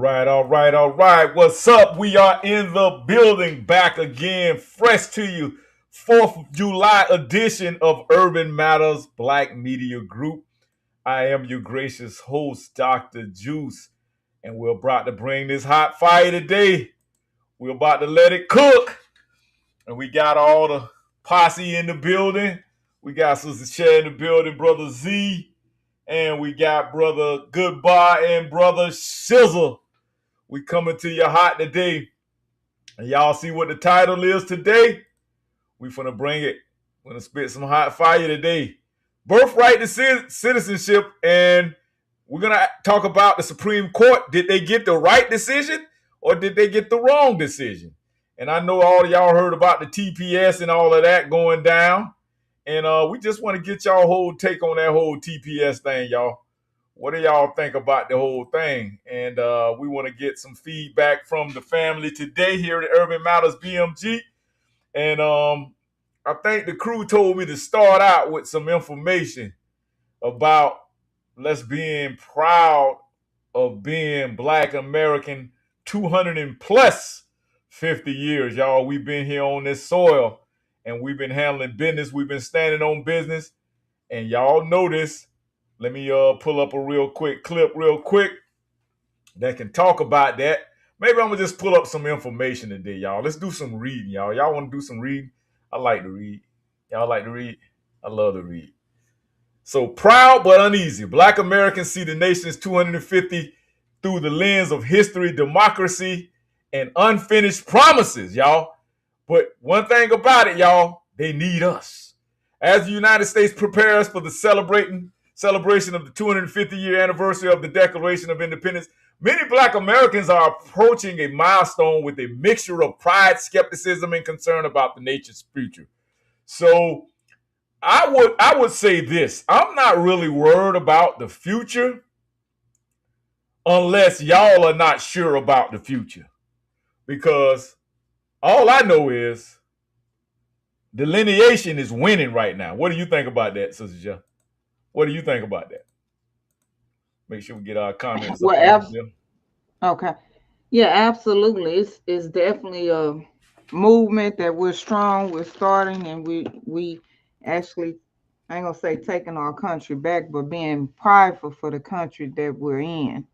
All right. What's up? We are in the building, back again, fresh to you. 4th of July edition of Urban Matters Black Media Group. I am your gracious host, Dr. Juice, and we're about to bring this hot fire today. We're about to let it cook, and we got all the posse in the building. We got Sister Cher in the building, Brother Z, and we got Brother Goodbye and Brother Shizzle. We coming to you hot today. And y'all see what the title is today? We finna bring it. We're gonna spit some hot fire today. Birthright to citizenship. And we're gonna talk about the Supreme Court. Did they get the right decision or did they get the wrong decision? And I know all of y'all heard about the TPS and all of that going down. And we just want to get y'all whole take on that whole TPS thing, y'all. What do y'all think about the whole thing? And we want to get some feedback from the family today here at Urban Matters BMG. And I think the crew told me to start out with some information about let's being proud of being Black American 200 and plus 50 years, y'all. We've been here on this soil and we've been handling business. We've been standing on business. And y'all know this. Let me pull up a real quick clip that can talk about that. Maybe I'm going to just pull up some information today, y'all. Let's do some reading, y'all. Y'all want to do some reading? I like to read. Y'all like to read? I love to read. So, proud but uneasy. Black Americans see the nation's 250 through the lens of history, democracy, and unfinished promises, y'all. But one thing about it, y'all, they need us. As the United States prepares for the celebration of the 250-year anniversary of the Declaration of Independence, many Black Americans are approaching a milestone with a mixture of pride, skepticism, and concern about the nation's future. So I would say this. I'm not really worried about the future unless y'all are not sure about the future. Because all I know is delineation is winning right now. What do you think about that, Sister Jeff? What do you think about that? Make sure we get our comments. Okay. Yeah, absolutely. It's definitely a movement that we're strong, we're starting, and we actually, I ain't gonna say taking our country back, but being prideful for the country that we're in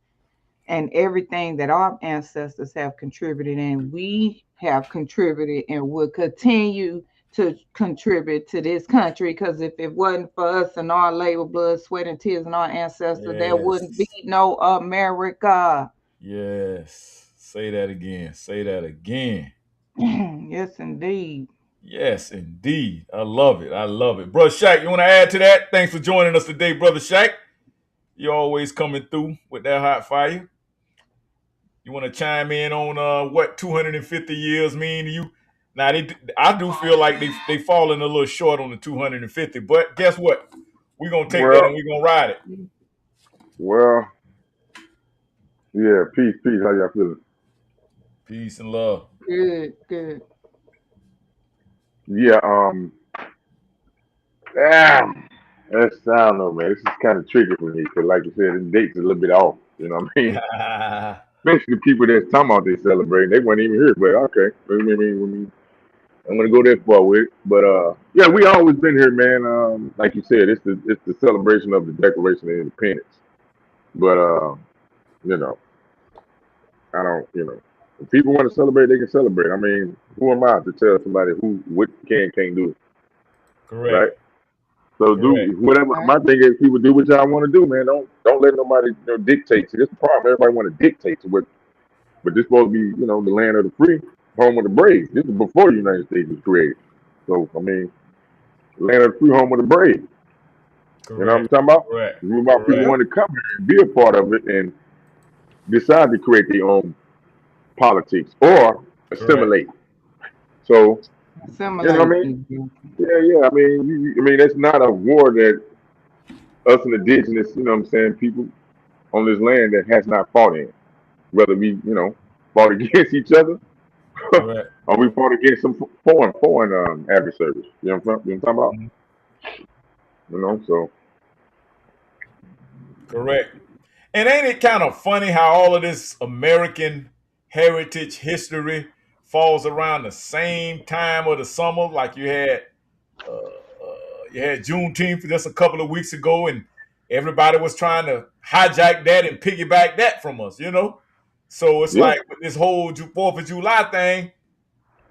and everything that our ancestors have contributed and we have contributed and will continue to contribute to this country, because if it wasn't for us and our labor, blood, sweat, and tears and our ancestors, there wouldn't be no America. Yes. Say that again. Say that again. Yes, indeed. Yes, indeed. I love it. I love it. Brother Shaq, you want to add to that? Thanks for joining us today, Brother Shaq. You're always coming through with that hot fire. You want to chime in on what 250 years mean to you? Now, I do feel like they falling a little short on the 250, but guess what? We're going to take that and we're going to ride it. Well, yeah, peace. How y'all feeling? Peace and love. Good, good. Yeah, that's, I don't know, man. This is kind of tricky for me because, like you said, the date's a little bit off. You know what I mean? Especially the people that's talking about they celebrating, they weren't even here. But okay, I'm gonna go that far with it. But yeah, we always been here, man. Like you said, it's the celebration of the Declaration of Independence. But you know, I don't, if people want to celebrate, they can celebrate. I mean, who am I to tell somebody what can't do? Correct. Right? So do whatever. My thing is, people do what y'all want to do, man. Don't let nobody dictate. See, this is the problem. Everybody want to dictate to what, but this supposed to be, the land of the free, home of the brave. This is before the United States was created. So I mean, land of the free, home of the brave. Correct. You know what I'm talking about? Correct. It's about people want to come here and be a part of it and decide to create their own politics or assimilate. So, you know what I mean? Yeah. I mean, that's not a war that us and indigenous, people on this land that has not fought in. Whether we, fought against each other or we fought against some foreign adversaries. You know what I'm talking about? So. Correct. And ain't it kind of funny how all of this American heritage history falls around the same time of the summer? Like you had Juneteenth just a couple of weeks ago, and everybody was trying to hijack that and piggyback that from us, you know. So it's Yeah. like with this whole Fourth of July thing.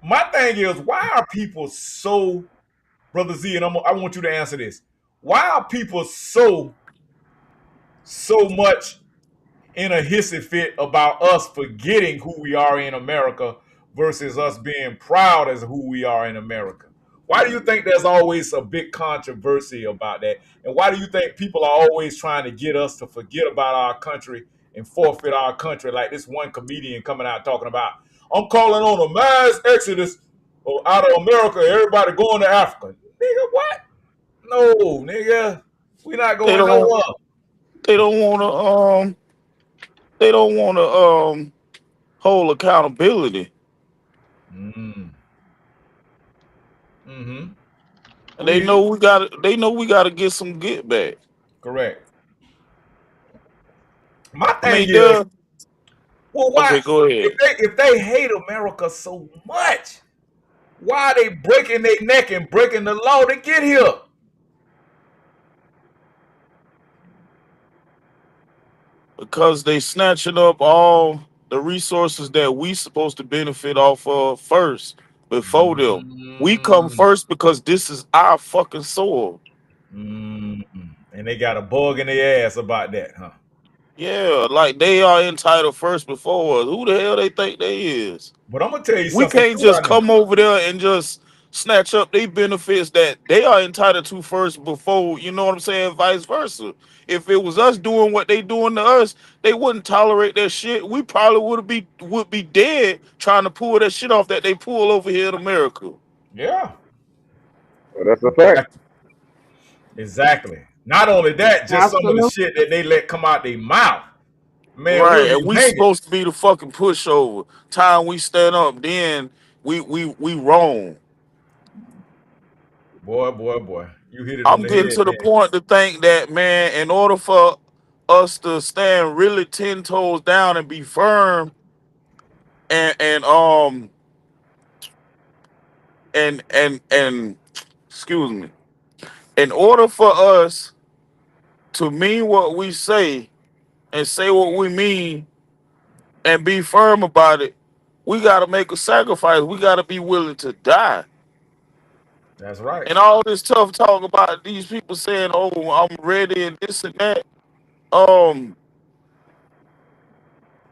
My thing is, why are people so, Brother Z? And I want you to answer this. Why are people so much in a hissy fit about us forgetting who we are in America versus us being proud as who we are in America? Why do you think there's always a big controversy about that? And why do you think people are always trying to get us to forget about our country and forfeit our country? Like this one comedian coming out talking about, I'm calling on a mass exodus out of America, everybody going to Africa. Nigga, what? No, nigga. We're not They going don't. nowhere. They don't want to. They don't want to hold accountability, Mm. Mm-hmm. and We they hear you. know we got. They know we got to get some get back. Correct. My I thing mean, is, duh. well, why Okay, go ahead. if they hate America so much, why are they breaking their neck and breaking the law to get here? Because they snatching up all the resources that we supposed to benefit off of first before them. We come Mm, first because this is our fucking soil. mm. And they got a bug in their ass about that, huh? Yeah, like they are entitled first before us. Who the hell they think they is? But I'm gonna tell you We something can't too just out there. come over there and just snatch up their benefits that they are entitled to first before, you know what I'm saying, vice versa. If it was us doing what they doing to us, they wouldn't tolerate that shit. We probably would be dead trying to pull that shit off that they pull over here in America. Yeah, Well, that's a fact. exactly. Exactly. Not only that, just some of the Absolutely. shit that they let come out their mouth. Man, Right. we'll And be we hanging. supposed to be the fucking pushover. Time we stand up, then we wrong. Boy, boy, boy. You hit it on I'm the getting head, to the man. point to think that, man, in order for us to stand really 10 toes down and be firm and and excuse me, in order for us to mean what we say and say what we mean and be firm about it, we gotta make a sacrifice. We gotta be willing to die. That's right. And all this tough talk about these people saying, "Oh, I'm ready," and this and that. Um,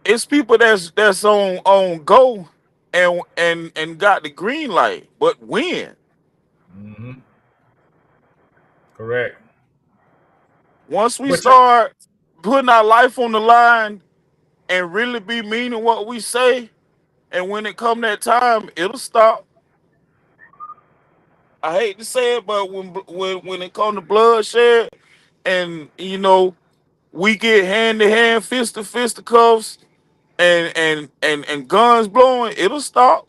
it's people that's on go and got the green light, but when? Mm-hmm. Correct. Once we But you, start putting our life on the line and really be meaning what we say, and when it come that time, it'll stop. I hate to say it, but when it come to bloodshed, and we get hand to hand, fist to fisticuffs, and guns blowing, it'll stop.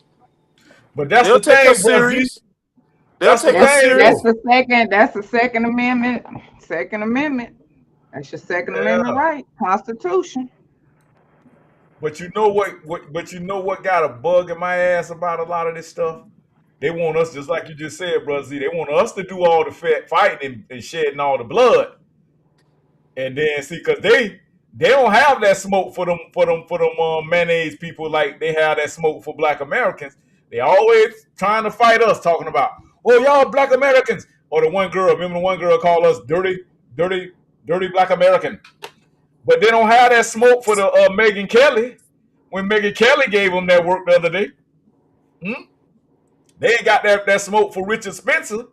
but that's They'll the take us thing, bro. Z. serious. They'll That's the take us That's thing, that's serious. though. the second. That's the Second Amendment. Second Amendment. That's your Second Amendment Yeah. right. Constitution. But you know what? But you know what got a bug in my ass about a lot of this stuff? They want us, just like you just said, bro. Z. They want us to do all the fighting and shedding all the blood. And then see, cause they don't have that smoke for them mayonnaise people like they have that smoke for Black Americans. They always trying to fight us, talking about, oh y'all Black Americans, or the one girl. Remember the one girl called us dirty, dirty Black American. But they don't have that smoke for the Megan Kelly. When Megan Kelly gave them that work the other day, hmm? They ain't got that smoke for Richard Spencer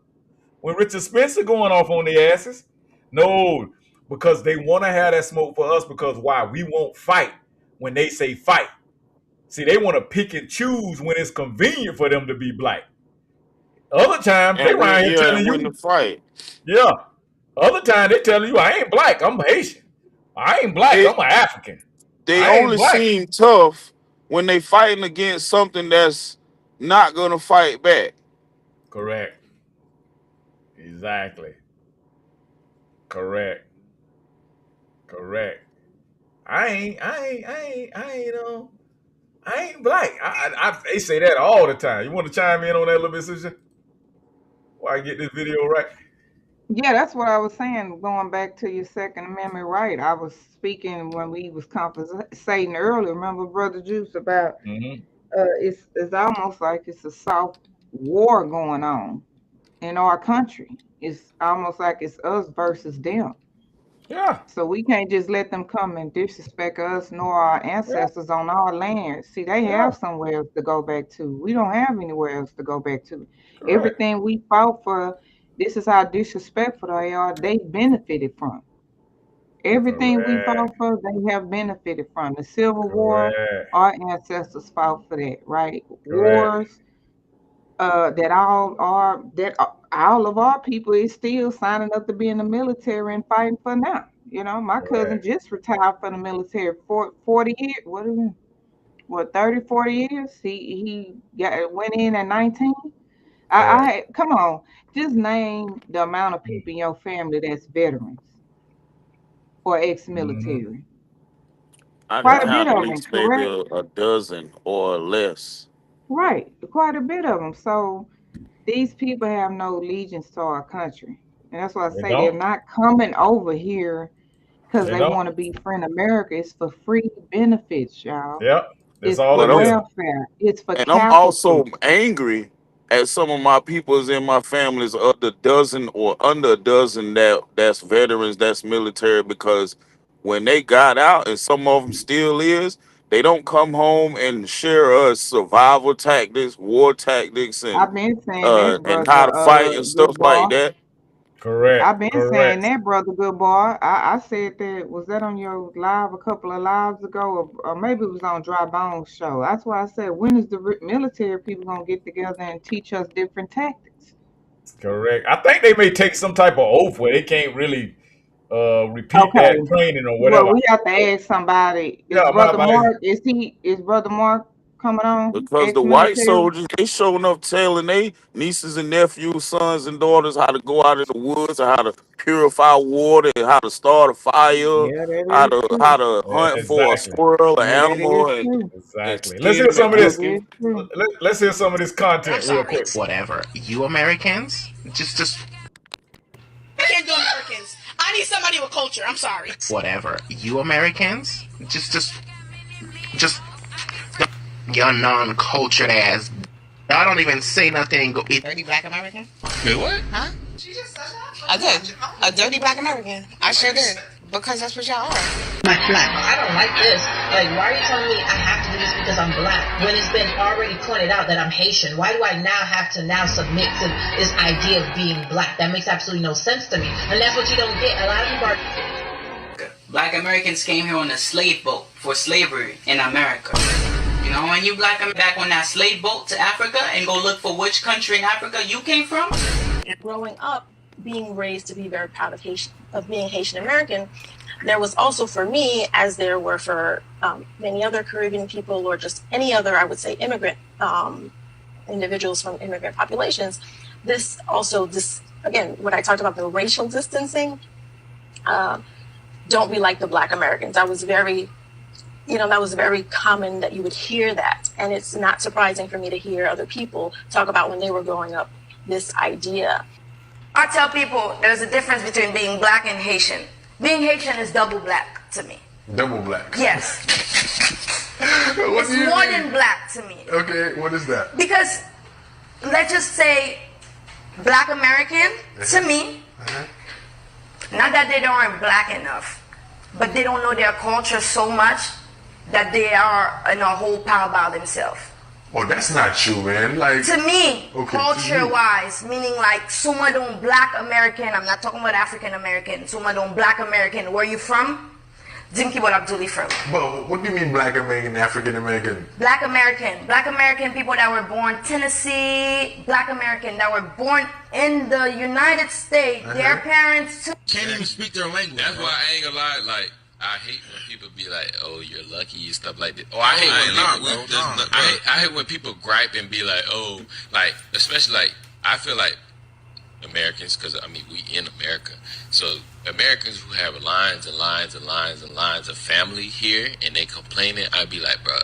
when Richard Spencer going off on the asses. No, because they want to have that smoke for us because why? We won't fight when they say fight. See, they want to pick and choose when it's convenient for them to be black. Other times they And around here and telling win the you, fight. yeah. Other time they telling you I ain't black, I'm Haitian. I ain't black, They I'm an African. they I ain't only black. seem tough when they fighting against something that's not gonna fight back. Correct. Exactly. Correct. Correct. I ain't black. They say that all the time. You want to chime in on that a little bit, sister? While I get this video right. Yeah, that's what I was saying. Going back to your Second Amendment right, I was speaking when we was conversating earlier. Remember, Brother Juice, about Mm-hmm. it's almost like it's a soft war going on in our country. It's almost like it's us versus them. Yeah. So we can't just let them come and disrespect us nor our Yeah. ancestors on our land. See, they Yeah. have somewhere else to go back to. We don't have anywhere else to go back to. Correct. Everything we fought for, this is how disrespectful they are. They benefited from. Everything we Correct. fought for, they have benefited from. The Civil War, Correct. our ancestors fought for that, right? Correct. Wars, all of our people is still signing up to be in the military and fighting for now. You know, my cousin Correct. just retired from the military for 40 years. What 30, 40 years? Went in at 19. Correct. Come on, just name the amount of Mm-hmm. people in your family that's veterans or Mm-hmm. ex-military. I can Quite a Yeah. bit count at of them, least maybe correct? a dozen or less. Right, quite a bit of them. So these people have no allegiance to our country. And that's why I They say they're don't. not coming over here because They they don't. want to be friend America. It's for free benefits, y'all. Yep. That's It's all for it But I'm is. welfare. It's for and I'm capital. also angry at some of my peoples in my families of the dozen or under a dozen that's veterans, that's military, because when they got out, and some of them still is, they don't come home and share us survival tactics, war tactics, I've been saying that, and how brother, to fight and good stuff boy. like that. I've Correct. been saying Correct. that, brother, good boy. I said that, was that on your live a couple of lives ago, or maybe it was on Dry Bones show. That's why I said, when is the military people gonna get together and teach us different tactics? Correct. I think they may take some type of oath where they can't really repeat that Okay. training or Well, whatever. we have to ask somebody. Is Yeah, Brother Mark, is Brother Mark coming on? Because the white Ex-military? soldiers, they showing up telling they nieces and nephews, sons and daughters how to go out in the woods, and how to purify water, and how to start a fire, Yeah, that how is to true. how to hunt for a exactly. squirrel, an Yeah, that is animal, true. and Exactly. Let's skin hear them some and of That this. cook 'em. is true. Let's hear some of this I'm content real sorry. quick. Whatever. You Americans, just I can't do Americans. I need somebody with culture. I'm sorry. whatever. You Americans, just your non-cultured ass. Y'all don't even say nothing. Go eat. Dirty black American? Wait, what? Huh? She just said that? I did. A dirty black American. I sure did. Because that's what y'all are. My black. I don't like this. Like, why are you telling me I have to do this because I'm black? When it's been already pointed out that I'm Haitian, why do I now have to submit to this idea of being black? That makes absolutely no sense to me. And that's what you don't get. A lot of people are... Black Americans came here on a slave boat for slavery in America. You know, when you black them back on that slave boat to Africa and go look for which country in Africa you came from. Growing up, being raised to be very proud of being Haitian American, there was also for me, as there were for many other Caribbean people or just any other, I would say, immigrant individuals from immigrant populations, this again, what I talked about, the racial distancing, don't be like the Black Americans. That was very common that you would hear that. And it's not surprising for me to hear other people talk about when they were growing up, this idea. I tell people there's a difference between being black and Haitian. Being Haitian is double black to me. Double black? Yes. What it's more than black to me. Okay, what is that? Because, let's just say, black American, to me, not that they aren't black enough, but they don't know their culture so much that they are in a whole pile by themselves. Oh, that's not true, man. Like, to me, okay, culture-wise, meaning like suma don black American, I'm not talking about African American, suma don black American, where you from? Dinky what Abdulli from. But what do you mean black American, African American? Black American people that were born Tennessee, black American that were born in the United States, their parents too. Can't even speak their language. That's why I ain't gonna lie, like, I hate when people be like, "Oh, you're lucky," and stuff like that. Oh, I hate when people gripe and be like, "Oh," like, especially like, I feel like Americans, because I mean we in America, so Americans who have lines and lines and lines and lines of family here, and they complaining, I'd be like, bro,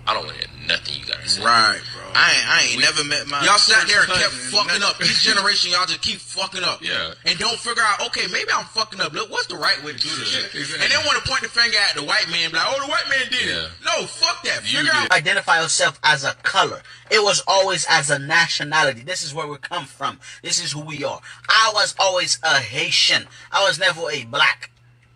I don't want to hear nothing you gotta say. Right, bro. I ain't never met my. Y'all sat there and kept fucking up. Each generation, y'all just keep fucking up. Yeah. And don't figure out, okay, maybe I'm fucking up. Look, what's the right way to do this shit? Exactly. And then want to point the finger at the white man, be like, oh, the white man did it. No, fuck that. Figure out. Identify yourself as a color. It was always as a nationality. This is where we come from. This is who we are. I was always a Haitian. I was never a black.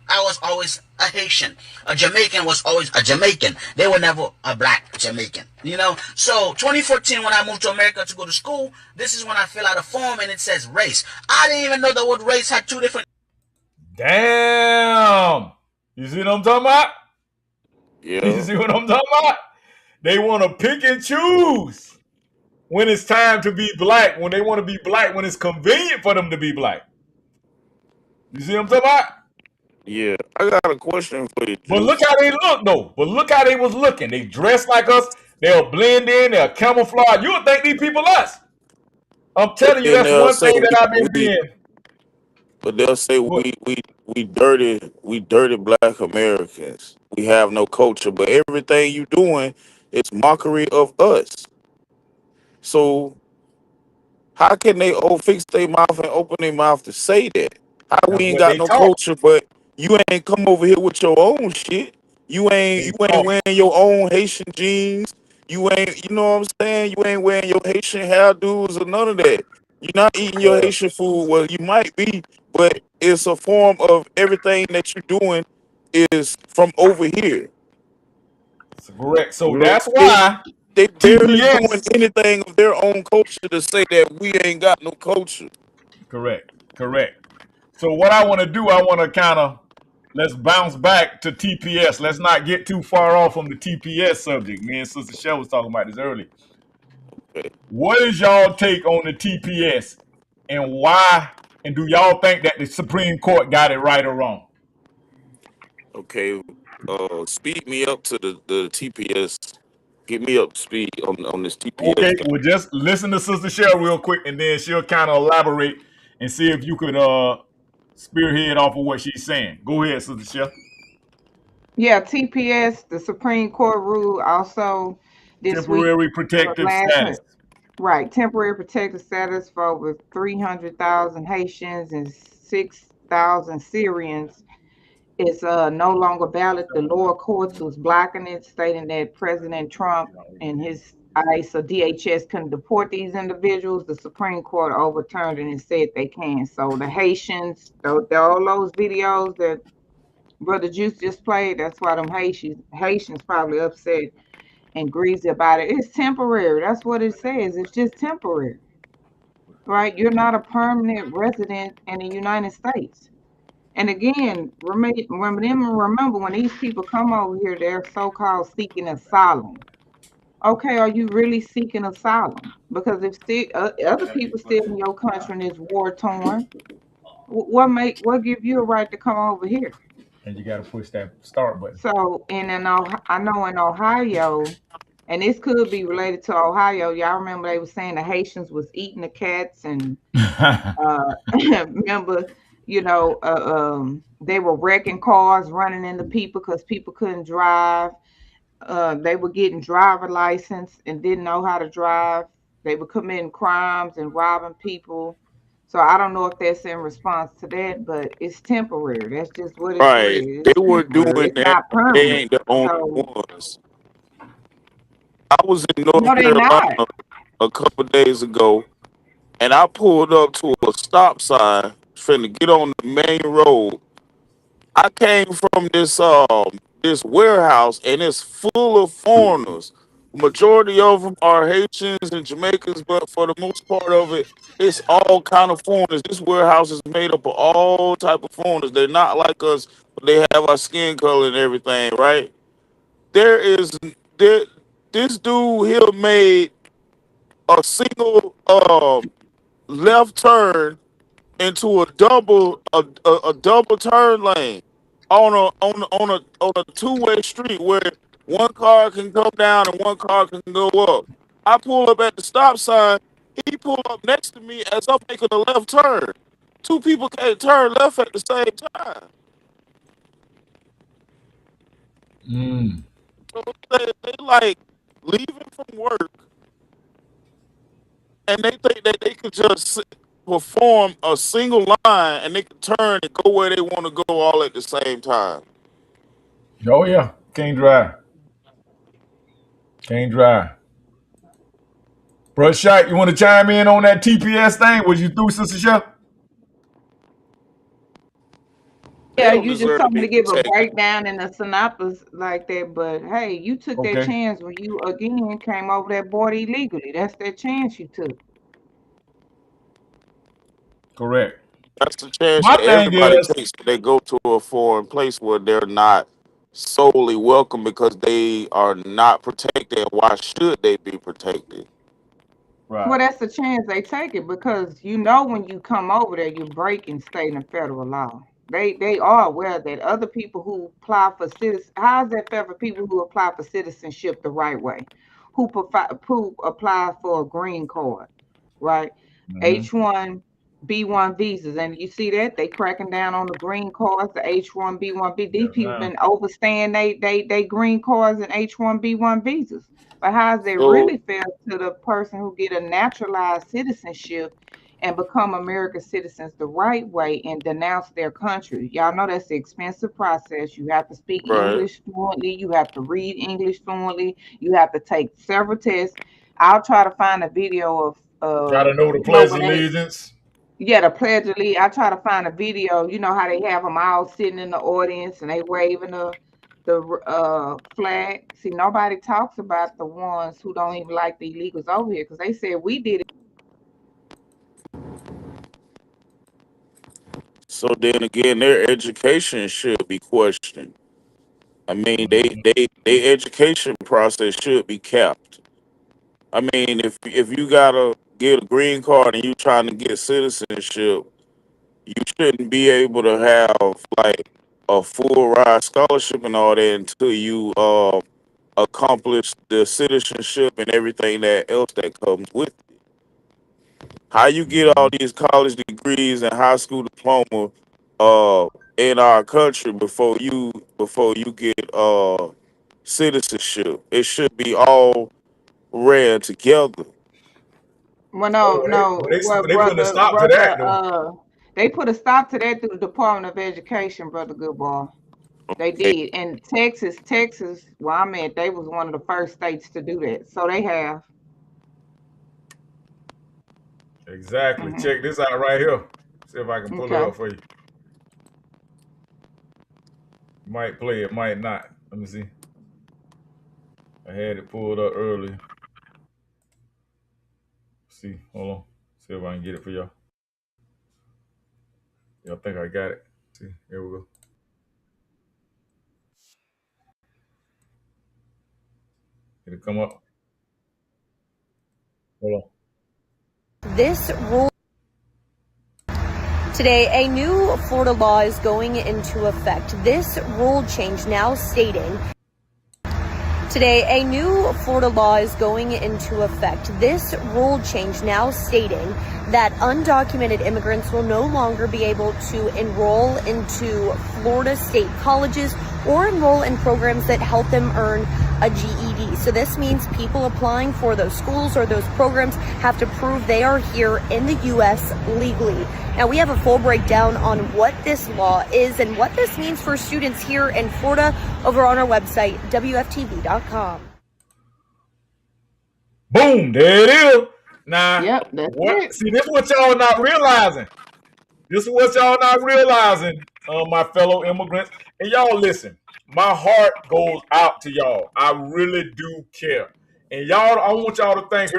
I was always a Haitian. A Jamaican was always a Jamaican. They were never a black Jamaican. You know? So 2014, when I moved to America to go to school, this is when I fill out a form and it says race. I didn't even know the word race had two different. Damn. You see what I'm talking about? Yeah. You see what I'm talking about? They want to pick and choose when it's time to be black, when they want to be black, when it's convenient for them to be black. You see what I'm talking about? Yeah, I got a question for you. But look how they look, though. But look how they was looking. They dressed like us. They'll blend in. They'll camouflage. You would think these people us. I'm telling you, that's one thing that I've been seeing. But they'll say we dirty black Americans. We have no culture. But everything you doing is mockery of us. So how can they fix their mouth and open their mouth to say that? How we ain't got no culture, but you ain't come over here with your own shit. You ain't wearing your own Haitian jeans. You ain't, you know what I'm saying? You ain't wearing your Haitian hairdos or none of that. You're not eating your Haitian food. Well, you might be, but it's a form of everything that you're doing is from over here. That's correct. So that's why they barely doing anything of their own culture to say that we ain't got no culture. Correct. So what I want to do, I want to kind of, let's bounce back to TPS. Let's not get too far off from the TPS subject. Me and Sister Shell was talking about this earlier. What is y'all take on the TPS and why? And do y'all think that the Supreme Court got it right or wrong? Okay, speed me up to the TPS. Get me up to speed on this TPS. Okay, well, just listen to Sister Shell real quick, and then she'll kind of elaborate and see if you could spearhead off of what she's saying. Go ahead, Sister Shell. Yeah, TPS, the Supreme Court ruled also this temporary protective status. Right, temporary protective status for over 300,000 Haitians and 6,000 Syrians is no longer valid. The lower courts was blocking it, stating that President Trump and his ICE or DHS couldn't deport these individuals. The Supreme Court overturned it and said they can. So the Haitians, all those videos that Brother Juice just played, that's why them Haitians probably upset and greasy about it. It's temporary. That's what it says. It's just temporary. Right? You're not a permanent resident in the United States. And again, remember when these people come over here, they're so-called seeking asylum. Okay, are you really seeking asylum? Because if other people still in your country and it's war-torn, what give you a right to come over here? And you got to push that start button. So, I know in Ohio, and this could be related to Ohio. Y'all remember they were saying the Haitians was eating the cats, and remember, they were wrecking cars, running into people because people couldn't drive. They were getting driver license and didn't know how to drive. They were committing crimes and robbing people. So I don't know if that's in response to that, but it's temporary. That's just what it is. They were doing that. They ain't the only ones. I was in North Carolina a couple days ago, and I pulled up to a stop sign, trying to get on the main road. I came from this warehouse, and it's full of foreigners. Majority of them are Haitians and Jamaicans, but for the most part of it, it's all kind of foreigners. This warehouse is made up of all type of foreigners. They're not like us, but they have our skin color and everything, right? This dude here made a single left turn into a double turn lane on a two-way street where one car can come down and one car can go up. I pull up at the stop sign. He pulled up next to me as I'm making a left turn. Two people can't turn left at the same time. So they like leaving from work and they think that they could just perform a single line and they can turn and go where they want to go all at the same time. Oh yeah, can't drive. Can't drive. Bro, Shaq, you want to chime in on that TPS thing? Was you through, Sister Chef? They Yeah, don't you just deserve to told me be to give a protected. breakdown and a synopsis like that, but hey, you took that Okay, chance when you again came over that border illegally. That's that chance you took. correct. That's the chance My that thing everybody is, takes when they go to a foreign place where they're not solely welcome because they are not protected. Why should they be protected? Well, right. that's the chance they take it because you know when you come over there, you're breaking state and federal law. They are aware that other people who apply for citizen, how is that fair for people who apply for citizenship the right way, who apply for a green card, right? Mm-hmm. H1B1 visas, and you see that they cracking down on the green cards, the H1B1B. These Yes, people ma'am. been overstaying they green cards and H1B1 visas. But how is it So really fair to the person who get a naturalized citizenship and become American citizens the right way and denounce their country? Y'all know that's an expensive process. You have to speak right. English fluently. You have to read English fluently. You have to take several tests. I'll try to find a video of Got to know the Pledge of when they Allegiance. yeah, the pledge of allegiance. I try to find a video. You know how they have them all sitting in the audience and they waving the flag. See, nobody talks about the ones who don't even like the illegals over here because they said we did it. So then again, their education should be questioned. I mean, Mm-hmm. their education process should be capped. I mean, if you gotta get a green card and you trying to get citizenship, you shouldn't be able to have like a full ride scholarship and all that until you accomplish the citizenship and everything that else that comes with it. How you get all Mm-hmm. these college degrees and high school diploma uh in our country before you get citizenship? It should be all ran together. Well, Oh, no, well, they putting a brother, stop to that though. they put a stop to that through the Department of Education, brother Goodball. They Okay, did. And Texas, where I'm at, they was one of the first states to do that. So they have. Exactly. Hmm. Check this out right here. See if I can pull it Okay. up for you. Might play it, might not. Let me see. I had it pulled up earlier. See, hold on. See if I can get it for y'all. Y'all think I got it? See, here we go. It'll come up. Hold This rule today, a new Florida law is going into effect. This rule change now stating Today, a new Florida law is going into effect. This rule change now stating that undocumented immigrants will no longer be able to enroll into Florida state colleges or enroll in programs that help them earn a GED. So this means people applying for those schools or those programs have to prove they are here in the U.S. legally. Now, we have a full breakdown on what this law is and what this means for students here in Florida over on our website, WFTV.com. Boom, there it is. Now, Yep, that's what? it. See, this is what y'all not realizing. This is what y'all not realizing, my fellow immigrants. And y'all listen, my heart goes out to y'all. I really do care. And y'all, I want y'all to think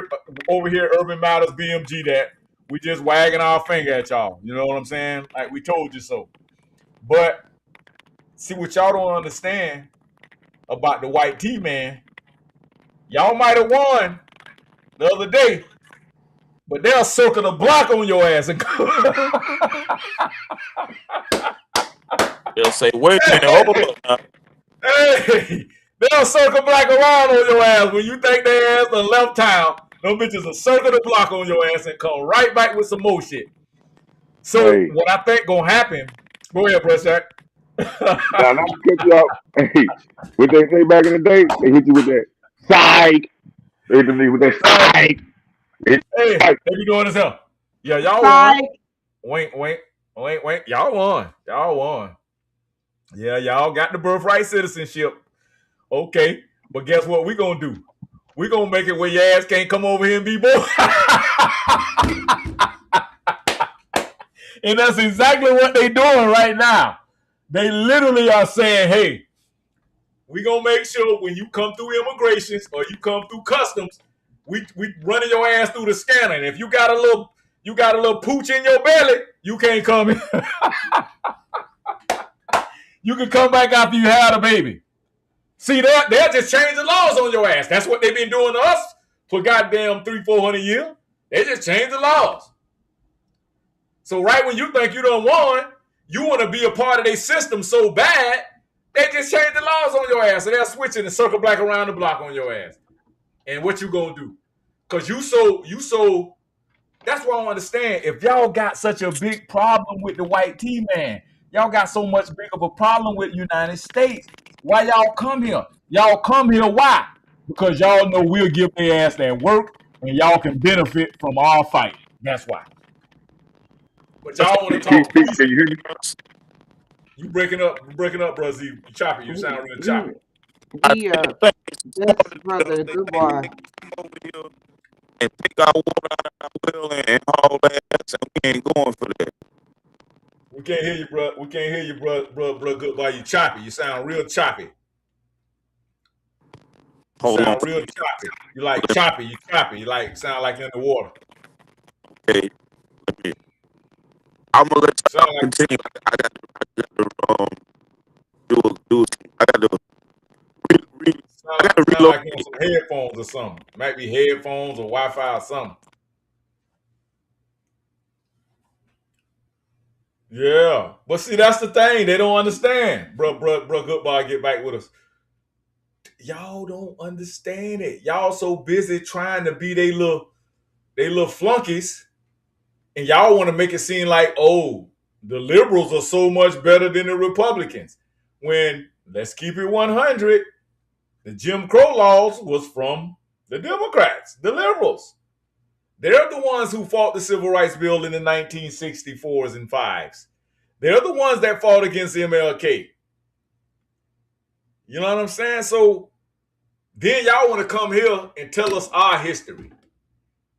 over here, Urban Matters BMG, that we just wagging our finger at y'all. You know what I'm saying? Like we told you so. But see what y'all don't understand about the white T man. Y'all might have won the other day, but they'll circle the block on your ass and they'll say, "Wait a minute, hold up now." hey, they'll circle black around on your ass when you think their ass done left town. Them bitches will circle the block on your ass and come right back with some more shit. So Hey, what I think gonna happen? Go ahead, Bruce Jack. now not to cut you off. Hey, what they say back in the day, they hit you with that psych. They hit me with that psych. They hit Hey, psych. they be doing this hell. Yeah, y'all won. Psych. Wink, wink, wink, wink. Y'all won. Y'all won. Yeah, y'all got the birthright citizenship. Okay, but guess what we gonna do? We gonna make it where your ass can't come over here and be born. And that's exactly what they doing right now. They literally are saying, hey, we gonna make sure when you come through immigrations or you come through customs, we running your ass through the scanner. And if you got a little pooch in your belly, you can't come in. You can come back after you had a baby. See, they'll just change the laws on your ass. That's what they've been doing to us for goddamn 300-400 years. They just change the laws. So right when you think you done won, you want to be a part of their system so bad, they just change the laws on your ass. So they'll switch it and circle back around the block on your ass. And what you gonna do? Because you so that's what I don't understand. If y'all got such a big problem with the white T-man, y'all got so much big of a problem with the United States, why y'all come here? Y'all come here, why? Because y'all know we'll give their ass that work and y'all can benefit from our fight. That's why. But y'all want to talk peace. Can you hear me? You breaking up, bro. Z. You choppy. You sound real choppy. This brother, good boy. And take our water out of our well and haul ass, and we ain't going for that. We can't hear you, bro. We can't hear you, bro. Good boy. You choppy. You sound real choppy. You sound real choppy. You like choppy. You choppy. You like sound like you're in the water. Okay. I'm gonna let you continue. I got to do. I got to. Sound like you on some headphones or something. Might be headphones or Wi-Fi or something. Yeah, but see, that's the thing. They don't understand. Bro, goodbye, get back with us. Y'all don't understand it. Y'all so busy trying to be they little flunkies, and y'all want to make it seem like, oh, the liberals are so much better than the Republicans. When, let's keep it 100, the Jim Crow laws was from the Democrats, the liberals. They're the ones who fought the Civil Rights Bill in the 1964s and 5s. They're the ones that fought against MLK. You know what I'm saying? So then y'all want to come here and tell us our history.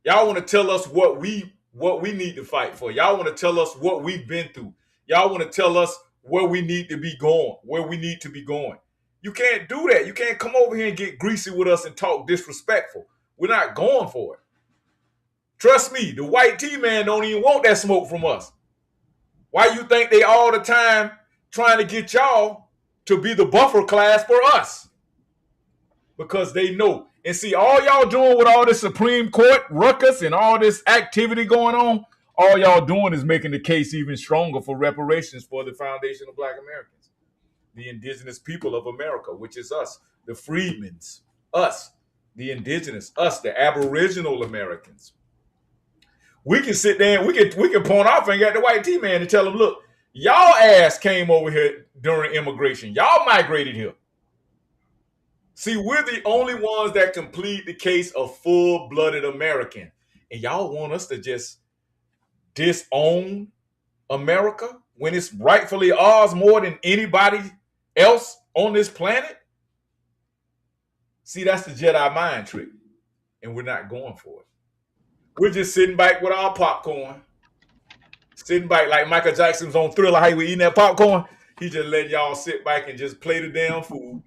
Y'all want to tell us what we need to fight for. Y'all want to tell us what we've been through. Y'all want to tell us where we need to be going, where we need to be going. You can't do that. You can't come over here and get greasy with us and talk disrespectful. We're not going for it. Trust me, the white T-man don't even want that smoke from us. Why you think they all the time trying to get y'all to be the buffer class for us? Because they know. And see, all y'all doing with all this Supreme Court ruckus and all this activity going on, all y'all doing is making the case even stronger for reparations for the foundation of Black Americans. The indigenous people of America, which is us, the freedmen's, us, the indigenous, us, the aboriginal Americans. We can sit there and we can point our finger at the white T-man and tell them, look, y'all ass came over here during immigration. Y'all migrated here. See, we're the only ones that complete the case of full-blooded American. And y'all want us to just disown America when it's rightfully ours more than anybody else on this planet? See, that's the Jedi mind trick. And we're not going for it. We're just sitting back with our popcorn. Sitting back like Michael Jackson's on Thriller, how he was eating that popcorn. He just let y'all sit back and just play the damn food.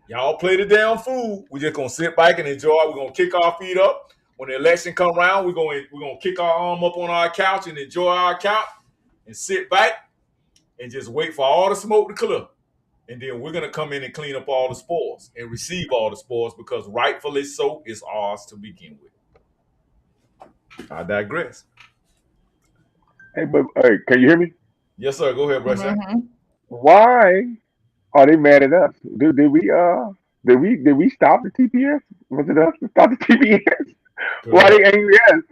Y'all play the damn food. We're just gonna sit back and enjoy. We're gonna kick our feet up. When the election come around, we're gonna kick our arm up on our couch and enjoy our couch and sit back and just wait for all the smoke to clear. And then we're gonna come in and clean up all the spoils and receive all the spoils because rightfully so is ours to begin with. I digress. Hey, but hey, can you hear me? Yes, sir. Go ahead, Bruce. Why are they mad at us? Did we stop the TPS? Was it us to stop the TPS? Why are they angry at us?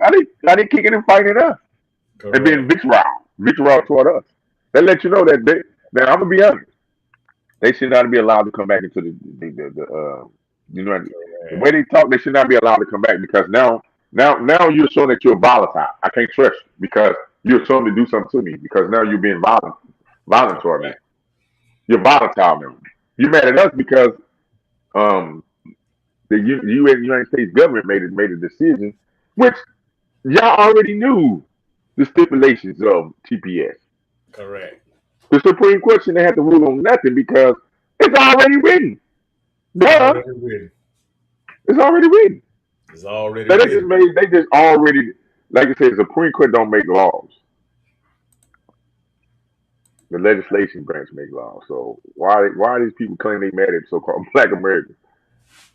Are they kicking and fighting at us? They're being visceral. vitriol toward us. They let you know that they. Now I'm gonna be honest. They should not be allowed to come back into you know, the way they talk. They should not be allowed to come back because now you're showing that you're volatile. I can't trust you because you're showing to do something to me because now you're being violent toward me. You're volatile now. You're mad at us because um the United States government made a decision, which y'all already knew the stipulations of TPS. Correct. The Supreme Court shouldn't have to rule on nothing because it's already written. Duh. Already written. It's already written. It's already So written. they just already, like I said, the Supreme Court don't make laws. The legislation branch make laws. So why these people claim they mad at so-called Black Americans?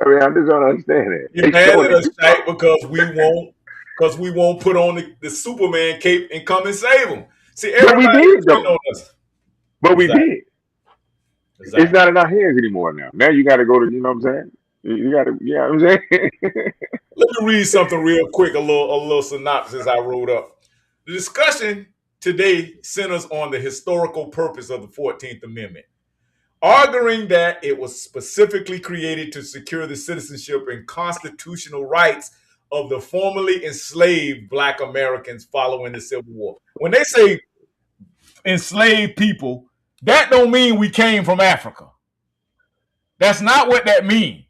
I mean, I just don't understand that. You're mad at us, Shaq, because we won't put on the Superman cape and come and save them. See, everybody did, though. on us. But we did. Exactly. It's not in our hands anymore now. Now you got to go to, you know what I'm saying? You got to, you know what I'm saying? Let me read something real quick, a little synopsis I wrote up. The discussion today centers on the historical purpose of the 14th Amendment, arguing that it was specifically created to secure the citizenship and constitutional rights of the formerly enslaved Black Americans following the Civil War. When they say enslaved people, that don't mean we came from Africa. That's not what that means.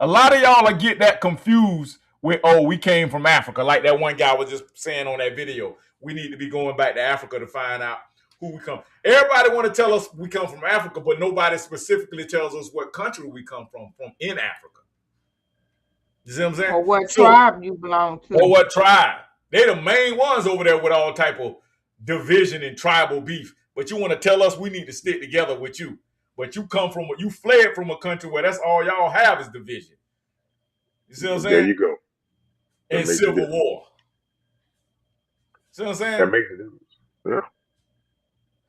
A lot of y'all get that confused with, oh, we came from Africa. Like that one guy was just saying on that video. We need to be going back to Africa to find out who we come. Everybody want to tell us we come from Africa, but nobody specifically tells us what country we come from in Africa. You see what I'm saying? Or what tribe you belong to. Or what tribe. They're the main ones over there with all type of division and tribal beef. But you want to tell us we need to stick together with you. But you fled from a country where that's all y'all have is division. You see what I'm saying? There you go. And Civil War. See what I'm saying? That makes a difference. Yeah.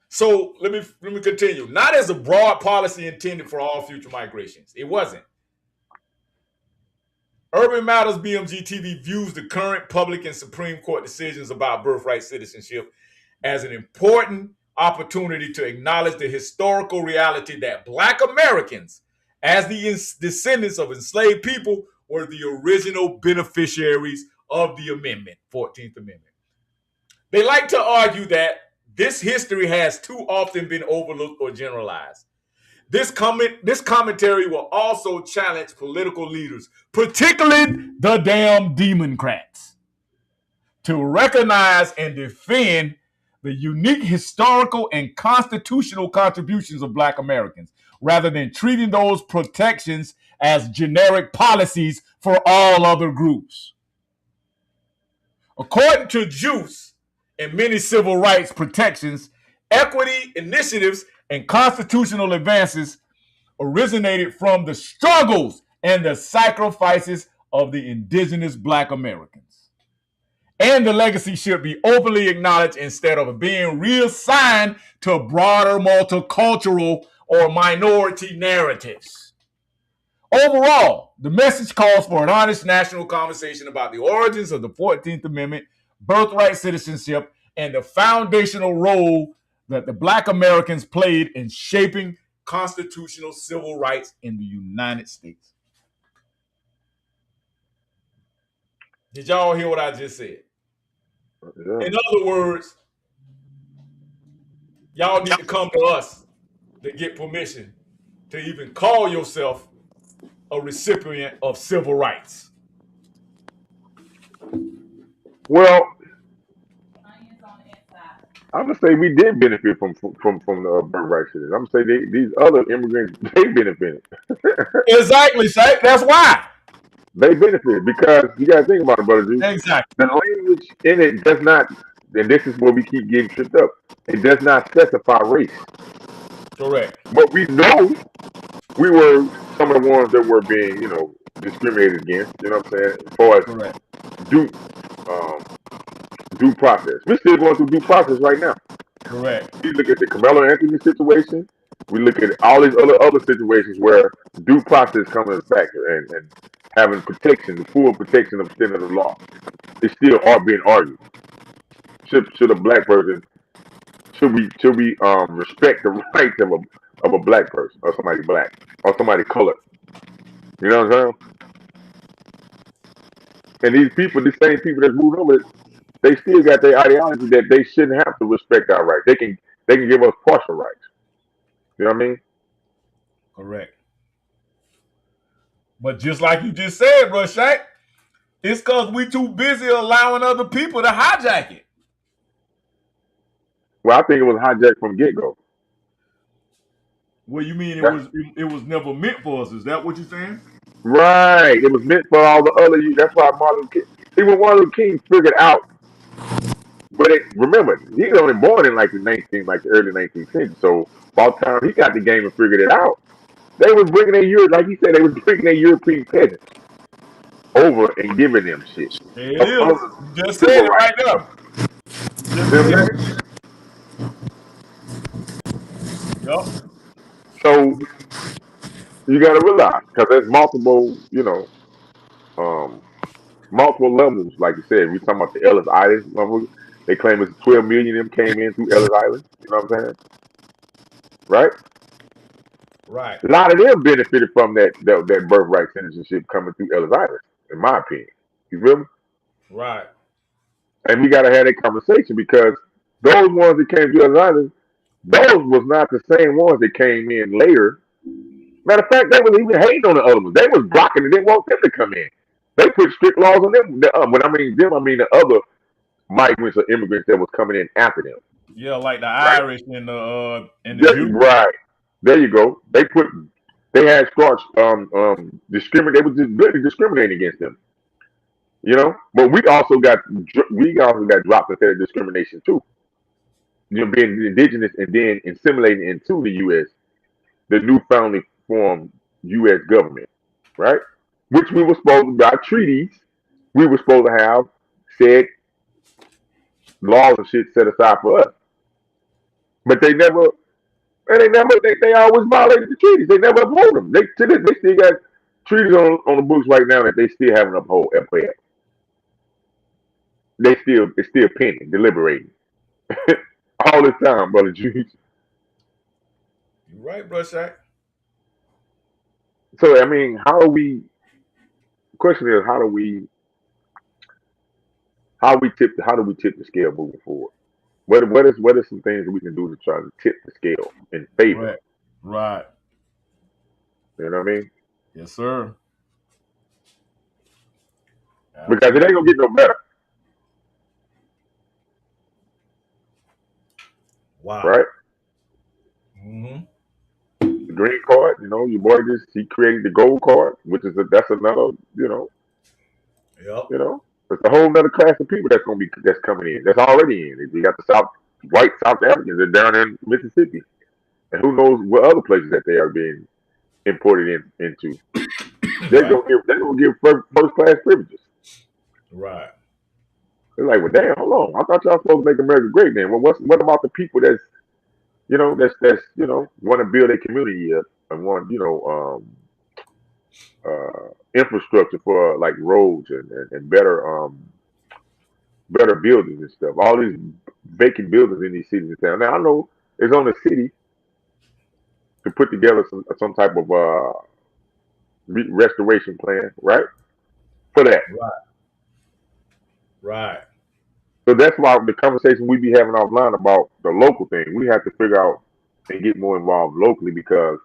So let me continue. Not as a broad policy intended for all future migrations. It wasn't. Urban Matters BMGtv views the current public and Supreme Court decisions about birthright citizenship as an important opportunity to acknowledge the historical reality that Black Americans, as the descendants of enslaved people, were the original beneficiaries of the amendment, 14th Amendment. They like to argue that this history has too often been overlooked or generalized. This commentary will also challenge political leaders, particularly the damn Democrats, to recognize and defend the unique historical and constitutional contributions of Black Americans, rather than treating those protections as generic policies for all other groups. According to Juice and many civil rights protections, equity initiatives and constitutional advances originated from the struggles and the sacrifices of the indigenous Black Americans. And the legacy should be openly acknowledged instead of being reassigned to broader multicultural or minority narratives. Overall, the message calls for an honest national conversation about the origins of the 14th Amendment, birthright citizenship, and the foundational role that the Black Americans played in shaping constitutional civil rights in the United States. Did y'all hear what I just said? Yeah. In other words, y'all need to come to us to get permission to even call yourself a recipient of civil rights. Well, I'm gonna say we did benefit from the birthright citizens. I'm gonna say these other immigrants, they benefited. Exactly, Shaq. That's why they benefit, because you gotta think about it, brother G. Exactly. The language in it does not, and this is where we keep getting tripped up. It does not specify race. Correct. But we know we were some of the ones that were being, discriminated against. You know what I'm saying? As far as due process. We're still going through due process right now. Correct. We look at the Carmelo Anthony situation. We look at all these other situations where due process comes into factor and having protection, the full protection of the law. They still are being argued. should a black person should we respect the rights of a black person or somebody black or somebody colored? You know what I'm saying? And these people, these same people that's moved over, they still got their ideology that they shouldn't have to respect our rights. They can give us partial rights. You know what I mean? Correct. But just like you just said, bro, Shaq, it's because we too busy allowing other people to hijack it. Well, I think it was hijacked from get go. Well, you mean it was never meant for us? Is that what you're saying? Right. It was meant for all the other. That's why Martin Luther King. See, when Martin Luther King figured out, but remember, he was only born in like the early 19th century. So by the time he got the game and figured it out, they was bringing like he said, they was bringing their European peasants over and giving them shit. There it is. You just said it right now. Yep. So you got to realize, because there's multiple, multiple levels. Like you said, we talking about the Ellis Island level. They claim it's 12 million of them came in through Ellis Island. You know what I'm saying? Right? Right. A lot of them benefited from that birthright citizenship coming through Ellis Island, in my opinion. You feel me? Right. And we got to have that conversation because those ones that came through Ellis Island, those was not the same ones that came in later. Matter of fact, they was even hating on the other ones. They was blocking it. They didn't want them to come in. They put strict laws on them. When I mean them, I mean the other migrants or immigrants that was coming in after them. Yeah, like the Irish and the Jews. Right. There you go. They had starts discriminate. They was just really discriminating against them. You know, but we also got dropped into that discrimination too. You know, being indigenous and then assimilating into the U.S. the newfoundly formed U.S. government, right? Which we were supposed to, by treaties, we were supposed to have said laws and shit set aside for us. But they never, they always violated the treaties. They never uphold them. They still got treaties on the books right now that they still haven't upheld. It's still pending, deliberating. All this time, brother Juice. You're right, bro, Shaq. So I mean, the question is, how do we tip the scale moving forward? What are some things that we can do to try to tip the scale in favor? Right. You know what I mean? Yes, sir. Because it ain't gonna get no better. Wow. Right? Mm-hmm. The green card, your boy he created the gold card, which is that's another, Yep. It's a whole other class of people that's coming in. That's already in. You got the white South Africans that are down in Mississippi. And who knows what other places that they are being imported into. They're gonna give first class privileges. Right. They're like, well, damn, hold on. I thought y'all supposed to make America great, man. Well, what about the people that's want to build a community up and want infrastructure for like roads and better buildings and stuff. All these vacant buildings in these cities and towns. Now I know it's on the city to put together some type of restoration plan, right? For that. Right. So that's why the conversation we be having offline about the local thing, we have to figure out and get more involved locally because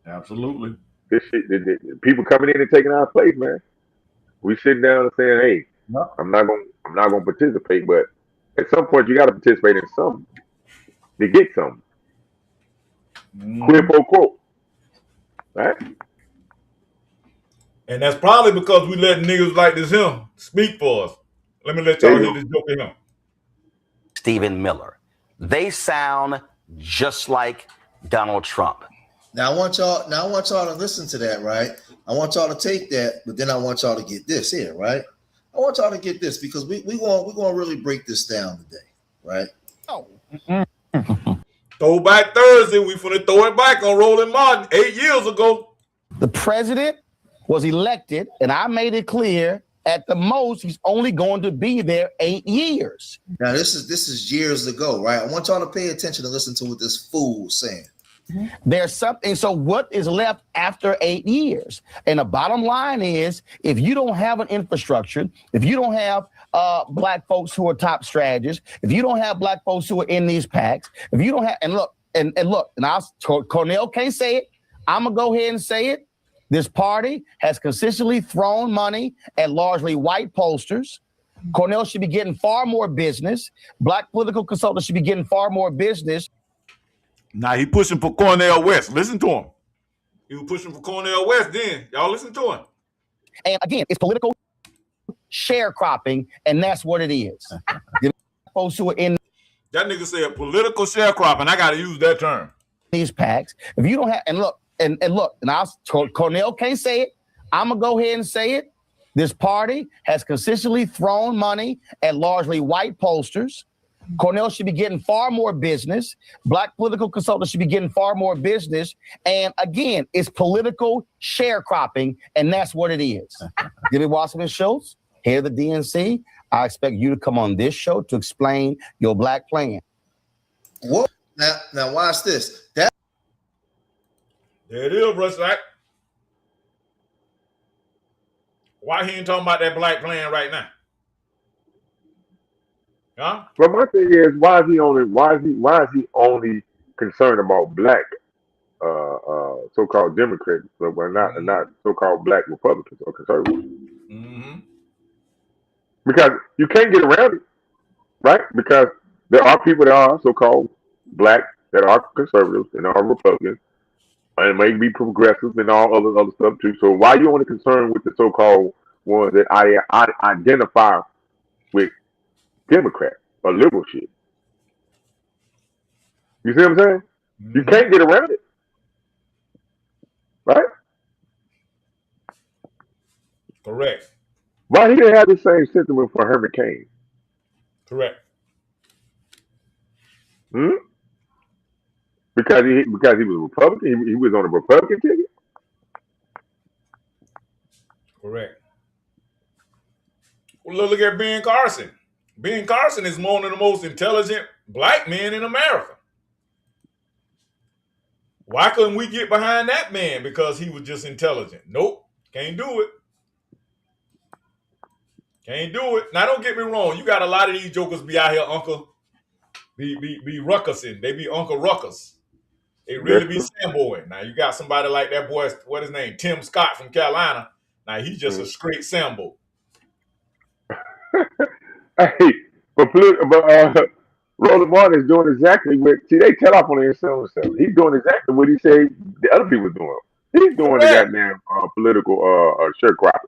absolutely this shit, people coming in and taking our place, man. We sitting down and saying, "Hey, I'm not gonna participate," but at some point you got to participate in something to get something. Quid pro quo, right? And that's probably because we let niggas like this him speak for us. Let me let y'all hear this joke of him. Stephen Miller. They sound just like Donald Trump. Now I want y'all to listen to that, right? I want y'all to take that, but then I want y'all to get this here, right? I want y'all to get this because we're gonna really break this down today, right? Oh. Throwback Thursday, we finna throw it back on Roland Martin 8 years ago. The president was elected, and I made it clear At the most, he's only going to be there 8 years. Now, this is years ago, right? I want y'all to pay attention and listen to what this fool is saying. There's something. So what is left after 8 years? And the bottom line is, if you don't have an infrastructure, if you don't have black folks who are top strategists, if you don't have black folks who are in these packs, if you don't have, and look, Cornell can't say it. I'm going to go ahead and say it. This party has consistently thrown money at largely white pollsters. Cornell should be getting far more business. Black political consultants should be getting far more business. Now he pushing for Cornell West. Listen to him. He was pushing for Cornell West then. Y'all listen to him. And again, it's political sharecropping, and that's what it is. Folks who are in that nigga said political sharecropping. I got to use that term. These packs. If you don't have, and look, Cornell can't say it. I'm gonna go ahead and say it. This party has consistently thrown money at largely white pollsters. Cornell should be getting far more business. Black political consultants should be getting far more business. And again, it's political sharecropping, and that's what it is. Jimmy Wasserman Schultz, head of the DNC. I expect you to come on this show to explain your black plan. What? Now watch this. There it is, Russ. Right? Why he ain't talking about that black plan right now? Huh? Well, my thing is, why is he only concerned about black so-called Democrats, but not so-called black Republicans or conservatives? Mm-hmm. Because you can't get around it, right? Because there are people that are so-called black that are conservatives and are Republicans, and maybe progressives and all other stuff too. So why are you only concerned with the so-called ones that I identify with Democrat or liberal shit? You see what I'm saying? Mm-hmm. You can't get around it, right? Correct. Why he didn't have the same sentiment for Herman Cain? Correct. Because he was a Republican. He was on a Republican ticket. Correct. Well, look at Ben Carson. Ben Carson is one of the most intelligent black men in America. Why couldn't we get behind that man? Because he was just intelligent. Nope. Can't do it. Can't do it. Now, don't get me wrong. You got a lot of these jokers be out here, be ruckusing. They be Uncle Ruckus. They really be Samboing. Now, you got somebody like that boy, what his name, Tim Scott from Carolina. Now, he's just a straight Sambo. Hey, but Roland Martin is doing exactly what, see, they tell off on their own stuff. He's doing exactly what he said the other people were doing. He's doing the goddamn political sharecropping.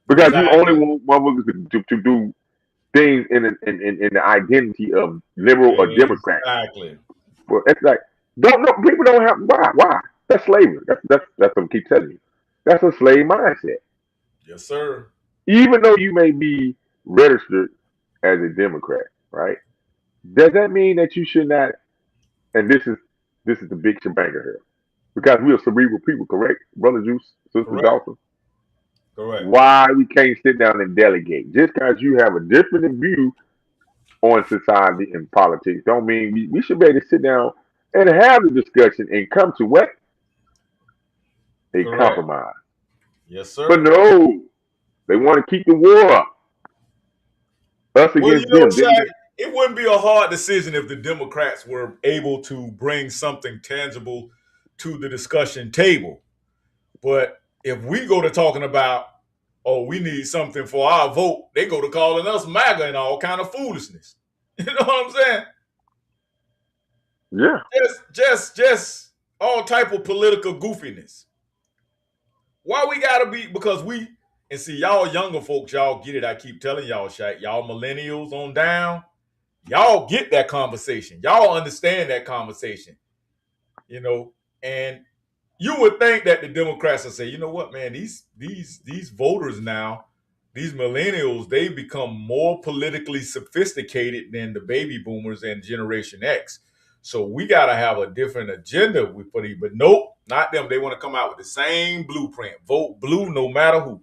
Because you only want to do things in the identity of liberal or Democrat. Exactly. Well, it's like people don't have why? That's slavery. That's what I keep telling you. That's a slave mindset. Yes, sir. Even though you may be registered as a Democrat, right? Does that mean that you should not? And this is the big shebanger here, because we are cerebral people, correct, Brother Juice, Sister Dolphin? Correct. Why we can't sit down and delegate? Just because you have a different view on society and politics, don't mean we should be able to sit down and have the discussion and come to what? A compromise. Yes, sir. But no, they want to keep the war up. Us against them. It wouldn't be a hard decision if the Democrats were able to bring something tangible to the discussion table. But if we go to talking about, oh, we need something for our vote, they go to calling us MAGA and all kind of foolishness. You know what I'm saying? Yeah. Just all type of political goofiness. Why we gotta be? Because and see, y'all younger folks, y'all get it. I keep telling y'all, Shaq, y'all millennials on down, y'all get that conversation. Y'all understand that conversation. You know, and you would think that the Democrats would say, you know what, man, these voters now, these millennials, they become more politically sophisticated than the baby boomers and Generation X. So we got to have a different agenda for these. But nope, not them. They want to come out with the same blueprint. Vote blue no matter who.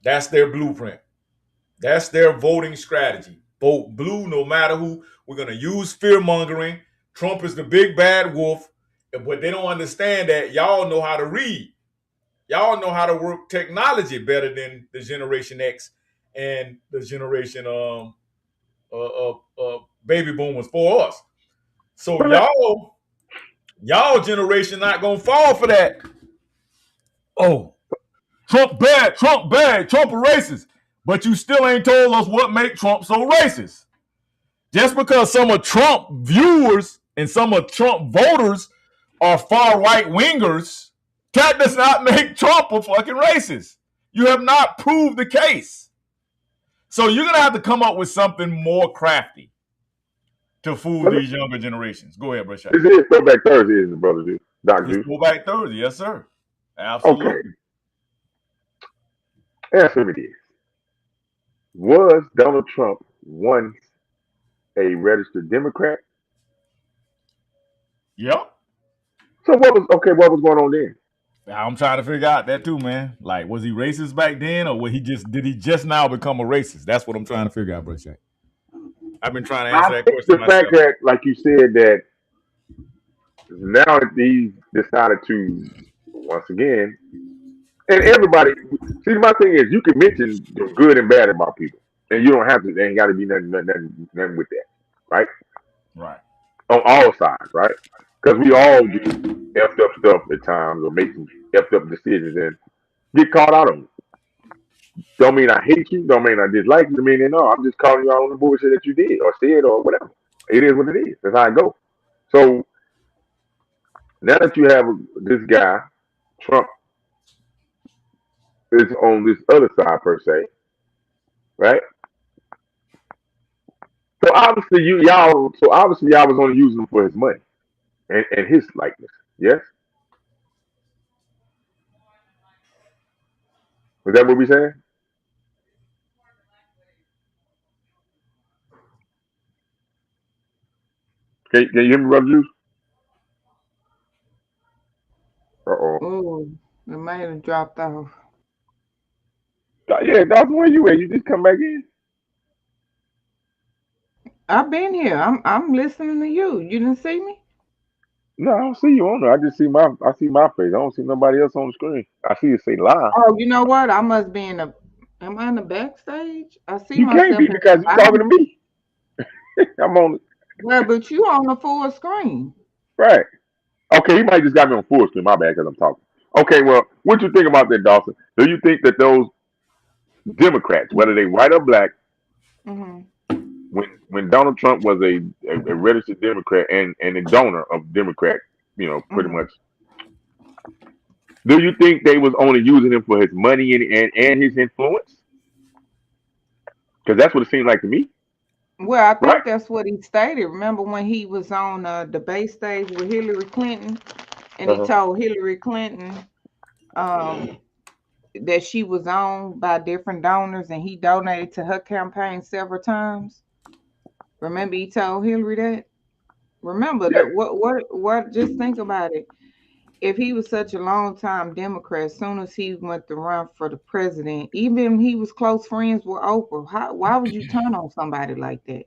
That's their blueprint. That's their voting strategy. Vote blue no matter who. We're going to use fear mongering. Trump is the big bad wolf, but they don't understand that y'all know how to read. Y'all know how to work technology better than the Generation X and the generation baby boomers for us. So y'all generation not gonna fall for that. Oh, Trump bad, Trump bad, Trump a racist. But you still ain't told us what make Trump so racist. Just because some of Trump viewers and some of Trump voters are far right wingers, that does not make Trump a fucking racist. You have not proved the case. So you're gonna have to come up with something more crafty to fool these younger generations. Go ahead, Brashad. This is Throwback Thursday, isn't it, brother? Dr. It's Throwback Thursday, yes, sir. Absolutely. Okay. Answer me this. Was Donald Trump once a registered Democrat? Yeah. So what was going on then? I'm trying to figure out that too, man. Like, was he racist back then, or did he just now become a racist? That's what I'm trying to figure out, Brashad. I've been trying to answer that question myself. The fact that, like you said, that now he's decided to, once again, and everybody, see, my thing is, you can mention the good and bad about people, and you don't have to, there ain't got to be nothing with that, right? Right. On all sides, right? Because we all do effed up stuff at times or make some effed up decisions and get caught out of them. Don't mean I hate you. Don't mean I dislike you. I mean, no, I'm just calling you out on the bullshit that you did or said or whatever. It is what it is. That's how it goes. So now that you have this guy, Trump, is on this other side per se, right? So obviously y'all was only using him for his money and his likeness. Yes? Is that what we saying? Can you hear me, Brother Juice? Oh, it might have dropped off. Yeah, that's where you at. You just come back in. I've been here. I'm listening to you. You didn't see me? No, I don't see you on there. I see my face. I don't see nobody else on the screen. I see it say live. Oh, you know what? I must be in the. Am I in the backstage? I see you myself. You can't be because you're talking to me. I'm on. Well, but you on the full screen. Right. Okay, he might just got me on full screen. My bad, because I'm talking. Okay, well, what you think about that, Dawson? Do you think that those Democrats, whether they white or black, when Donald Trump was a registered Democrat and a donor of Democrat, pretty much, do you think they was only using him for his money and his influence? Because that's what it seemed like to me. Well, I think that's what he stated. Remember when he was on a debate stage with Hillary Clinton, and he told Hillary Clinton that she was owned by different donors, and he donated to her campaign several times. Remember, he told Hillary that. Remember that. What? Just think about it. If he was such a long-time Democrat, as soon as he went to run for the president, even if he was close friends with Oprah, why would you turn on somebody like that?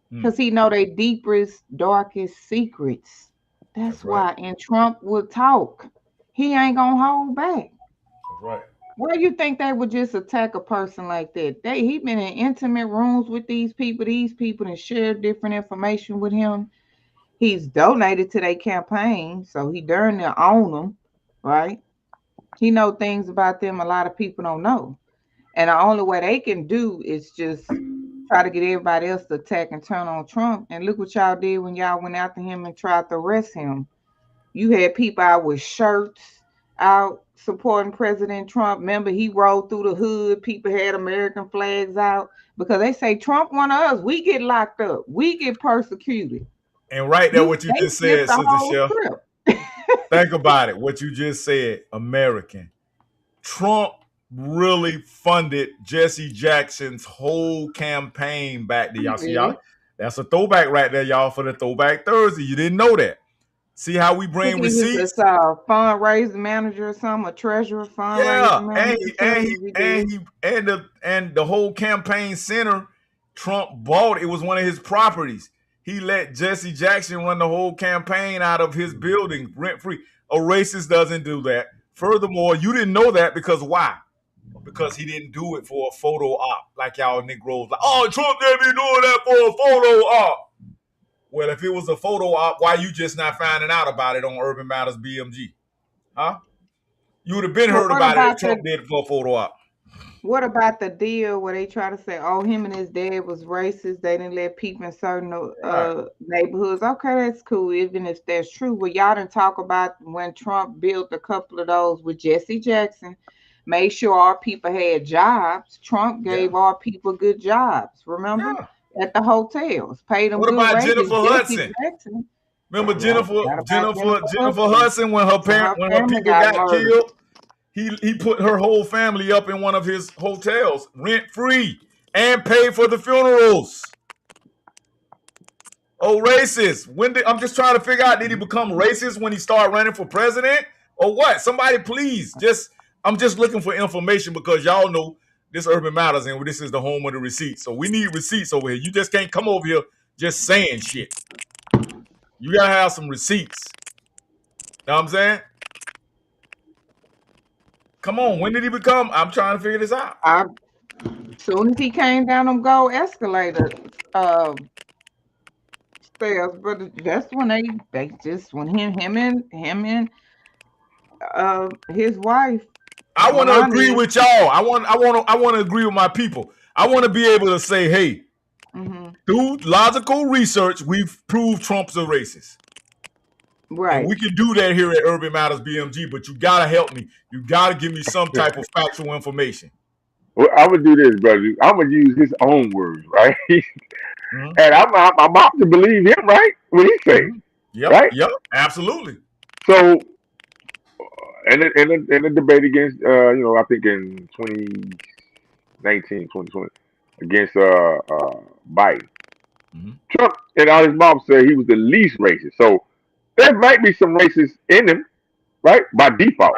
Because he know their deepest, darkest secrets. That's why. Right. And Trump would talk. He ain't gonna hold back. That's right. Why do you think they would just attack a person like that? He been in intimate rooms with these people and shared different information with him. He's donated to their campaign, so he darn near own them, right? He know things about them a lot of people don't know. And the only way they can do is just try to get everybody else to attack and turn on Trump. And look what y'all did when y'all went after him and tried to arrest him. You had people out with shirts out supporting President Trump. Remember, he rode through the hood. People had American flags out because they say Trump one of us. We get locked up. We get persecuted. And right there, what you just said, Sister Chef. Think about it. What you just said, American. Trump really funded Jesse Jackson's whole campaign back to y'all. See, y'all, that's a throwback right there, y'all, for the Throwback Thursday. You didn't know that. See how we bring He was receipts? a fundraising manager or something, a treasurer, Yeah, fundraising manager. and the whole campaign center, Trump bought. It was one of his properties. He let Jesse Jackson run the whole campaign out of his building rent free. A racist doesn't do that. Furthermore, you didn't know that because why? Because he didn't do it for a photo op like y'all Negroes. Like, oh, Trump didn't be doing that for a photo op. Well, if it was a photo op, why you just not finding out about it on Urban Matters BMG? Huh? You would have been heard about it if Trump did it for a photo op. What about the deal where they try to say, oh, him and his dad was racist? They didn't let people in certain neighborhoods. Okay, that's cool, even if that's true. Well, y'all didn't talk about when Trump built a couple of those with Jesse Jackson, made sure our people had jobs. Trump gave our people good jobs, remember? Yeah. At the hotels, paid them what good about wages. Jennifer Hudson? Remember Jennifer Hudson when her people got killed? He put her whole family up in one of his hotels rent free and paid for the funerals. Oh, racist. I'm just trying to figure out, did he become racist when he started running for president or what? Somebody please I'm just looking for information because y'all know this Urban Matters and this is the home of the receipts. So we need receipts over here. You just can't come over here just saying shit. You gotta have some receipts. Know what I'm saying? Come on, when did he become? I'm trying to figure this out. As soon as he came down them gold escalator stairs, but that's when they just when him and his wife. I want to agree with y'all. I want to agree with my people. I want to be able to say, hey, through logical research, we've proved Trump's a racist. Right. And we can do that here at Urban Matters BMG, but you gotta help me. You gotta give me some type of factual information. Well, I'm gonna do this, brother. I'm gonna use his own words, right? And I'm about to believe him, right? What he say, right? Yep, absolutely. So, in the debate against, I think in 2019, 2020, against Biden, Trump and all his mom said he was the least racist. So there might be some racist in him, right? By default,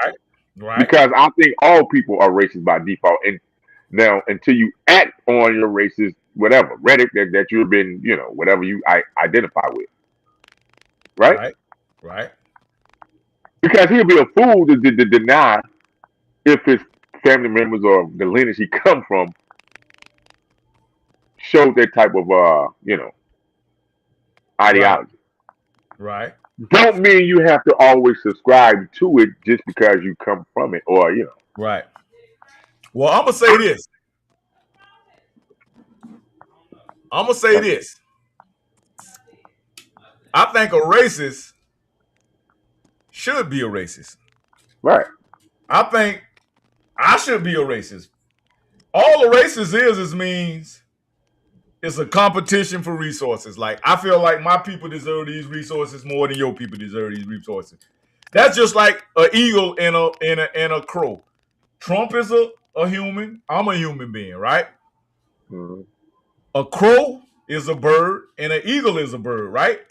right? Because I think all people are racist by default, and now until you act on your racist whatever rhetoric that you've been, whatever you identify with, right? Right. Because he'll be a fool to deny if his family members or the lineage he come from showed that type of ideology. Right. Don't mean you have to always subscribe to it just because you come from it, or Right. Well, I'm gonna say this. I think a racist should be a racist. Right. I think I should be a racist. All a racist means it's a competition for resources. Like, I feel like my people deserve these resources more than your people deserve these resources. That's just like an eagle and a crow. Trump is a human. I'm a human being, right? Mm-hmm. A crow is a bird and an eagle is a bird, right?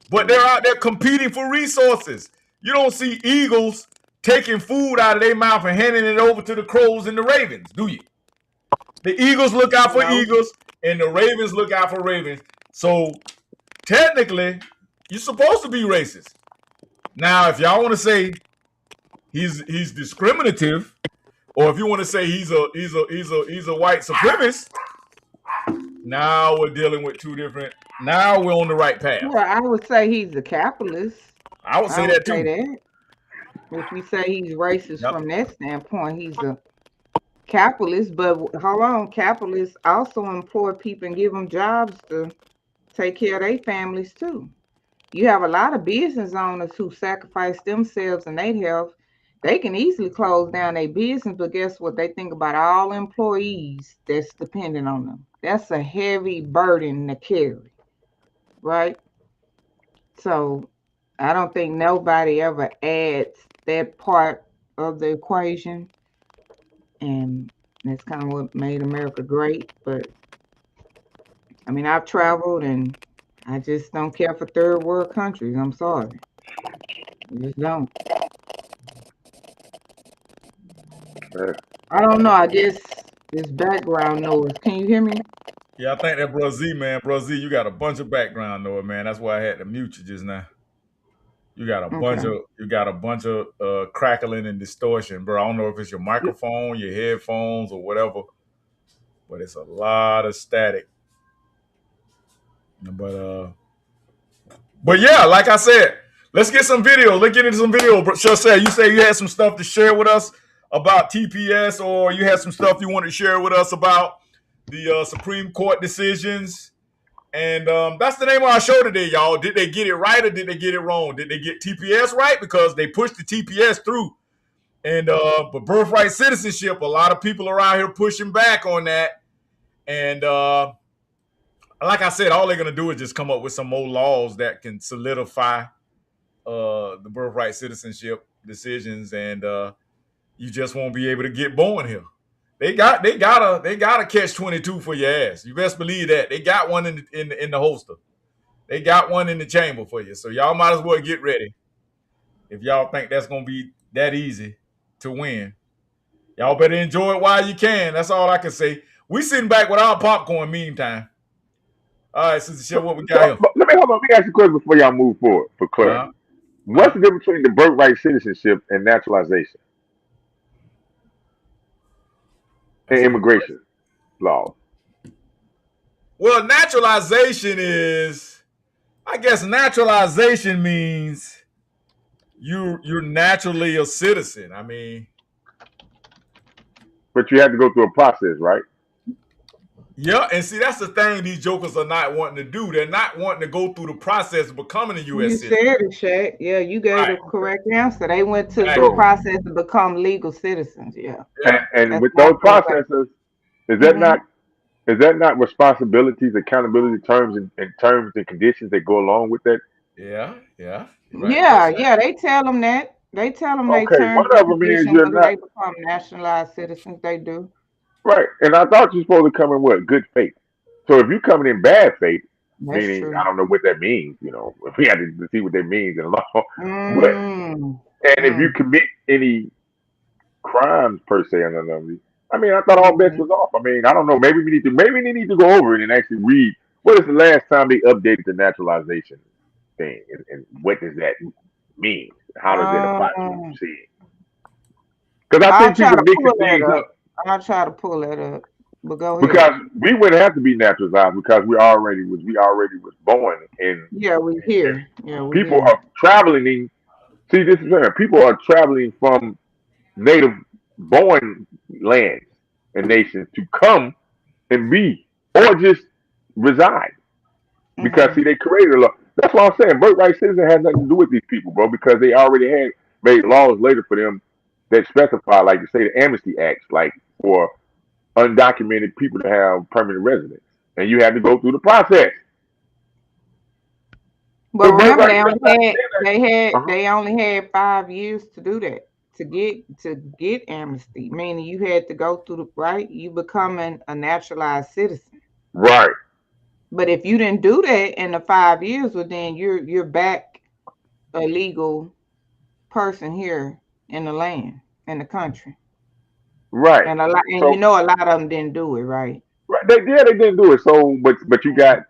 But they're out there competing for resources. You don't see eagles taking food out of their mouth and handing it over to the crows and the ravens, do you? The eagles look out for eagles and the ravens look out for ravens. So technically, you're supposed to be racist. Now, if y'all want to say he's discriminative, or if you want to say he's a white supremacist, now we're dealing with two different. Now we're on the right path. Well, I would say he's a capitalist. I would say that too. If we say he's racist from that standpoint, he's a capitalist. But hold on, capitalists also employ people and give them jobs to take care of their families too. You have a lot of business owners who sacrifice themselves and their health. They can easily close down their business, but guess what? They think about all employees that's dependent on them. That's a heavy burden to carry, right? So I don't think nobody ever adds that part of the equation. And that's kind of what made America great. But I mean, I've traveled and I just don't care for third world countries. I'm sorry. I just don't. I don't know. I guess this background noise. Can you hear me? Yeah, I think that Bro Z, man. Bro Z, you got a bunch of background noise, man. That's why I had to mute you just now. You got a bunch Okay. of crackling and distortion, bro. I don't know if it's your microphone, your headphones, or whatever, but it's a lot of static. But yeah, like I said, let's get some video. Let's get into some video. Chaucer, you say you had some stuff to share with us about TPS, or you had some stuff you wanted to share with us about the Supreme Court decisions. And that's the name of our show today, y'all. Did they get it right or did they get it wrong? Did they get TPS right? Because they pushed the TPS through. And but birthright citizenship, a lot of people around here pushing back on that. And like I said, all they're gonna do is just come up with some more laws that can solidify the birthright citizenship decisions, and you just won't be able to get born here. They got a catch-22 for your ass. You best believe that. They got one in the holster. They got one in the chamber for you. So y'all might as well get ready. If y'all think that's gonna be that easy to win, y'all better enjoy it while you can. That's all I can say. We sitting back with our popcorn meantime. All right, Sister Shep, what we got here? Let me ask you a question before y'all move forward for clarity. What's the difference between the birthright citizenship and naturalization and immigration laws? Well, naturalization is, I guess naturalization means you're naturally a citizen. I mean, but you have to go through a process, right? Yeah, and see, that's the thing these jokers are not wanting to do. They're not wanting to go through the process of becoming a U.S. citizen. You said it, Shaq. Yeah, you gave the correct answer. They went to the process to become legal citizens. Yeah. And with those processes, is that not responsibilities, accountability terms and conditions that go along with that? Yeah. Right. Yeah. They tell them that. They tell them they terms one of them is you're not. They become nationalized citizens. They do. Right, and I thought you're supposed to come in what? Good faith. So if you're coming in bad faith, meaning true. I don't know what that means. If we had to see what that means in law. If you commit any crimes per se, I mean, I thought all bets was off. I mean, I don't know. Maybe they need to go over it and actually read what is the last time they updated the naturalization thing, and what does that mean? How does that apply to what you see? Because I think people mix things up. I'll try to pull that up, but go ahead. Because we wouldn't have to be naturalized because we already was born in. Yeah, we're here. Yeah, people are traveling. See, this is fair. People are traveling from native born lands and nations to come and be or just reside. Because see, they created a law. That's what I'm saying. Birthright citizen has nothing to do with these people, bro. Because they already had made laws later for them that specify, like you say, the Amnesty Acts, like for undocumented people to have permanent residence, and you had to go through the process. But remember, they only had 5 years to do that, to get amnesty. Meaning you had to go through the right. You becoming a naturalized citizen. Right. But if you didn't do that in the 5 years, well, then you're back a legal person here in the land, in the country. Right. And a lot of them didn't do it, right? Right. They didn't do it. So, but you got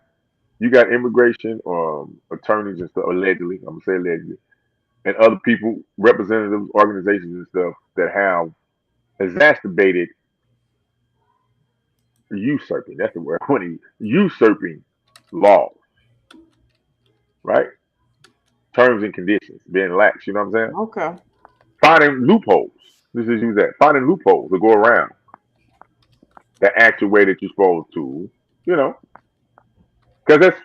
immigration attorneys and stuff, allegedly. I'm gonna say allegedly, and other people, representatives, organizations and stuff that have exacerbated usurping. That's the word. Usurping laws. Right. Terms and conditions being lax. You know what I'm saying? Okay. Finding loopholes. This is use that. Finding loopholes to go around the actual way that you're supposed to, because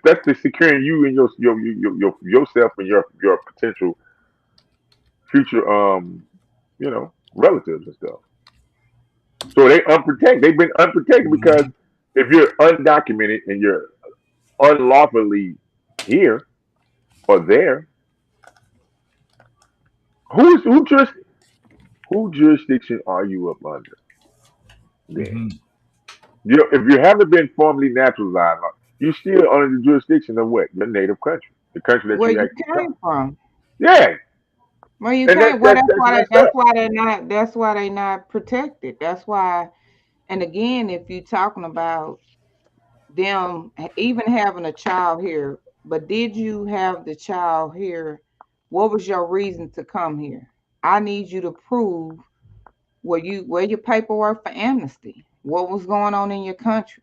that's the securing you and yourself and your potential future relatives and stuff. So they've been unprotected because if you're undocumented and you're unlawfully here or there, who jurisdiction are you up under? Then, if you haven't been formally naturalized, you still under the jurisdiction of what? Your native country, the country that Where you you actually come came from. Yeah, Where you and came. Well, that's that's why messed that's up. why they're not. That's why they not protected. That's why. And again, if you're talking about them even having a child here, but did you have the child here? What was your reason to come here? I need you to prove where your paperwork for amnesty. What was going on in your country?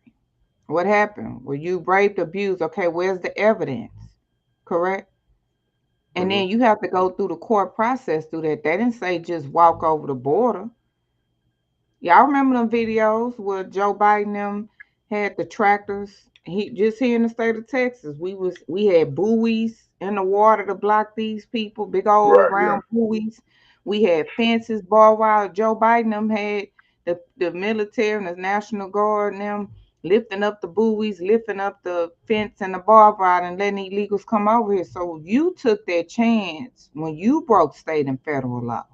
What happened? Were you raped, abused? Okay, where's the evidence? Correct? And Hmm. then you have to go through the court process through that. They didn't say just walk over the border. Y'all remember them videos where Joe Biden them had the tractors? He just here in the state of Texas, we had buoys in the water to block these people, big old Right. Yeah. round buoys. We had fences, barbed wire. Joe Biden them had the military and the National Guard and them lifting up the buoys, lifting up the fence and the barbed wire and letting illegals come over here. So you took that chance when you broke state and federal law.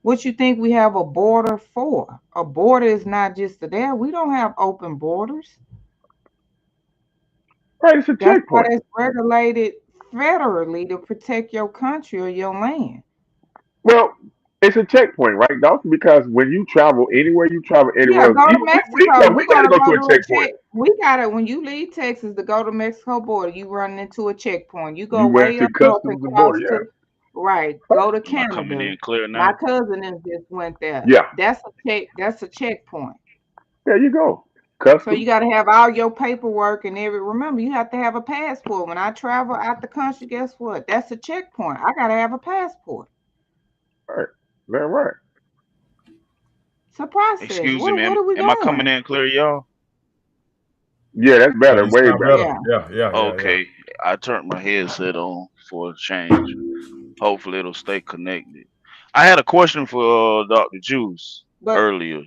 What you think we have a border for? A border is not just there. We don't have open borders. Right. It's a That's why checkpoint. that's regulated federally to protect your country or your land. Well, it's a checkpoint, right, Dawson? Because when you travel anywhere, you travel Yeah, anywhere else. go to Even Mexico. we You're got to gonna go to go a to a checkpoint. check. We gotta when you leave Texas to go to Mexico border, you run into a checkpoint. You go You went way to up north and customs and cross border. Yeah. to right. Right. Go to Am I coming Canada. in clear My now? cousin just went there. Yeah. That's a check. That's a checkpoint. There you go. So you Customs. got to have all your paperwork and every. Remember, you have to have a passport. When I travel out the country, guess what? That's a checkpoint. I got to have a passport. Right. That's right. It's a process. Excuse me, What man. are we Am I coming doing? in clear, y'all? Yeah, that's Yeah, better. you Way sound better. better. Yeah. Yeah. Okay. I turned my headset on for a change. Hopefully it'll stay connected. I had a question for Dr. Juice But earlier.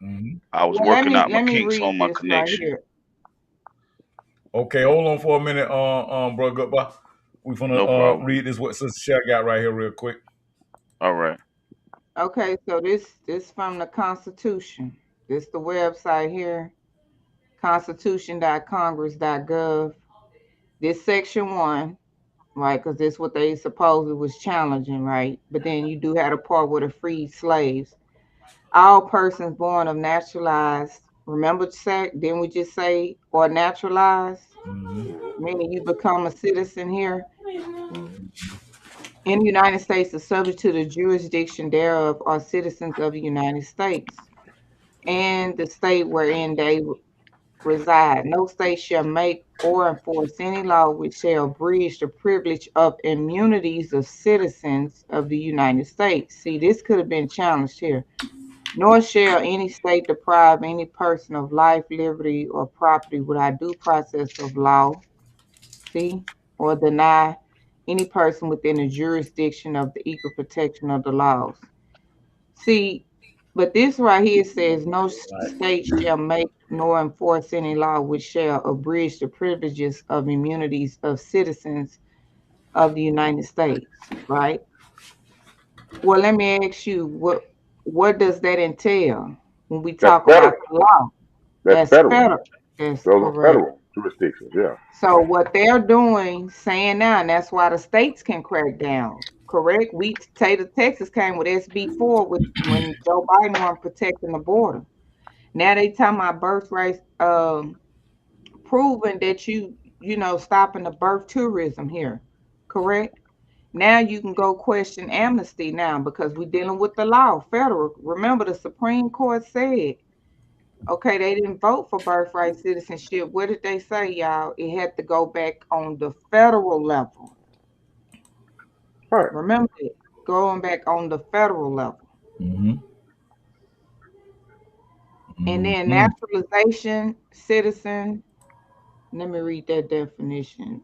Hmm. I was well, let working me out my let me kinks read on my this right connection. here. Okay, hold on for a minute, bro. Goodbye. We gonna No problem. read this what Sister Shaq got right here real quick. All right. Okay, so this from the Constitution. This the website here. Constitution.congress.gov. This section 1, right? Because this what they supposedly was challenging, right? But then you do have a part with the freed slaves. All persons born of naturalized, remember didn't we just say or naturalized? Hmm. Meaning you become a citizen here in the United States are subject to the jurisdiction thereof are citizens of the United States and the state wherein they reside. No state shall make or enforce any law which shall abridge the privilege of immunities of citizens of the United States. See, this could have been challenged here. Nor shall any state deprive any person of life, liberty, or property without due process of law, see, or deny any person within the jurisdiction of the equal protection of the laws. See, but this right here says no state shall make nor enforce any law which shall abridge the privileges of immunities of citizens of the United States, right? Well, let me ask you, what does that entail when we That's talk about federal. the law? That's That's federal. federal. That's Those are correct. federal jurisdictions. Yeah. So what they're doing, saying now, and that's why the states can crack down. Correct. We state of Texas came with SB4 with when Joe Biden was protecting the border. Now they talking about birthright, proving that stopping the birth tourism here. Correct. Now you can go question amnesty now because we're dealing with the law, federal. Remember, the Supreme Court said, okay, they didn't vote for birthright citizenship. What did they say, y'all? It had to go back on the federal level. Right. Remember it, going back on the federal level. Hmm. And then Hmm. naturalization, citizen. Let me read that definition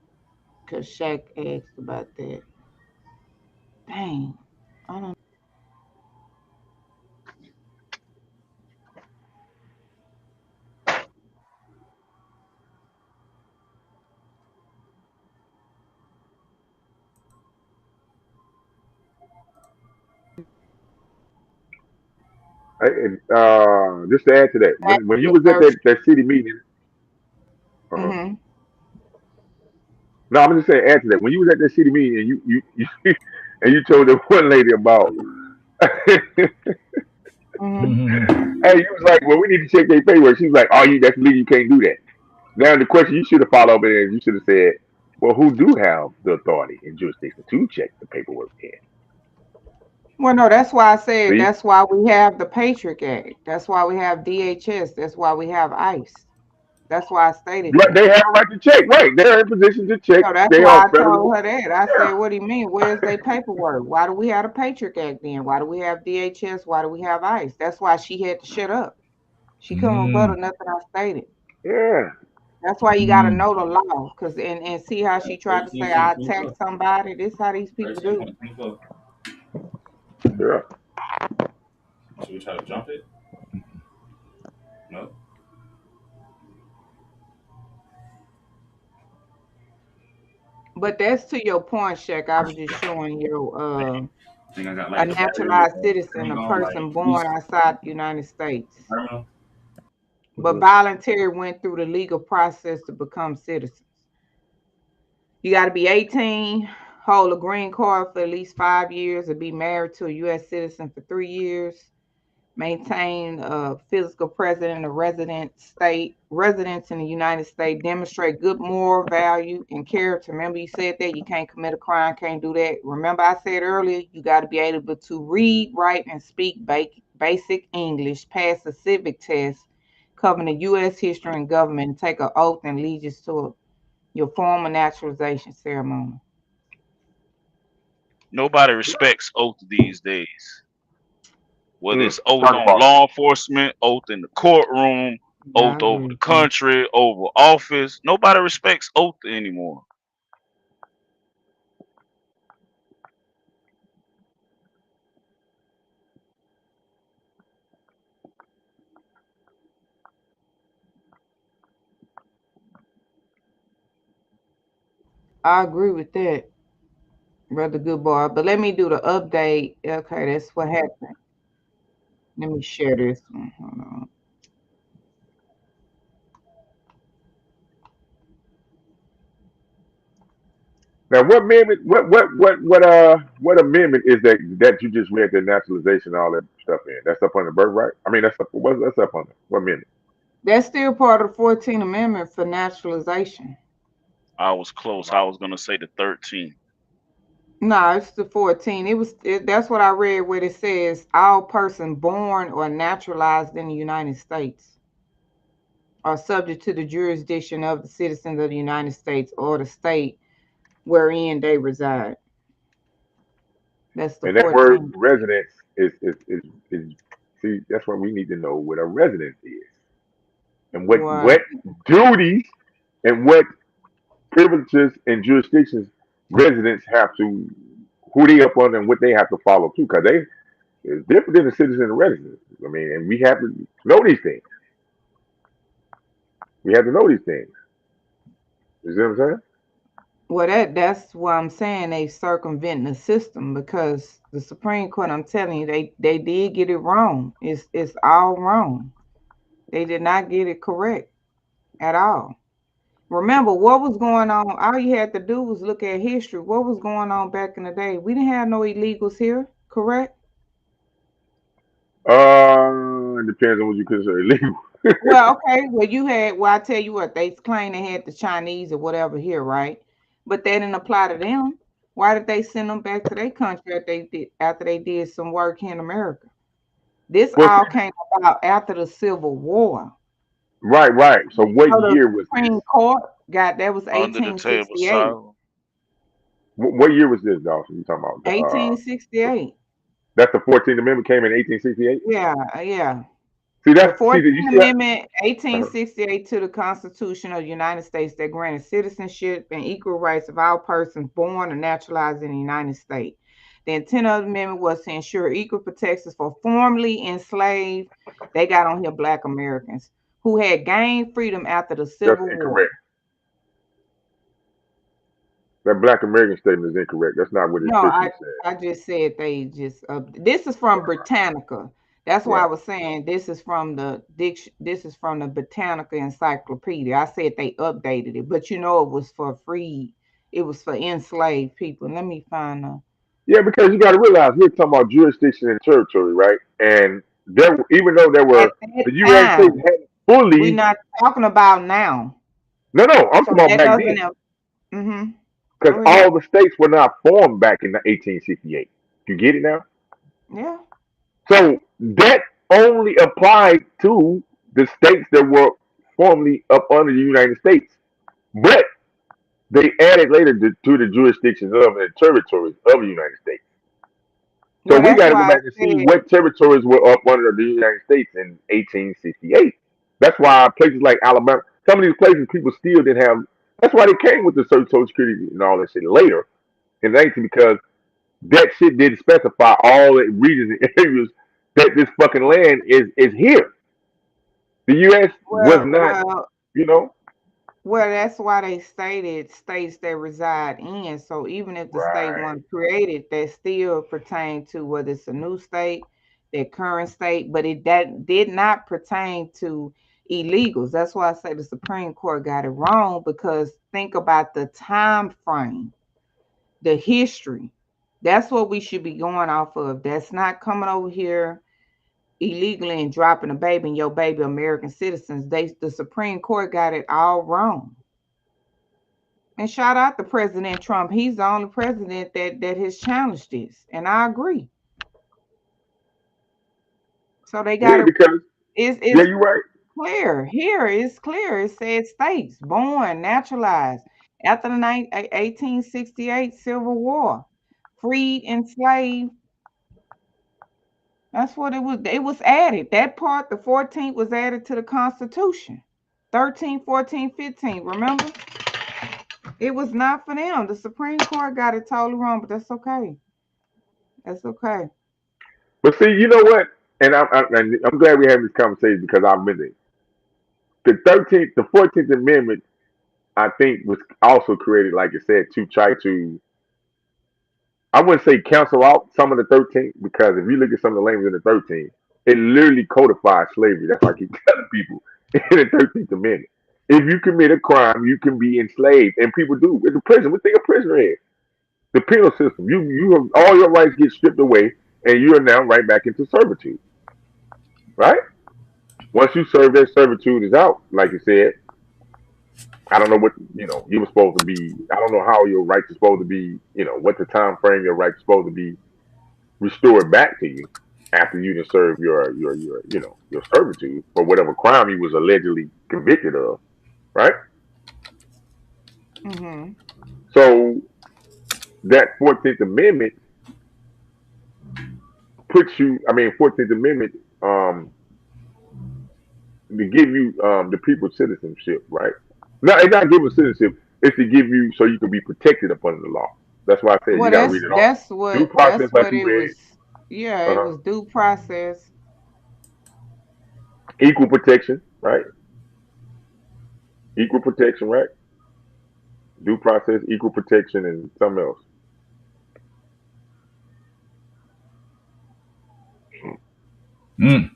because Shaq asked about that. Dang. I don't. And just to add to that, when you Actually, was at that city meeting, uh-huh. mm-hmm. No, I'm just saying. Add to that. When you was at that city meeting and you and you told that one lady about, hey, you was like, well, we need to check their paperwork. She was like, oh, that's legal. You can't do that. Now the question you should have followed up is you should have said, well, who do have the authority and jurisdiction to check the paperwork in? Well, no, that's why I said See, that's why we have the Patriot Act. That's why we have DHS. That's why we have ICE. That's why I stated right? that. They have a right to check. Right? They're in position to check. So that's They why are I federal. told her that. I said, what do you mean? Where's their paperwork? Why do we have the Patriot Act then? Why do we have DHS? Why do we have ICE? That's why she had to shut up. She couldn't rebuttal nothing I stated. Yeah. That's why you got to know the law, cause and see how she tried to say I attacked somebody. This how these people do. Yeah. Should we try to jump it? No. But that's to your point, Shaq. I was just showing you I think I got a like the battery naturalized citizen, thing a on, like person born outside the United States, terminal. but voluntary went through the legal process to become citizens. You got to be 18, hold a green card for at least 5 years, or be married to a U.S. citizen for 3 years. Maintain a physical presence of residents in the United States, demonstrate good moral value and character. Remember, you said that you can't commit a crime, can't do that. Remember, I said earlier, you got to be able to read, write, and speak basic English, pass a civic test, covering the U.S. history and government, and take an oath and allegiance to your formal naturalization ceremony. Nobody respects oath these days. Whether it's oath Talk on about law enforcement, oath in the courtroom, Yeah, oath I over agree the with that. country, over office. Nobody respects oath anymore. I agree with that, brother good boy. But let me do the update. Okay, that's what happened. Let me share this one. Hold on. now. What amendment? What amendment is that you just read the naturalization and all that stuff in? That's up on the birthright. I mean, that's up on it. What amendment? That's still part of the 14th Amendment for naturalization. I was close. I was gonna say the 13th. No, it's the 14. That's what I read where it says all person born or naturalized in the United States are subject to the jurisdiction of the citizens of the United States or the state wherein they reside. That's the And that word 14th. residence is see. That's what we need to know what a residence is and Well, what duties and what privileges and jurisdictions residents have to who they up on and what they have to follow too, because they it's different than a citizen and resident. I mean, and we have to know these things. We have to know these things. You see what I'm saying? well, that's why I'm saying they circumventing the system because the Supreme Court, I'm telling you, they did get it wrong. It's all wrong. They did not get it correct at all. Remember what was going on? All you had to do was look at history. What was going on back in the day? We didn't have no illegals here, correct? It depends on what you consider illegal. Well, okay. Well, I tell you what, they claim they had the Chinese or whatever here, right? But that didn't apply to them. Why did they send them back to their country after they did some work here in America? This Well, all came about after the Civil War. right. So what So the year was this? Supreme Court that was Under the table 1868. silent. What year was this, Dawson? You talking about? 1868. That's the 14th Amendment came in 1868. Yeah, yeah. See, The you 14th see that? Amendment, 1868 to the Constitution of the United States that granted citizenship and equal rights of all persons born or naturalized in the United States. The intent of the amendment was to ensure equal protections for formerly enslaved, they got on here Black Americans, who had gained freedom after the That's Civil War. incorrect. That Black American statement is incorrect. That's not what it No, officially said. I just said they just this is from Britannica. That's why I Right. was saying this is from the this is from the Britannica Encyclopedia. I said they updated it, but you know it was for free it was for enslaved people. Let me find Yeah, because you got to realize we're talking about jurisdiction and territory, right? And there, even though there at were that the United States time. hadn't We're fully. not talking about now. No, no, I'm So talking about that back doesn't then, have. Mm-hmm. because Go ahead. all the states were not formed back in the 1868. You get it now? Yeah. So that only applied to the states that were formerly up under the United States, but they added later to the jurisdictions of and territories of the United States. So Well, we that's got to go why I back and see said. what territories were up under the United States in 1868. That's why places like Alabama, some of these places people still didn't have. That's why they came with the Social Security and all that shit later in the 18 because that shit didn't specify all the regions and areas that this fucking land is here. The U.S. was Well, not, well, you know. well. That's why they stated states that reside in. So even if the state Right. wasn't created, that still pertain to whether it's a new state, their current state. But it that did not pertain to illegals. That's why I say the Supreme Court got it wrong because think about the time frame, the history. That's what we should be going off of. That's not coming over here illegally and dropping a baby and your baby American citizens. The Supreme Court got it all wrong. And shout out to President Trump. He's the only president that has challenged this. And I agree. So they got Yeah, it. because yeah, It's you're right. clear. Here it's clear. It says states born, naturalized after the 1868 Civil War, freed, enslaved. That's what it was. It was added. That part, the 14th, was added to the Constitution. 13, 14, 15. Remember? It was not for them. The Supreme Court got it totally wrong, but that's okay. That's okay. But see, you know what? And I'm glad we're having this conversation because I've been there. The 14th Amendment, I think, was also created, like you said, to try to, I wouldn't say cancel out some of the 13th, because if you look at some of the language in the 13th, it literally codifies slavery. That's why I keep telling people in the 13th Amendment. If you commit a crime, you can be enslaved. And people do. It's a prison. What think a prisoner is? The penal system. You have all your rights get stripped away, and you are now right back into servitude. Right? Once you serve that servitude is out, like you said, I don't know what you were supposed to be. I don't know how your rights are supposed to be. What the time frame your rights are supposed to be restored back to you after you just serve your servitude for whatever crime he was allegedly convicted of. Right. Mm-hmm. So that 14th Amendment puts you. I mean, 14th Amendment to give you the people's citizenship. Right. No, it's not giving citizenship. It's to give you so you can be protected up under the law. That's why I said you Well, got to read it all. Due that's process, like what you it read. was. Yeah, it Uh-huh. was due process. Equal protection, right? Equal protection, right? Due process, equal protection, and something else. Mm.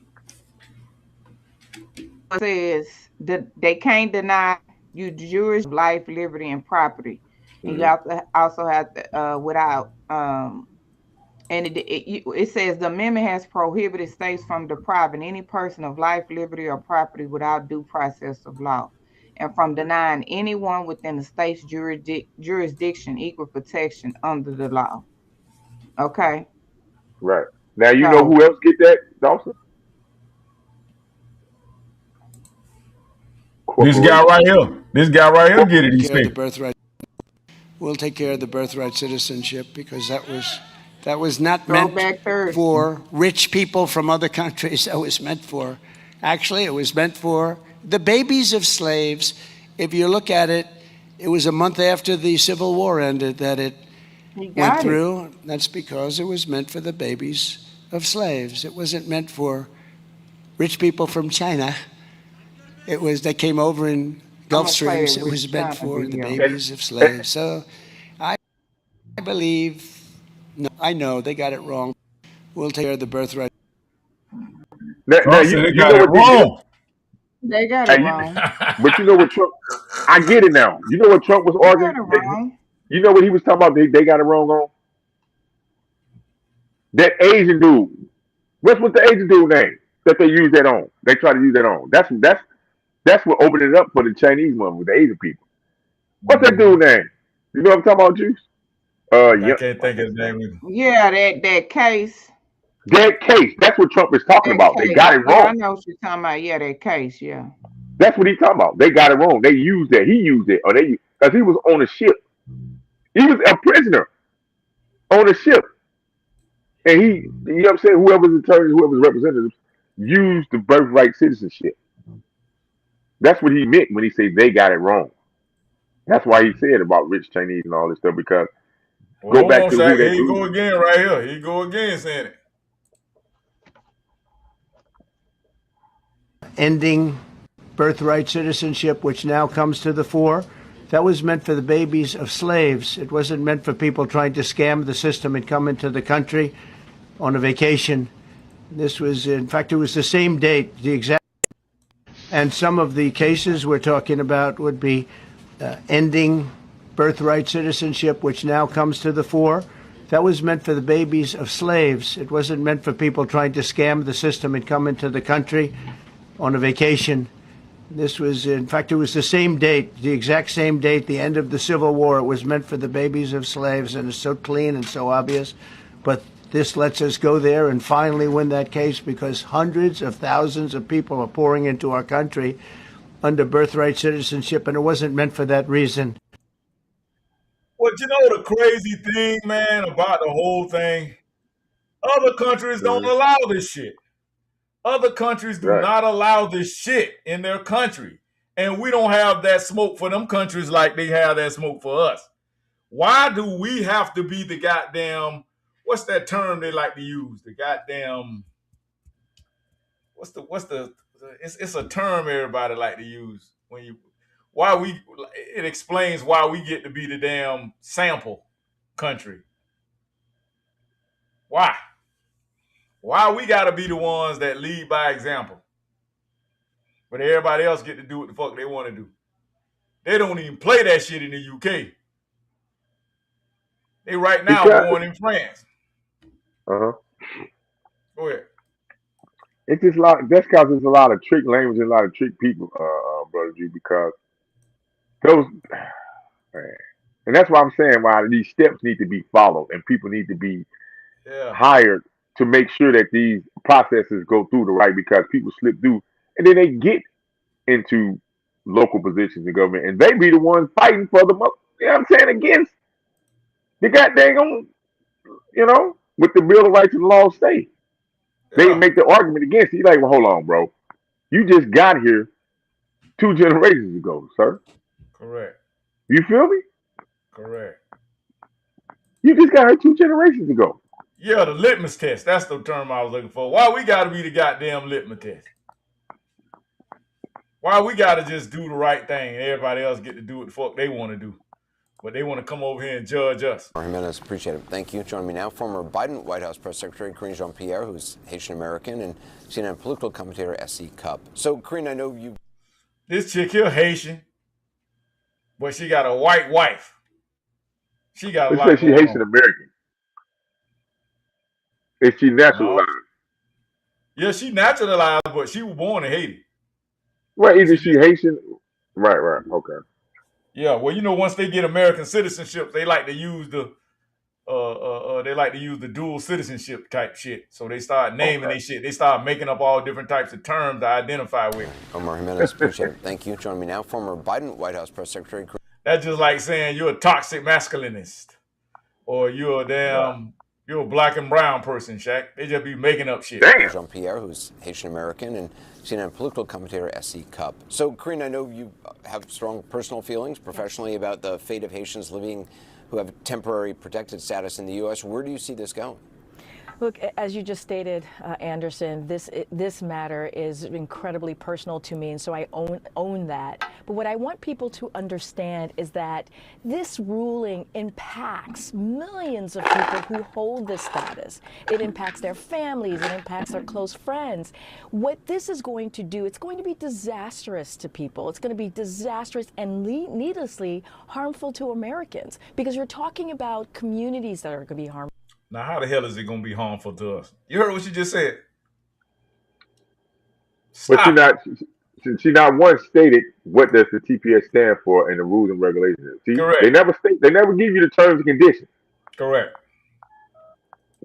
It says that they can't deny you Jewish life, liberty, and property, and you Hmm. have to also have to without and it says the amendment has prohibited states from depriving any person of life, liberty, or property without due process of law, and from denying anyone within the state's jurisdiction equal protection under the law. Okay, Right. Now you know so who else get that, Dawson? This guy Corporation. right here. This guy right here get it. He Take care of the said. birthright. We'll take care of the birthright citizenship because that was not meant Throwback Thursday. for rich people from other countries. That was meant for, actually, it was meant for the babies of slaves. If you look at it, it was a month after the Civil War ended that it He went got it. through. That's because it was meant for the babies of slaves. It wasn't meant for rich people from China. They came over in I'm Gulf gonna play a Streams. It Rich was meant China for the video. And, babies of and slaves. So I believe, no, I know they got it wrong. We'll take care of the birthright. now Trump you said they you got know it what they did. wrong. They got it And wrong. but you know what Trump? I get it now. You know what Trump was They got arguing? it wrong. You know what he was talking about? They got it wrong on that Asian dude. What's with the Asian dude name that they use that on? They try to use that on. That's what opened it up for the Chinese one with the Asian people. What's that dude name? You know what I'm talking about, Juice? I Yeah. can't think of his name either. Yeah, that case. That case. That's what Trump is talking That about. They case. got it Yeah, I wrong. know what you're talking about. Yeah, that case. Yeah. That's what he's talking about. They got it wrong. They used that. He used it, or they because he was on a ship. He was a prisoner on a ship, and he, you know what I'm saying? Whoever's attorneys, whoever's representatives, used the birthright citizenship. That's what he meant when he said they got it wrong. That's why he said about rich Chinese and all this stuff. Because Well, go hold back on, to who Shaq. that Here you dude go is. again right here. Here you go again saying it. Ending birthright citizenship, which now comes to the fore. That was meant for the babies of slaves. It wasn't meant for people trying to scam the system and come into the country on a vacation. This was, in fact, it was the same date, the exact. And some of the cases we're talking about would be ending birthright citizenship, which now comes to the fore. That was meant for the babies of slaves. It wasn't meant for people trying to scam the system and come into the country on a vacation. This was, in fact, it was the same date, the exact same date, the end of the Civil War. It was meant for the babies of slaves, and it's so clean and so obvious. But this lets us go there and finally win that case because hundreds of thousands of people are pouring into our country under birthright citizenship, and it wasn't meant for that reason. Well, you know the crazy thing, man, about the whole thing? Other countries don't allow this shit. Other countries do Right. not allow this shit in their country. And we don't have that smoke for them countries like they have that smoke for us. Why do we have to be the goddamn, what's that term they like to use? The goddamn, it's a term everybody like to use when you, it explains why we get to be the damn sample country. Why? Why we gotta be the ones that lead by example? But everybody else get to do what the fuck they want to do. They don't even play that shit in the UK. They right now Because going in France. uh-huh. Go ahead. It's just a lot. That's because there's a lot of trick language and a lot of trick people, brother G. Because those, man, and that's why I'm saying why these steps need to be followed and people need to be hired to make sure that these processes go through the right. Because people slip through and then they get into local positions in government and they be the ones fighting for the, you know what I'm saying, against the goddamn on, with the Bill of Rights and the law of state. They make the argument against it. You're like, well, hold on, bro. You just got here 2 generations ago, sir. Correct. You feel me? Correct. You just got here 2 generations ago. Yeah, the litmus test. That's the term I was looking for. Why we got to be the goddamn litmus test? Why we got to just do the right thing and everybody else get to do what the fuck they want to do? But they want to come over here and judge us. Jimenez, appreciate it. Thank you. Joining me now, former Biden White House Press Secretary Karine Jean-Pierre, who's Haitian-American, and CNN political commentator S.C. Cupp. So, Karine, I know you... This chick here Haitian, but she got a white wife. She got a lot Let's say she's Haitian-American. Is she naturalized? Yeah, she naturalized, but she was born in Haiti. Well, either she Haitian... Right, okay. Yeah, well, once they get American citizenship, they like to use the dual citizenship type shit. So they start naming their shit. They start making up all different types of terms to identify with. Omar Jimenez, appreciate it. Thank you. Joining me now, former Biden White House Press Secretary. That's just like saying you're a toxic masculinist, or you're a black and brown person, Shaq. They just be making up shit. Jean-Pierre, who's Haitian-American, and CNN political commentator S.C. Cupp. So, Karine, I know you have strong personal feelings professionally about the fate of Haitians living who have temporary protected status in the U.S. Where do you see this going? Look, as you just stated, Anderson, this matter is incredibly personal to me, and so I own that. But what I want people to understand is that this ruling impacts millions of people who hold this status. It impacts their families, it impacts their close friends. What this is going to do, it's going to be disastrous to people. It's going to be disastrous and needlessly harmful to Americans, because you're talking about communities that are going to be harmed. Now, how the hell is it going to be harmful to us? You heard what she just said. Stop. But she not once stated what does the TPS stand for in the rules and regulations. See, correct. They never give you the terms and conditions. Correct.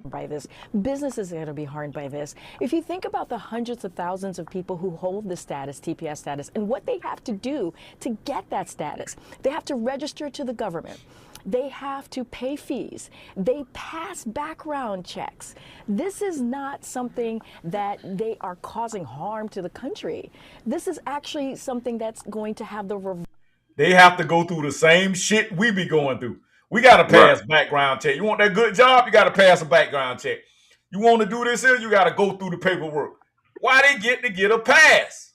By this, businesses are going to be harmed by this. If you think about the hundreds of thousands of people who hold the status, TPS status, and what they have to do to get that status, they have to register to the government. They have to pay fees. They pass background checks. This is not something that they are causing harm to the country. This is actually something that's going to have the They have to go through the same shit we be going through. We got to pass background check. You want that good job? You got to pass a background check. You want to do this here? You got to go through the paperwork. Why they get to get a pass?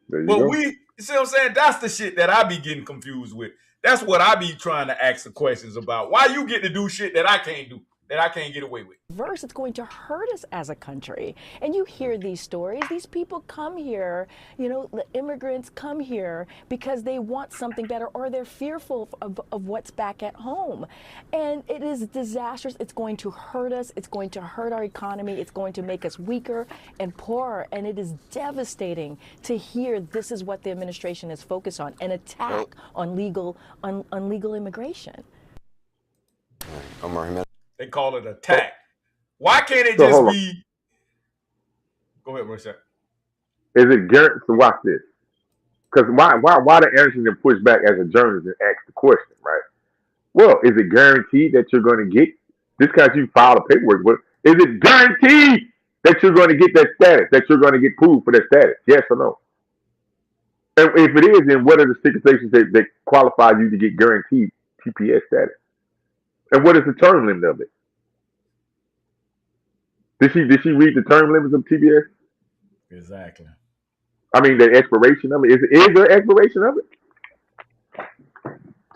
But you see what I'm saying? That's the shit that I be getting confused with. That's what I be trying to ask the questions about. Why you get to do shit that I can't do, that I can't get away with? Verse, it's going to hurt us as a country. And you hear these stories. These people come here, you know, the immigrants come here because they want something better, or they're fearful of what's back at home. And it is disastrous. It's going to hurt us. It's going to hurt our economy. It's going to make us weaker and poorer. And it is devastating to hear this is what the administration is focused on, an attack on legal immigration. They call it attack. Why can't it just be? Go ahead, Rashad. Is it guaranteed? So watch this. Because why the Anderson then push back as a journalist and ask the question, right? Well, is it guaranteed that you're going to get just because you filed a paperwork? But is it guaranteed that you're going to get that status? That you're going to get approved for that status? Yes or no? And if it is, then what are the stipulations that qualify you to get guaranteed TPS status? And what is the term limit of it? Did she read the term limits of TPS? Exactly. I mean, the expiration of it. Is there an expiration of it?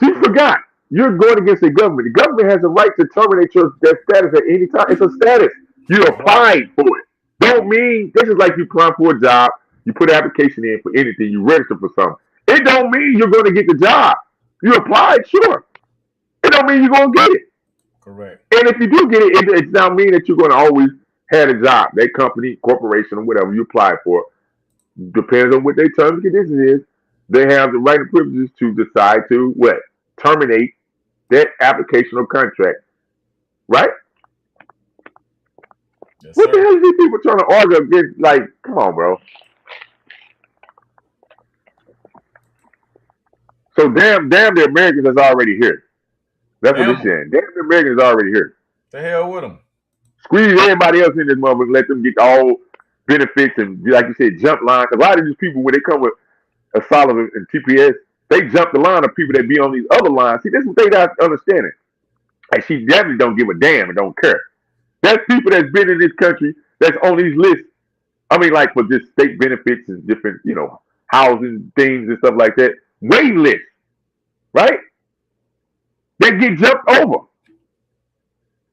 She forgot. You're going against the government. The government has the right to terminate that status at any time. It's a status. You applied for it. Don't mean this is like you applying for a job. You put an application in for anything. You register for something. It don't mean you're going to get the job. You applied, sure. It don't mean you're going to get it. Correct. And if you do get it, it does not mean that you're going to always have a job. That company, corporation, or whatever you apply for, depends on what their terms and conditions is. They have the right and privileges to decide to what? Terminate that application or contract. Right? Yes, what the hell are these people trying to argue against? Like, come on, bro. So damn the Americans is already here. That's what they're saying. Damn the Americans is already here. The hell with them. Squeeze everybody else in this motherfucker, let them get all benefits and, like you said, jump line. Because a lot of these people, when they come with a solid and TPS, they jump the line of people that be on these other lines. See, that's what they not understanding. Like, she definitely don't give a damn and don't care. That's people that's been in this country that's on these lists. I mean, like for just state benefits and different, you know, housing things and stuff like that. Waiting lists, right? They get jumped over.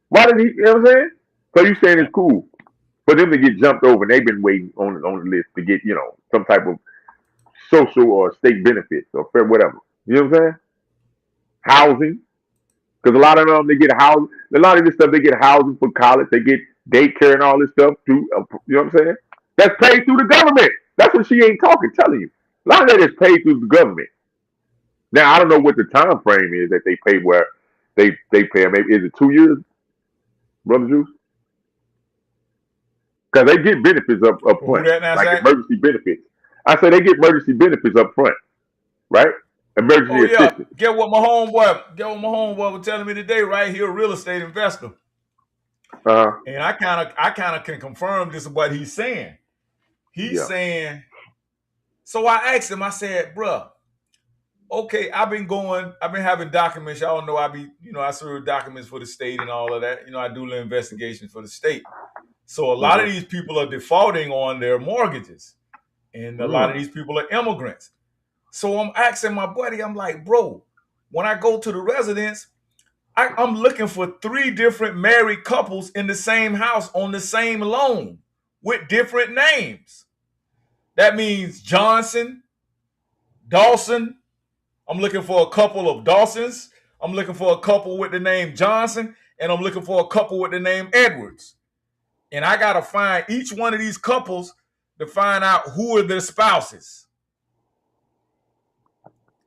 Why did he, you know what I'm saying? So you saying it's cool for them to get jumped over and they've been waiting on the list to get, you know, some type of social or state benefits or whatever. You know what I'm saying? Housing. Because a lot of them, they get housing. A lot of this stuff, they get housing for college. They get daycare and all this stuff through, you know what I'm saying? That's paid through the government. That's what she ain't telling you. A lot of that is paid through the government. Now, I don't know what the time frame is that they pay where they pay. Maybe is it 2 years, Brother Juice? Because they get benefits up front, like emergency benefits. I say they get emergency benefits up front, right? Emergency assistance. Get what my homeboy was telling me today, right? He a real estate investor. And I kind of can confirm this is what he's saying. He's saying, so I asked him, I said, bruh, okay, I've been having documents. Y'all know I serve documents for the state and all of that. You know, I do the investigations for the state. So a lot of these people are defaulting on their mortgages, and a lot of these people are immigrants. So I'm asking my buddy, I'm like, bro, when I go to the residence, I'm looking for 3 different married couples in the same house on the same loan with different names. That means Johnson, Dawson. I'm looking for a couple of Dawsons. I'm looking for a couple with the name Johnson, and I'm looking for a couple with the name Edwards. And I got to find each one of these couples to find out who are their spouses.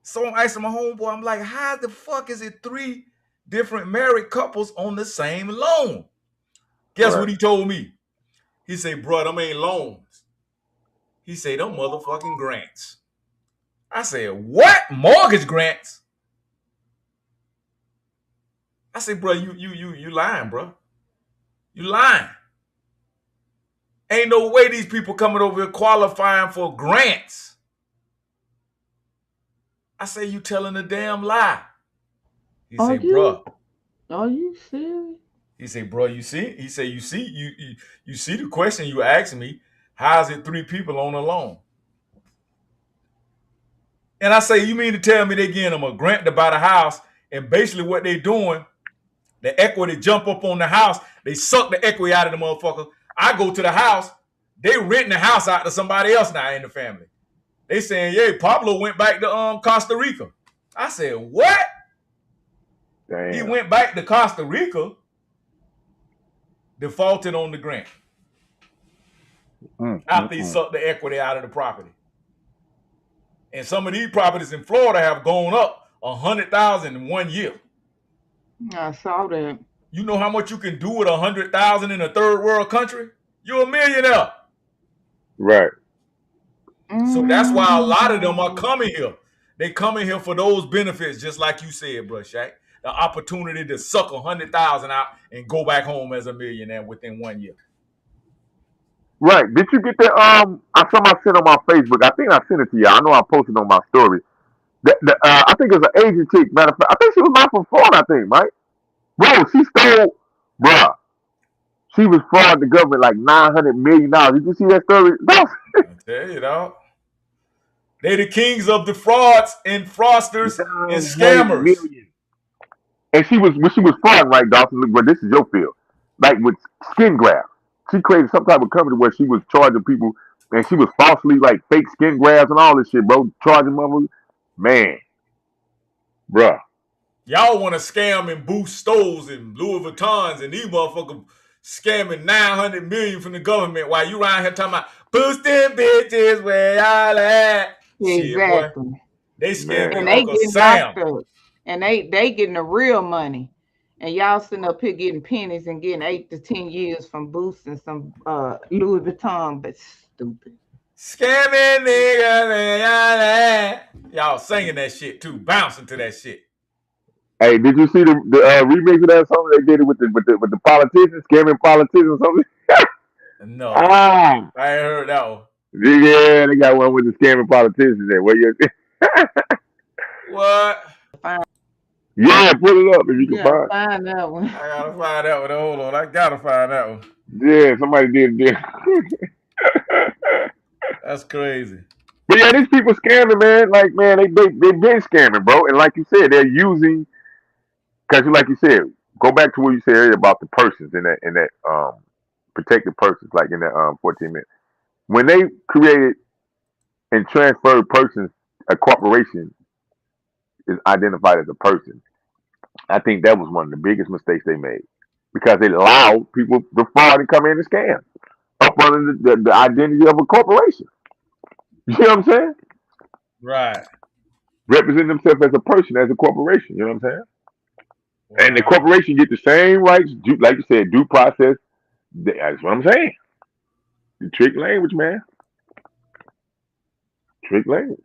So I'm asking my homeboy, I'm like, how the fuck is it 3 different married couples on the same loan? Guess what he told me? He said, bro, them ain't loans. He said, them motherfucking grants. I said, what? Mortgage grants? I said, bro, you lying, bro. You lying. Ain't no way these people coming over here qualifying for grants. I say, you telling a damn lie. He said, bro. Are you serious? He said, bro, you see? He said, you see the question you asked me. How is it 3 people on a loan? And I say, you mean to tell me they getting them a grant to buy the house, and basically what they doing, the equity jump up on the house, they suck the equity out of the motherfucker. I go to the house, they renting the house out to somebody else now in the family. They saying, yeah, Pablo went back to Costa Rica. I said, what? Damn. He went back to Costa Rica, defaulted on the grant. After he sucked the equity out of the property. And some of these properties in Florida have gone up $100,000 in 1 year. I saw that. You know how much you can do with $100,000 in a third world country? You're a millionaire. Right. So that's why a lot of them are coming here. They coming here for those benefits, just like you said, bro, Shaq. The opportunity to suck $100,000 out and go back home as a millionaire within 1 year. Right. Did you get that? I sent on my Facebook. I think I sent it to you. I know I posted on my story. I think it was an Asian chick. Matter of fact, I think she was not from Florida. I think, right? Bro, she stole, bruh. She was fraud the government like $900 million. Did you see that story? I tell you, dog. They the kings of the frauds and fraudsters and scammers. Million. And when she was fraud, right, Dawson? Look, but this is your field. Like with skin grafts. She created some type of company where she was charging people, and she was falsely like fake skin grafts and all this shit, bro. Charging motherfuckers. Man. Bruh. Y'all want to scam and boost stoves and Louis Vuittons, and these motherfuckers scamming $900 million from the government while you around here talking about boosting bitches where y'all at. Exactly. Shit, they scamming and they Uncle getting Sam. locked up. And they getting the real money. And y'all sitting up here getting pennies and getting 8 to 10 years from boosting some Louis Vuitton, but stupid. Scamming niggas where y'all at. Y'all singing that shit too, bouncing to that shit. Hey, did you see the remix of that song? They did it with the politicians, scamming politicians or something? No, I ain't heard that one. Yeah, they got one with the scamming politicians there. What? Yeah, put it up if you can find that one. I gotta find that one. Hold on, I gotta find that one. Yeah, somebody did. That's crazy. But yeah, these people scamming, man. Like, man, they been scamming, bro. And like you said, they're using, because like you said, go back to what you said earlier about the persons in that protected persons, like in that 14 minutes. When they created and transferred persons, a corporation is identified as a person. I think that was one of the biggest mistakes they made, because it allowed people to fraud and come in and scam up under the identity of a corporation. You know what I'm saying? Right. Represent themselves as a person, as a corporation. You know what I'm saying? Wow. And the corporation get the same rights, like you said, due process. That's what I'm saying. The trick language, man. Trick language.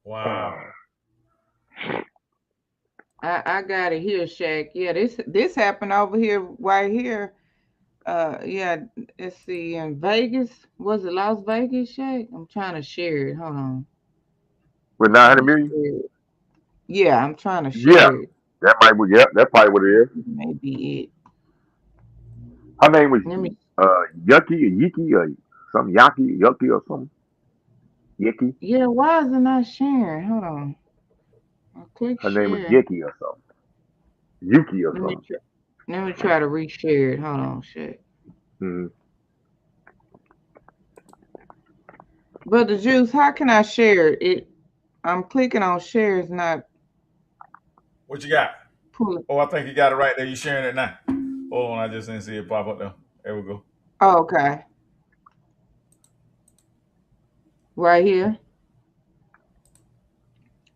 Wow. I got it here, Shaq. Yeah, this happened over here, right here. Yeah, let's see, in Vegas. Was it Las Vegas, Shaq? I'm trying to share it. Hold on. With 900 million? Yeah, I'm trying to Yeah, share it. that might be. Yeah, that's probably what it is. Maybe it. Her name was Let me. Yucky or Yiki or something Yaki Yucky or something Yiki. Yeah, why is it not sharing? Hold on. I click Her name was share. Yiki or something. Yuki or Let me something. try. Let me try to reshare it. Hold on, shit. Mm-hmm. But the juice, how can I share it? I'm clicking on share. It's not What you got? pulling. Oh, I think you got it right there. You sharing it now. Hold on, I just didn't see it pop up there. There we go. Oh, okay. Right here.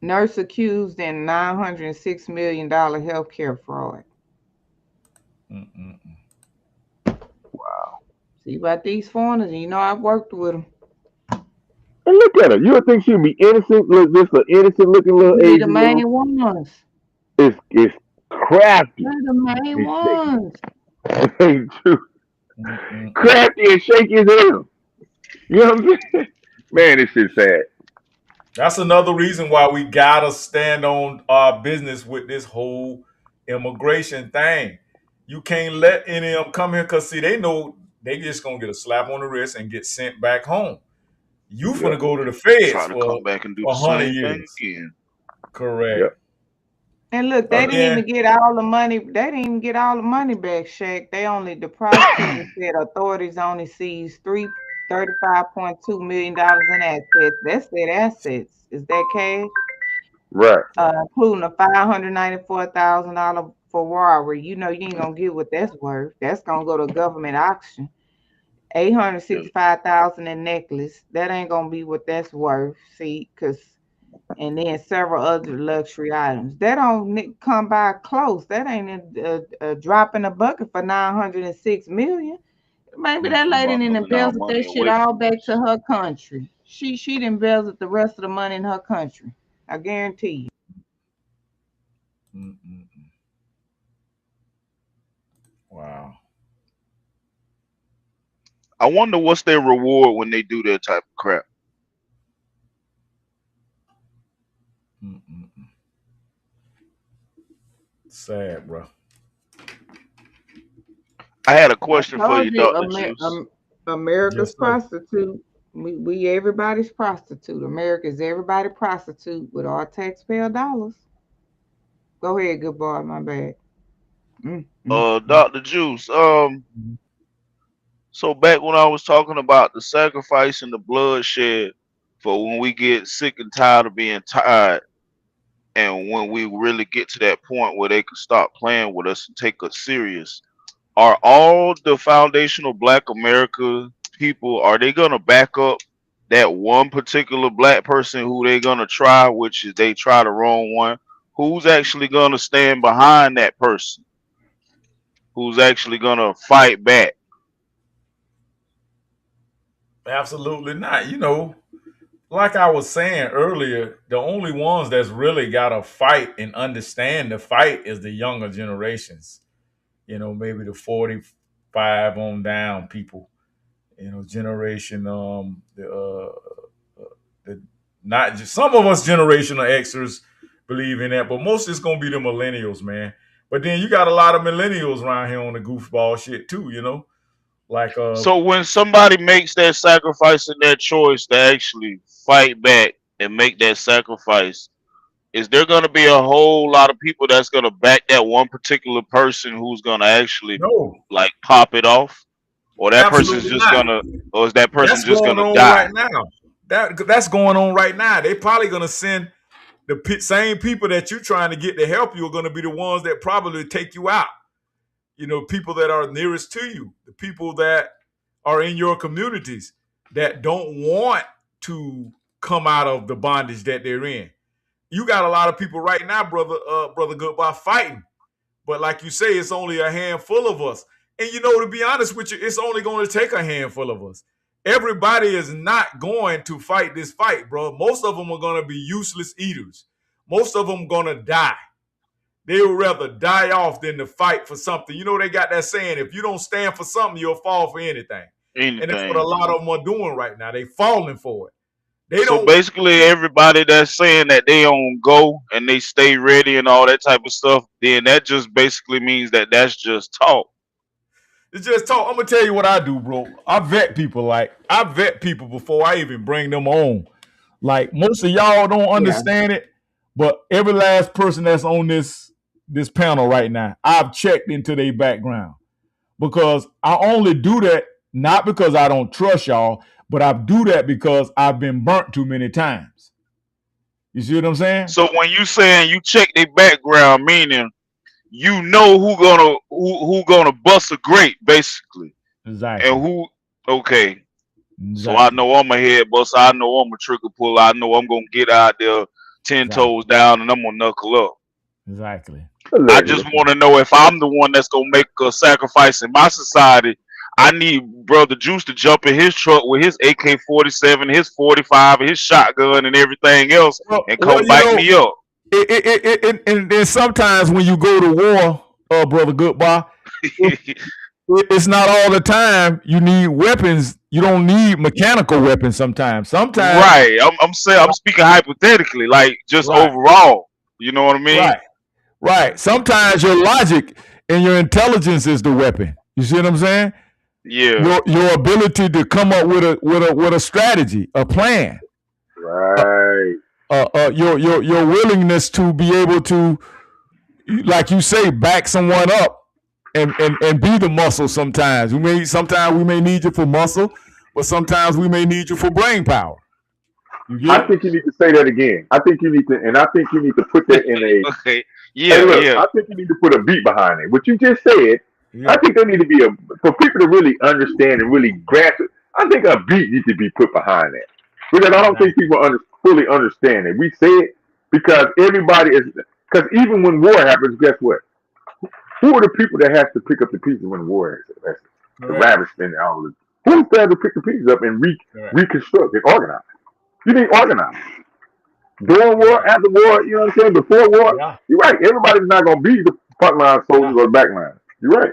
Nurse accused in $906 million healthcare fraud. Wow. See about these foreigners, you know I've worked with them. And look at her. You would think she'd be innocent. Look, just an innocent looking little They the Asian little. main ones. It's crafty. They're the main It's shaky. ones. Ain't true. Crafty and shaky as hell. You know what I'm saying? Man, this shit's sad. That's another reason why we gotta stand on our business with this whole immigration thing. You can't let any of them come here because see, they know they just gonna get a slap on the wrist and get sent back home. You Yep. finna go to the feds Try to for come back and do the 100 same thing years. again. Correct. Yep. And look, they didn't even get all the money. They didn't even get all the money back, Shaq. The prosecutor said authorities only seized $35.2 million in assets. That's their assets. Is that cash? Right. Including a $594,000 for robbery. You know you ain't gonna get what that's worth. That's gonna go to government auction. $865,000 in necklace. That ain't gonna be what that's worth. See, and then several other luxury items. That don't come by close. That ain't a drop in the bucket for $906 million. Maybe that lady About didn't moving our embezzle money that shit away all from back us. to her country. She'd embezzled the rest of the money in her country. I guarantee you. Wow. I wonder what's their reward when they do that type of crap. Sad, bro. I had a I question for told you, you, Dr. Juice. America's Yes, sir. prostitute. We everybody's prostitute. America's everybody prostitute with our taxpayer dollars. Go ahead, good boy. My bad. Dr. Juice, so back when I was talking about the sacrifice and the bloodshed for when we get sick and tired of being tired, and when we really get to that point where they can stop playing with us and take us serious, are all the foundational Black America people, are they gonna back up that one particular black person who they gonna try, which is they try the wrong one? Who's actually gonna stand behind that person? Who's actually gonna fight back? Absolutely not. You know, like I was saying earlier, the only ones that's really got to fight and understand the fight is the younger generations. You know, maybe the 45 on down people. You know, generation the not just some of us generational Xers believe in that, but most it's gonna be the millennials, man. But then you got a lot of millennials around here on the goofball shit too. You know, like So when somebody makes that sacrifice and that choice to actually fight back and make that sacrifice, is there going to be a whole lot of people that's going to back that one particular person who's going to actually no, like pop it off, or that person's absolutely just not. gonna, or is that person That's just going going to on die? right now. That's going on right now. They probably gonna send the same people that you're trying to get to help you are going to be the ones that probably take you out. You know, people that are nearest to you, the people that are in your communities that don't want to come out of the bondage that they're in. You got a lot of people right now, brother Goodbye, fighting. But like you say, it's only a handful of us. And you know, to be honest with you, it's only going to take a handful of us. Everybody is not going to fight this fight, bro. Most of them are going to be useless eaters. Most of them going to die. They would rather die off than to fight for something. You know, they got that saying, if you don't stand for something, you'll fall for anything. And that's what a Anything. lot of them are doing right now. They falling for it. They So don't. basically, everybody that's saying that they on go and they stay ready and all that type of stuff, then that just basically means that that's just talk. It's just talk. I'm gonna tell you what I do, bro. I vet people. Like I vet people before I even bring them on. Like most of y'all don't Yeah. understand it, but every last person that's on this panel right now, I've checked into their background because I only do that not because I don't trust y'all, but I do that because I've been burnt too many times. You see what I'm saying? So when you saying you check their background, meaning you know who gonna bust a grape, basically, Exactly. and who. Okay, so I Exactly. know I'm a head buster. I know I'm a trigger puller. I know I'm gonna get out there 10 toes down and I'm gonna knuckle up. Exactly. I just Allegedly. want to know if I'm the one that's gonna make a sacrifice in my society. I need Brother Juice to jump in his truck with his AK-47, his 45, his shotgun, and everything else, and Well, come back me up. and then sometimes when you go to war, brother Goodbye, it's not all the time you need weapons. You don't need mechanical weapons sometimes. Sometimes, Right. I'm saying I'm speaking hypothetically, like just right, overall. You know what I mean? right, right. Sometimes your logic and your intelligence is the weapon. You see what I'm saying? Yeah. Your ability to come up with a strategy, a plan. Right. Your willingness to be able to, like you say, back someone up and be the muscle. Sometimes we may need you for muscle, but sometimes we may need you for brain power. You get I it? think you need to say that again. I think you need to, and I think you need to put that in a. Okay. Hey, Yeah, look, yeah. I think you need to put a beat behind it. What you just said, I Yeah. think there need to be a for people to really understand and really grasp it. I think a beat needs to be put behind that because I don't think people fully understand it. We say it because everybody is because even when war happens, guess what? Who are the people that has to pick up the pieces when war happens? The Correct. ravishment and all of this. Who's there to pick the pieces up and Correct. reconstruct and organize? You need organize. During war, Correct. after war, you know what I'm saying? Before war, Yeah. you're right. Everybody's not going to be the front line soldiers Yeah. or the back line. You're right.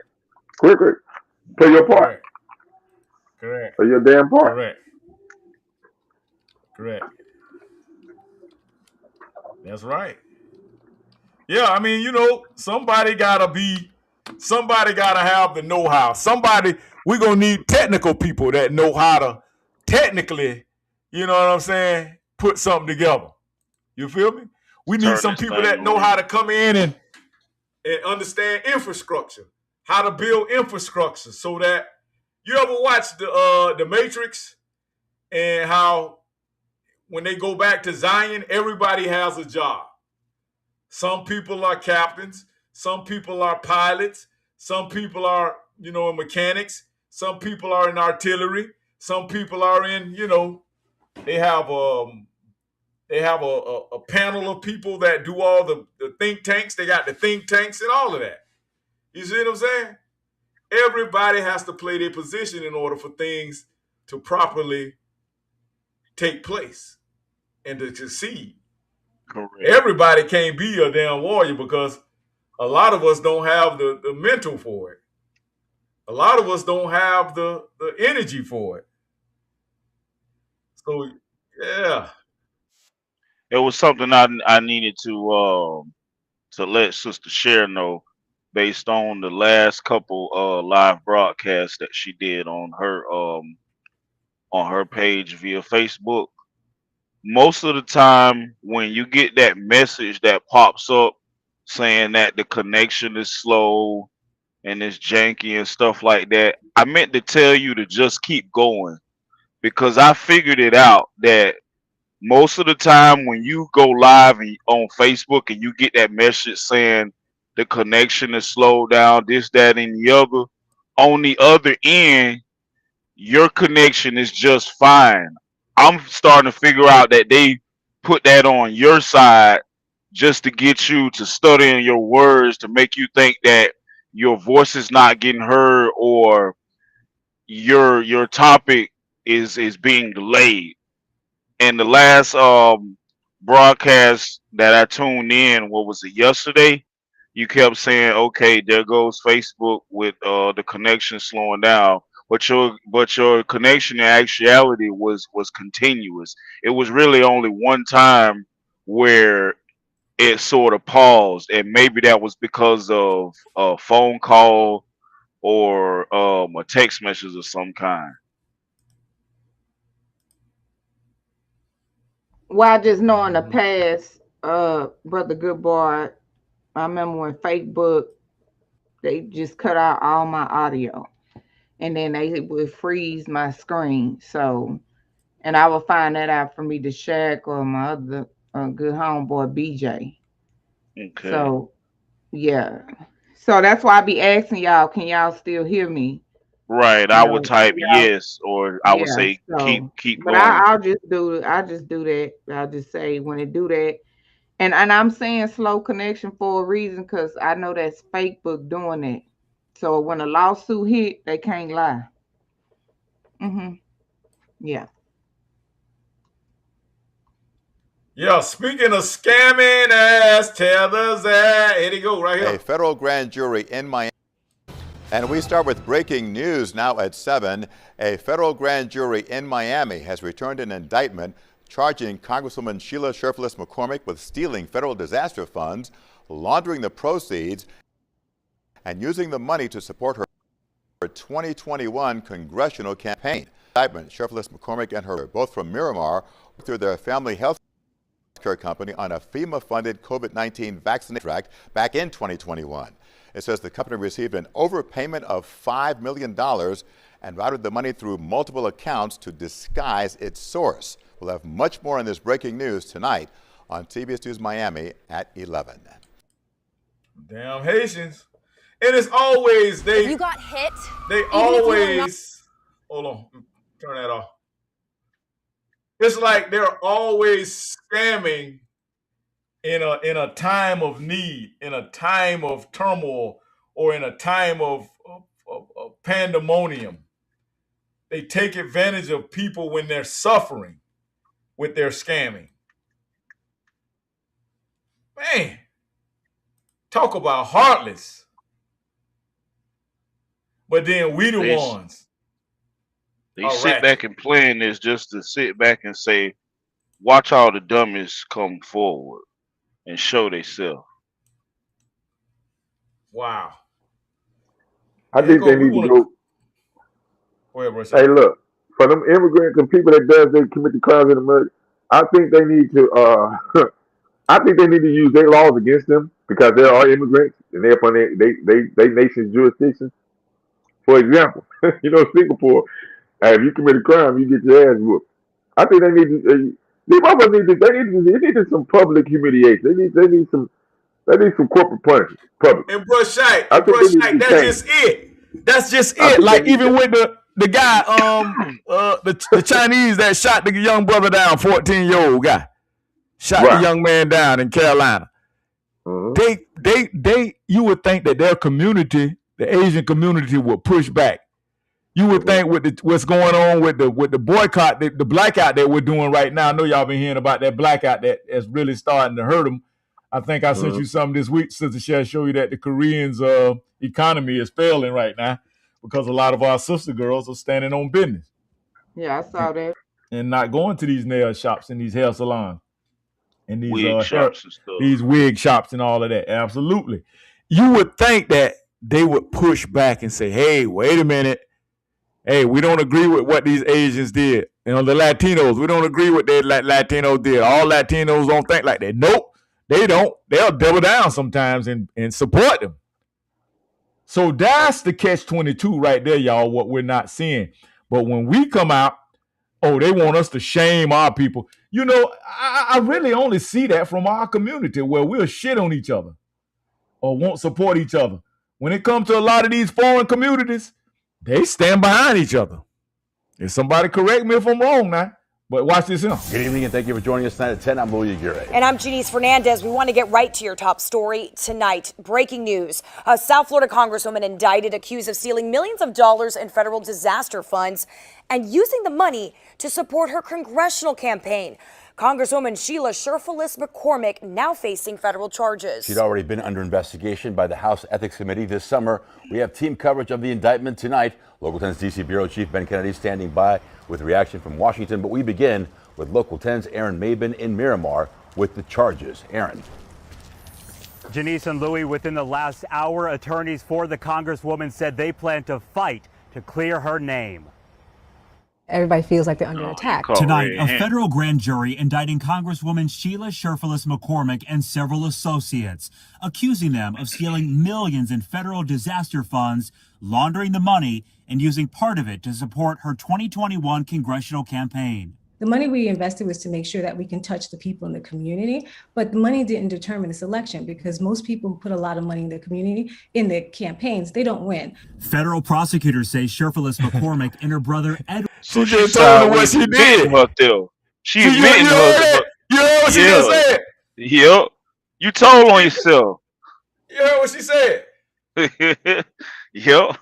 Quick. Play your part. Correct. Correct. Play your damn part. Correct. Correct. That's right. Yeah, I mean, somebody gotta have the know-how. We're gonna need technical people that know how to technically, you know what I'm saying, put something together. You feel me? We need Turn some this people thing that know around. how to come in and understand infrastructure, how to build infrastructure so that you ever watch the Matrix and how when they go back to Zion, everybody has a job. Some people are captains. Some people are pilots. Some people are, mechanics. Some people are in artillery. Some people are in, they have a panel of people that do all the think tanks. They got the think tanks and all of that. You see what I'm saying? Everybody has to play their position in order for things to properly take place and to succeed. Correct. Everybody can't be a damn warrior because a lot of us don't have the mental for it. A lot of us don't have the energy for it. So yeah. It was something I needed to let Sister Cher know based on the last couple live broadcasts that she did on her page via Facebook. Most of the time when you get that message that pops up saying that the connection is slow and it's janky and stuff like that, I meant to tell you to just keep going because I figured it out that most of the time when you go live on Facebook and you get that message saying the connection is slowed down, this, that, and the other, on the other end, your connection is just fine. I'm starting to figure out that they put that on your side just to get you to study in your words to make you think that your voice is not getting heard or your topic is being delayed. And the last broadcast that I tuned in, what was it, yesterday? You kept saying, okay, there goes Facebook with the connection slowing down. but your connection in actuality was continuous. It was really only one time where it sort of paused, and maybe that was because of a phone call or a text message of some kind. Well, I just know in the past, Brother Good Boy, I remember when Facebook, they just cut out all my audio. And then they would freeze my screen. So, and I would find that out from either Shaq or my other good homeboy, BJ. Okay. So, yeah. So that's why I be asking y'all, can y'all still hear me? Right. I would type Y'all, yes, or I would yeah. say So, keep but going. I'll just do that. I'll just say when it do that. And I'm saying slow connection for a reason because I know that's Facebook doing it. So when a lawsuit hit, they can't lie. Yeah. Yeah, speaking of scamming ass tethers, here they go right here. A federal grand jury in Miami. And we start with breaking news now at 7. A federal grand jury in Miami has returned an indictment charging Congresswoman Sheila Sherfless McCormick with stealing federal disaster funds, laundering the proceeds, and using the money to support her 2021 congressional campaign. Indictment, Sherfless McCormick and her, both from Miramar, through their family health care company on a FEMA-funded COVID-19 vaccination track back in 2021. It says the company received an overpayment of $5 million and routed the money through multiple accounts to disguise its source. We'll have much more on this breaking news tonight on CBS News Miami at 11. Damn Haitians. And it's always If you got hit, they always hold on, turn that off. It's like they're always scamming in a time of need, in a time of turmoil, or in a time of pandemonium. They take advantage of people when they're suffering with their scamming. Man, talk about heartless. But then we the ones. They sit back and plan this just to sit back and say, watch all the dummies come forward and show themselves. Wow. I think they need to go. Hey, look, for them immigrants and people that they commit the crimes in America, I think they need to I think they need to use their laws against them because there are immigrants and they're upon they nation's jurisdiction. For example, Singapore, if you commit a crime, you get your ass whooped. I think they need to. They need some public humiliation. They need some corporate punishment. Public. And Brush Shack, that's just it. That's just it. Like even with the guy, the Chinese that shot the young brother down, 14-year-old guy, shot the young man down in Carolina. They you would think that their community, the Asian community, would push back. You would think with what's going on with the boycott, the blackout that we're doing right now. I know y'all been hearing about that blackout that is really starting to hurt them. I think I sent you something this week, Sister Cher, show you that the Koreans' economy is failing right now because a lot of our sister girls are standing on business. Yeah, I saw that. And not going to these nail shops and these hair salons and these wig shops and stuff. These wig shops and all of that. Absolutely. You would think that they would push back and say, hey, wait a minute. Hey, we don't agree with what these Asians did. The Latinos, we don't agree with what Latinos did. All Latinos don't think like that. Nope, they don't. They'll double down sometimes and support them. So that's the catch-22 right there, y'all, what we're not seeing. But when we come out, they want us to shame our people. I really only see that from our community where we'll shit on each other or won't support each other. When it comes to a lot of these foreign communities, they stand behind each other. If somebody correct me if I'm wrong now, but watch this now. Good evening and thank you for joining us tonight at 10. I'm Louis Aguirre. And I'm Janice Fernandez. We want to get right to your top story tonight. Breaking news. A South Florida congresswoman indicted, accused of stealing millions of dollars in federal disaster funds and using the money to support her congressional campaign. Congresswoman Sheila Sherfilis McCormick now facing federal charges. She'd already been under investigation by the House Ethics Committee this summer. We have team coverage of the indictment tonight. Local 10's DC Bureau Chief Ben Kennedy standing by with reaction from Washington. But we begin with Local 10's Aaron Mabin in Miramar with the charges. Aaron. Janice and Louie, within the last hour, attorneys for the Congresswoman said they plan to fight to clear her name. Everybody feels like they're under attack. Tonight, a federal grand jury indicting Congresswoman Sheila Sherfilis McCormick and several associates, accusing them of stealing millions in federal disaster funds, laundering the money, and using part of it to support her 2021 congressional campaign. The money we invested was to make sure that we can touch the people in the community, but the money didn't determine this election because most people who put a lot of money in their community, in their campaigns, they don't win. Federal prosecutors say Sherfilis McCormick and her brother Edward. She just told her what she did. She admitting her. You heard what she just said? Yep. You told on yourself. You heard what she said? Yep.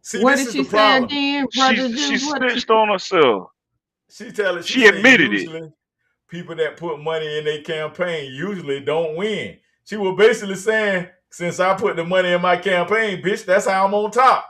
See, what did she say again, brother? She snitched on herself. She admitted it. People that put money in their campaign usually don't win. She was basically saying, since I put the money in my campaign, bitch, that's how I'm on top.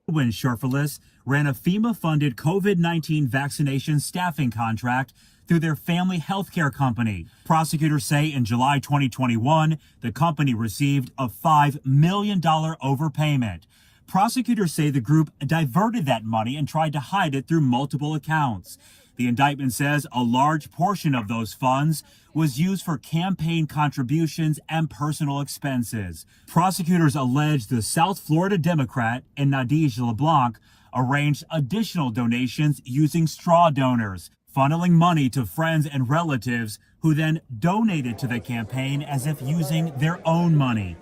When Sherfilis ran a FEMA-funded COVID-19 vaccination staffing contract through their family healthcare company. Prosecutors say in July 2021, the company received a $5 million overpayment. Prosecutors say the group diverted that money and tried to hide it through multiple accounts. The indictment says a large portion of those funds was used for campaign contributions and personal expenses. Prosecutors allege the South Florida Democrat and Nadege LeBlanc arranged additional donations using straw donors, funneling money to friends and relatives who then donated to the campaign as if using their own money.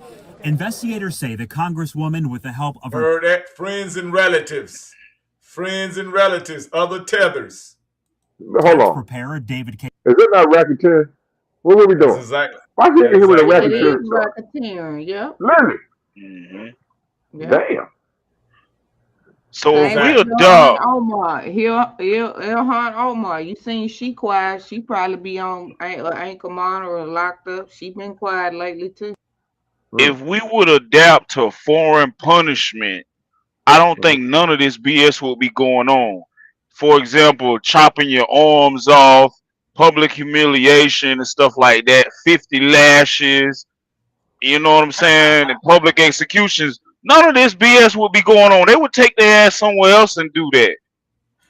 Investigators say the Congresswoman, with the help of her friends and relatives, other tethers. Hold on. Preparer David K. Is it not racketeering? What were we doing? Exactly. Why is he here with a It is racketeering? racketeering, yep. Literally. Yep. Damn. So if we Ilhan adopt Omar, Ilhan Omar, you seen she quiet? She probably be on ankle monitor or locked up. She been quiet lately too. if we would adapt to foreign punishment, I don't think none of this BS will be going on. For example, chopping your arms off, public humiliation and stuff like that, 50 lashes, you know what I'm saying, and public executions. None of this BS would be going on. They would take their ass somewhere else and do that.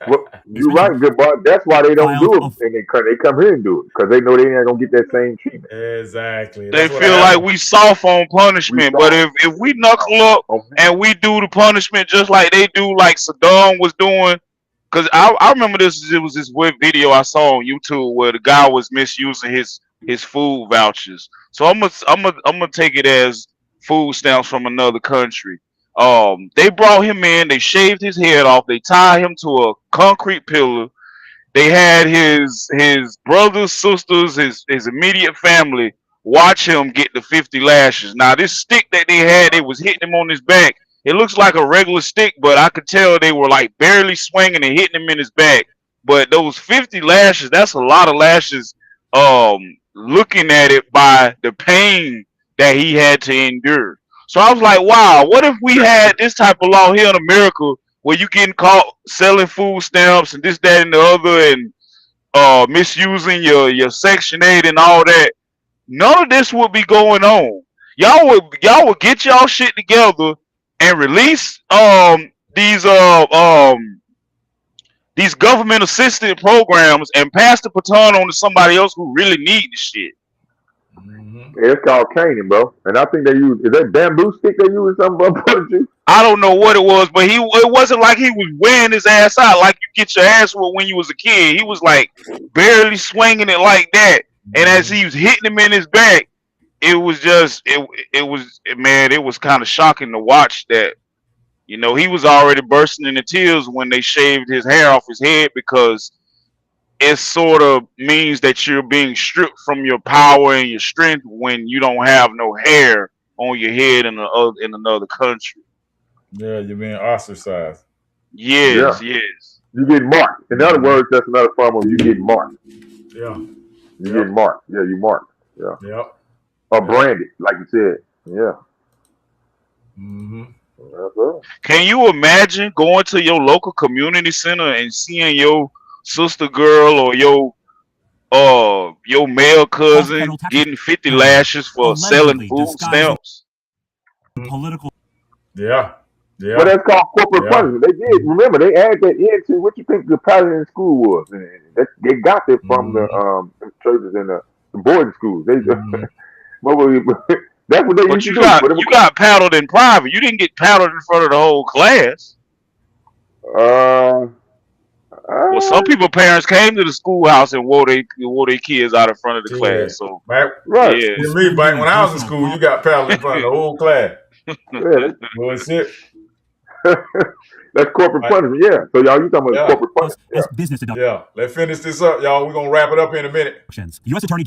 Well, you're right, good boy. That's why they don't do it, and they come here and do it because they know they ain't gonna get that same treatment. Exactly. They feel like we soft on punishment, but if we knuckle up and we do the punishment just like they do, like Saddam was doing, because I remember this. It was this weird video I saw on YouTube where the guy was misusing his food vouchers. So I'm gonna take it as food stamps from another country. They brought him in, they shaved his head off, they tied him to a concrete pillar. They had his brothers, sisters, his immediate family watch him get the 50 lashes. Now this stick that they had, they was hitting him on his back. It looks like a regular stick, but I could tell they were like barely swinging and hitting him in his back. But those 50 lashes, that's a lot of lashes. Looking at it by the pain that he had to endure. So I was like, wow, what if we had this type of law here in America where you getting caught selling food stamps and this, that, and the other, and misusing your Section 8 and all that? None of this would be going on. Y'all would get y'all shit together and release these government assisted programs and pass the baton on to somebody else who really need the shit. Yeah, it's called caning, bro. And I think they use, is that bamboo stick they use or something? I don't know what it was, but it wasn't like he was wearing his ass out like you get your ass whooped when you was a kid. He was like barely swinging it like that. And as he was hitting him in his back, it was just it was kind of shocking to watch that. You know, he was already bursting into tears when they shaved his hair off his head, because it sort of means that you're being stripped from your power and your strength when you don't have no hair on your head in another country. Yeah, you're being ostracized. Yes, Yeah. yes. You get marked. In other words, that's another form of you getting marked. Yeah. You get marked. Yeah, you marked. Yeah. Yep. Or branded, like you said. Yeah. Mm-hmm. That's right. Can you imagine going to your local community center and seeing your sister girl or your male cousin getting 50 lashes for selling allegedly food disguising stamps? political. Yeah. Yeah. But that's called corporate Yeah. punishment. They did. Remember, they added that into what you think the pattern in school was. And they got it from the churches and the boarding schools. They that's what they But used to you do. got But it you got paddled in private. You didn't get paddled in front of the whole class. Well, some people parents came to the schoolhouse and wore their kids out in front of the Yeah. class. So Back, right. yeah. with me, back when I was in school, you got paddled in front of the whole class. Bullshit. That's corporate punishment. Yeah. So y'all, you talking about corporate punishment? As business adults. Yeah. Let's finish this up, y'all. We're gonna wrap it up in a minute. U.S. Attorney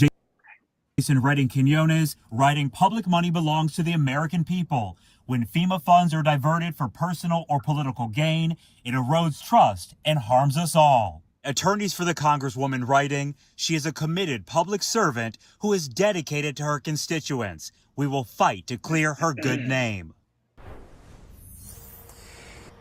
Jason Redding Quinones writing, public money belongs to the American people. When FEMA funds are diverted for personal or political gain, it erodes trust and harms us all. Attorneys for the Congresswoman writing, she is a committed public servant who is dedicated to her constituents. We will fight to clear her good name.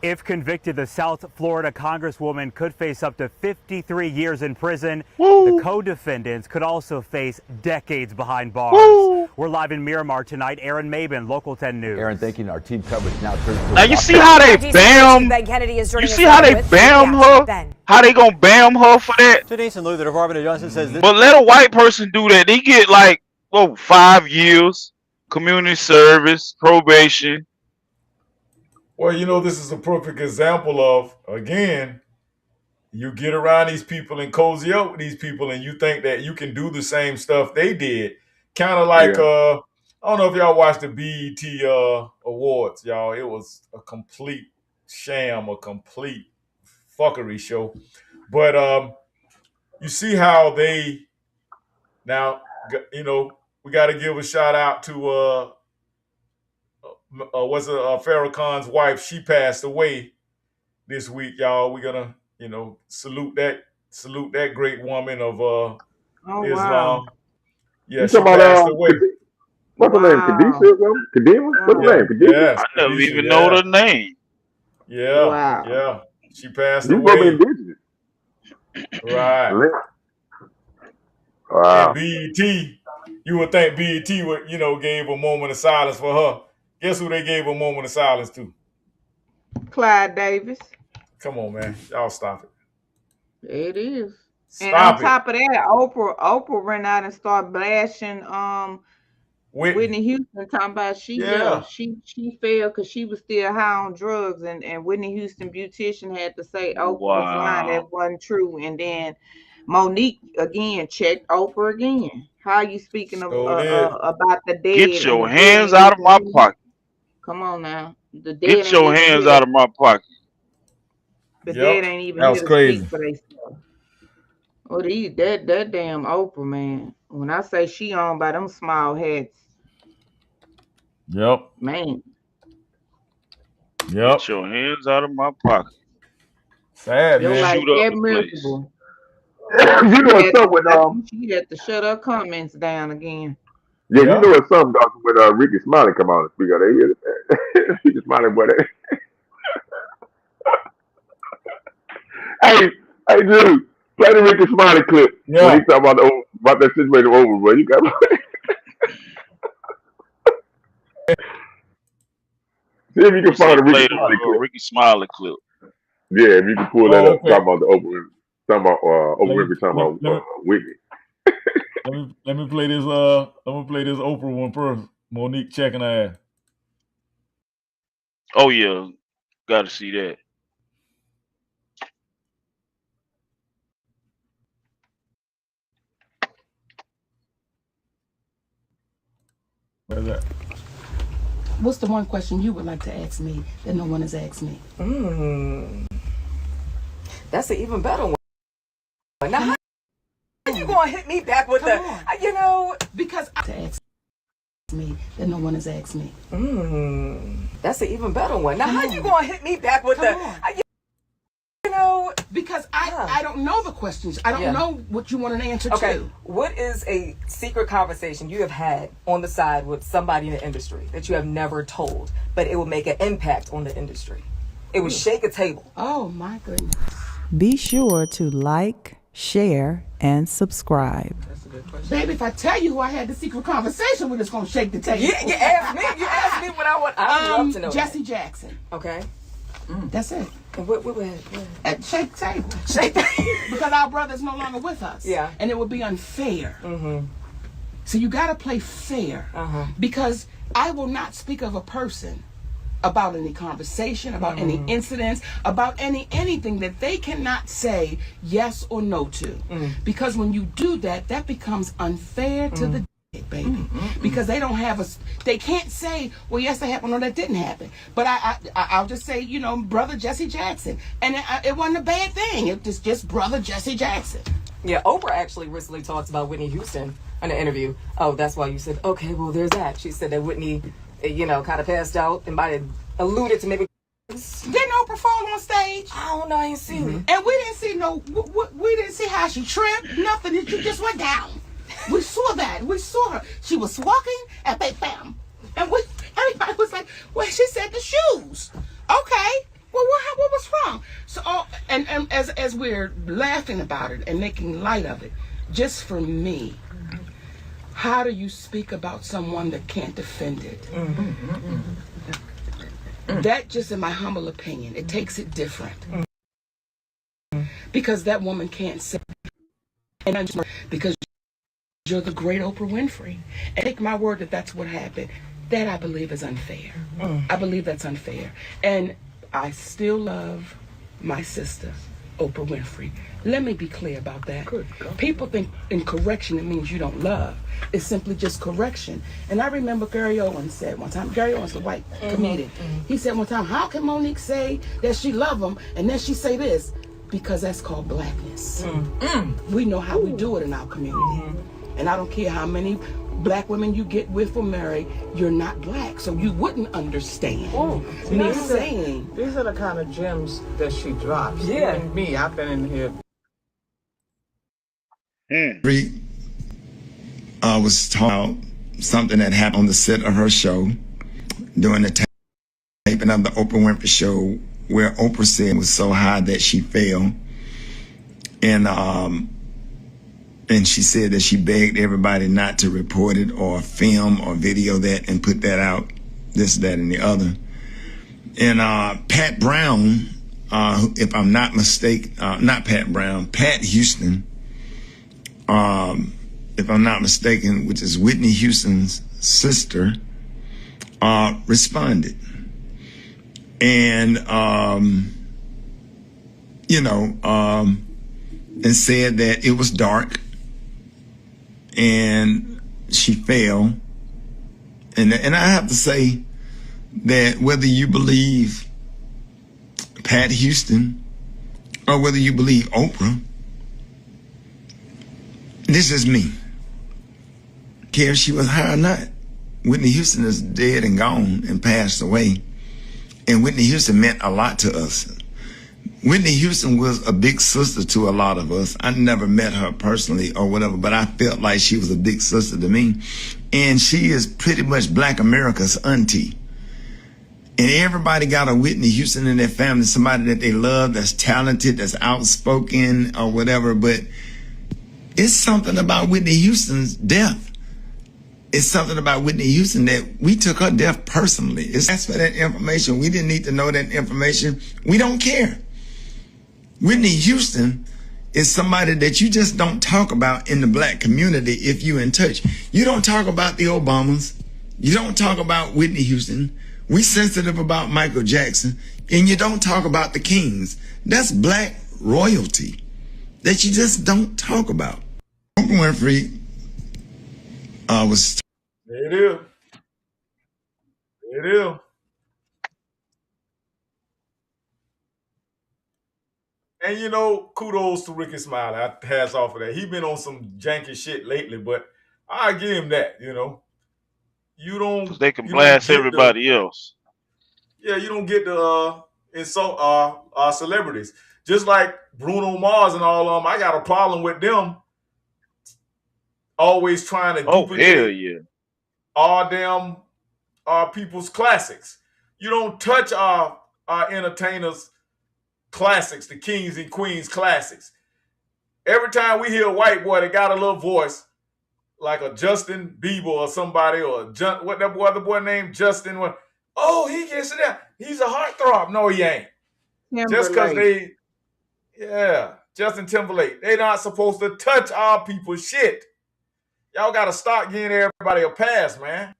If convicted, the South Florida Congresswoman could face up to 53 years in prison. The co-defendants could also face decades behind bars. We're live in Miramar tonight. Aaron Mabin, Local 10 News. Aaron, thank you. Our team coverage now turns to Now you see how they bam. You see how they bam her? How they gonna bam her for that? Denise and Lou, the Department of Justice says this. But let a white person do that. They get like 5 years, community service, probation. Well, this is a perfect example of, again, you get around these people and cozy up with these people and you think that you can do the same stuff they did. Kind of like, I don't know if y'all watched the BET Awards, y'all. It was a complete sham, a complete fuckery show. But you see how they, now, we got to give a shout out to, Farrakhan's wife. She passed away this week, y'all. We're gonna, salute that great woman of Islam. Wow. Yeah, she passed away. What's her name? Kadima? What's her name? Kadima? Yes, I never even know the name. Yeah. Wow. Yeah. She passed You away. indigenous. Right. Wow. And BET, you would think BET would, gave a moment of silence for her. Guess who they gave a moment of silence to? Clyde Davis. Come on, man. Y'all stop it. It is. Stop and on it. top of that, Oprah ran out and started blasting Whitney Houston, talking about she fell because she was still high on drugs, and Whitney Houston beautician had to say Oprah was lying. That wasn't true. And then Monique again checked Oprah again. How are you speaking of about the dead? Get your hands out of my pocket. Come on now. The dead Get your hands out of my pocket. The dead ain't even here to speak for themselves. Oh, that damn Oprah, man. When I say she owned by them small hats. Yep. Man. Yep. Get your hands out of my pocket. Sad, man. Like Shoot up that the miserable. You know what's up with she had to shut her comments down again. Yeah, you know what's up, Doctor, when Ricky Smiley come on and speak out there. Ricky Smiley, boy. Hey, Drew, play the Ricky Smiley clip. Yeah. When he talk about that situation over, bro. You got see if you can find a Ricky Smiley clip. Yeah, if you can pull that up, talk about the Oprah, Oprah Winfrey talking about Whitney. Let me play this. I'm gonna play this Oprah one first. Monique checking her ass. Oh yeah, got to see that. Where's that? What's the one question you would like to ask me that no one has asked me? That's an even better one. Now, how you gonna hit me back with because to ask me that no one has asked me. That's an even better one. Now, how you gonna hit me back with because I I don't know the questions. I don't know what you want an answer to. What is a secret conversation you have had on the side with somebody in the industry that you have never told, but it will make an impact on the industry? It would shake a table. Oh my goodness. Be sure to like, share, and subscribe. Baby, if I tell you who I had the secret conversation with, it's going to shake the table. You asked me what I want. I would love to know. Jesse Jackson. Okay. That's it. And what Shake the table. Shake the table. Because our brother's no longer with us. Yeah. And it would be unfair. So you got to play fair. Because I will not speak of a person about any conversation, about any incidents, about anything that they cannot say yes or no to. Because when you do that, that becomes unfair to the baby. Because they don't have they can't say, well, yes, that happened or that didn't happen. But I'll just say, you know, brother Jesse Jackson. And it wasn't a bad thing. It was just brother Jesse Jackson. Yeah, Oprah actually recently talked about Whitney Houston in an interview. Oh, that's why you said, okay, well, there's that. She said that Whitney, you know, kind of passed out and might have alluded to maybe. Didn't Oprah fall on stage? I don't know, I ain't seen it. And we didn't see we didn't see how she tripped, nothing. She just went down. We saw that. We saw her. She was walking and bam. And everybody was like, well, she said the shoes. Okay. Well, what was wrong? So, and as we're laughing about it and making light of it, just for me, how do you speak about someone that can't defend it? That, just in my humble opinion, it takes it different. Because that woman can't say, and I'm just, because you're the great Oprah Winfrey. And take my word that that's what happened. That I believe is unfair. I believe that's unfair. And I still love my sister, Oprah Winfrey. Let me be clear about that. People think in correction it means you don't love. It's simply just correction. And I remember Gary Owens said one time, Gary Owens, the white comedian, he said one time, how can Monique say that she love him and then she say this? Because that's called blackness. We know how we do it in our community. And I don't care how many black women you get with or marry, you're not black, so you wouldn't understand me saying. These are the kind of gems that she drops. Yeah. Even me, I've been in here. Was talking about something that happened on the set of her show during the taping of the Oprah Winfrey Show, where Oprah said it was so high that she fell, and she said that she begged everybody not to report it or film or video that and put that out, this, that, and the other. And Pat Brown, if I'm not mistaken, not Pat Brown, Pat Houston, if I'm not mistaken, which is Whitney Houston's sister, responded. And, and said that it was dark and she fell. And I have to say that whether you believe Pat Houston or whether you believe Oprah, this is me. Care if she was high or not. Whitney Houston is dead and gone and passed away. And Whitney Houston meant a lot to us. Whitney Houston was a big sister to a lot of us. I never met her personally or whatever, but I felt like she was a big sister to me. And she is pretty much Black America's auntie. And everybody got a Whitney Houston in their family, somebody that they love, that's talented, that's outspoken or whatever. But it's something about Whitney Houston's death. It's something about Whitney Houston that we took her death personally. It's asked for that information. We didn't need to know that information. We don't care. Whitney Houston is somebody that you just don't talk about in the black community if you're in touch. You don't talk about the Obamas. You don't talk about Whitney Houston. We sensitive about Michael Jackson. And you don't talk about the Kings. That's black royalty that you just don't talk about. Oprah Winfrey was... There it is. There it is. And you know, kudos to Ricky Smiley. Hats off of that. He been on some janky shit lately, but I give him that. You know, you don't. 'Cause they can blast everybody else. Yeah, you don't get to insult our celebrities. Just like Bruno Mars and all of them, I got a problem with them always trying to Oh hell duplicate yeah. all them people's classics. You don't touch our entertainers' classics, the kings and queens classics. Every time we hear a white boy that got a little voice, like a Justin Bieber or somebody, or what that boy, the boy named Justin, oh, he gets it out. He's a heartthrob. No, he ain't. Just because Justin Timberlake. They not supposed to touch our people's shit. Y'all got to start giving everybody a pass, man,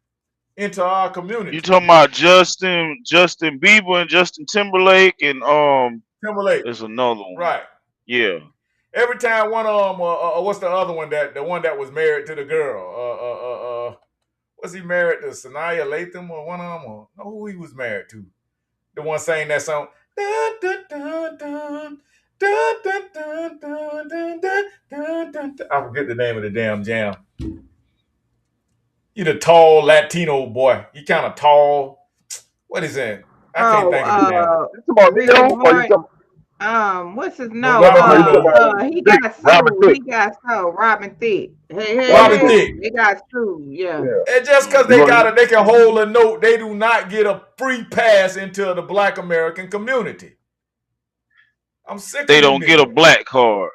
into our community. You talking about Justin Bieber and Justin Timberlake and Timberlake. There's another one. Right. Yeah. Every time one of them, what's the other one, the one that was married to the girl? Was he married to Sanaya Latham or one of them? Or no, who he was married to? The one saying that song. Dun, dun, dun, dun, dun, dun, dun, dun, dun, dun, dun, dun. I forget the name of the damn jam. He the tall Latino boy. He kind of tall. What is that? I can't think of the name. It's about Leo, what's his No, he got sued. He got sued. Robin Thicke. Robin Thicke. They got sued. Yeah. And just because they can hold a note, they do not get a free pass into the Black American community. I'm sick. They don't get a black card.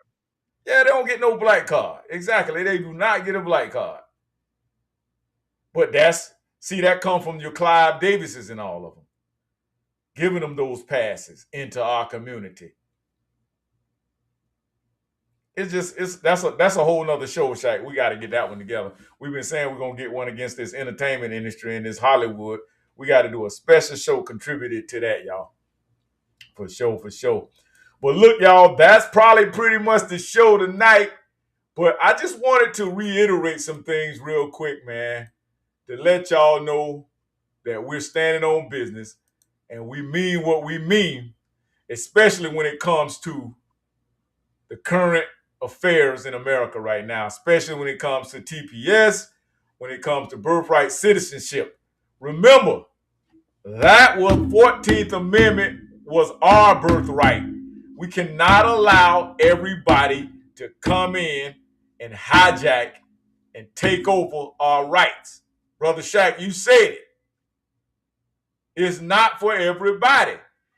Yeah, they don't get no black card. Exactly. They do not get a black card. But that come from your Clive Davises and all of them, giving them those passes into our community. That's a whole nother show, Shaq. We got to get that one together. We've been saying we're gonna get one against this entertainment industry and this Hollywood. We got to do a special show contributed to that, y'all. For sure. But look, y'all, that's probably pretty much the show tonight. But I just wanted to reiterate some things real quick, man, to let y'all know that we're standing on business and we mean what we mean, especially when it comes to the current affairs in America right now, especially when it comes to TPS, when it comes to birthright citizenship. Remember, that was 14th Amendment was our birthright. We cannot allow everybody to come in and hijack and take over our rights. Brother Shaq, you said it. It's not for everybody.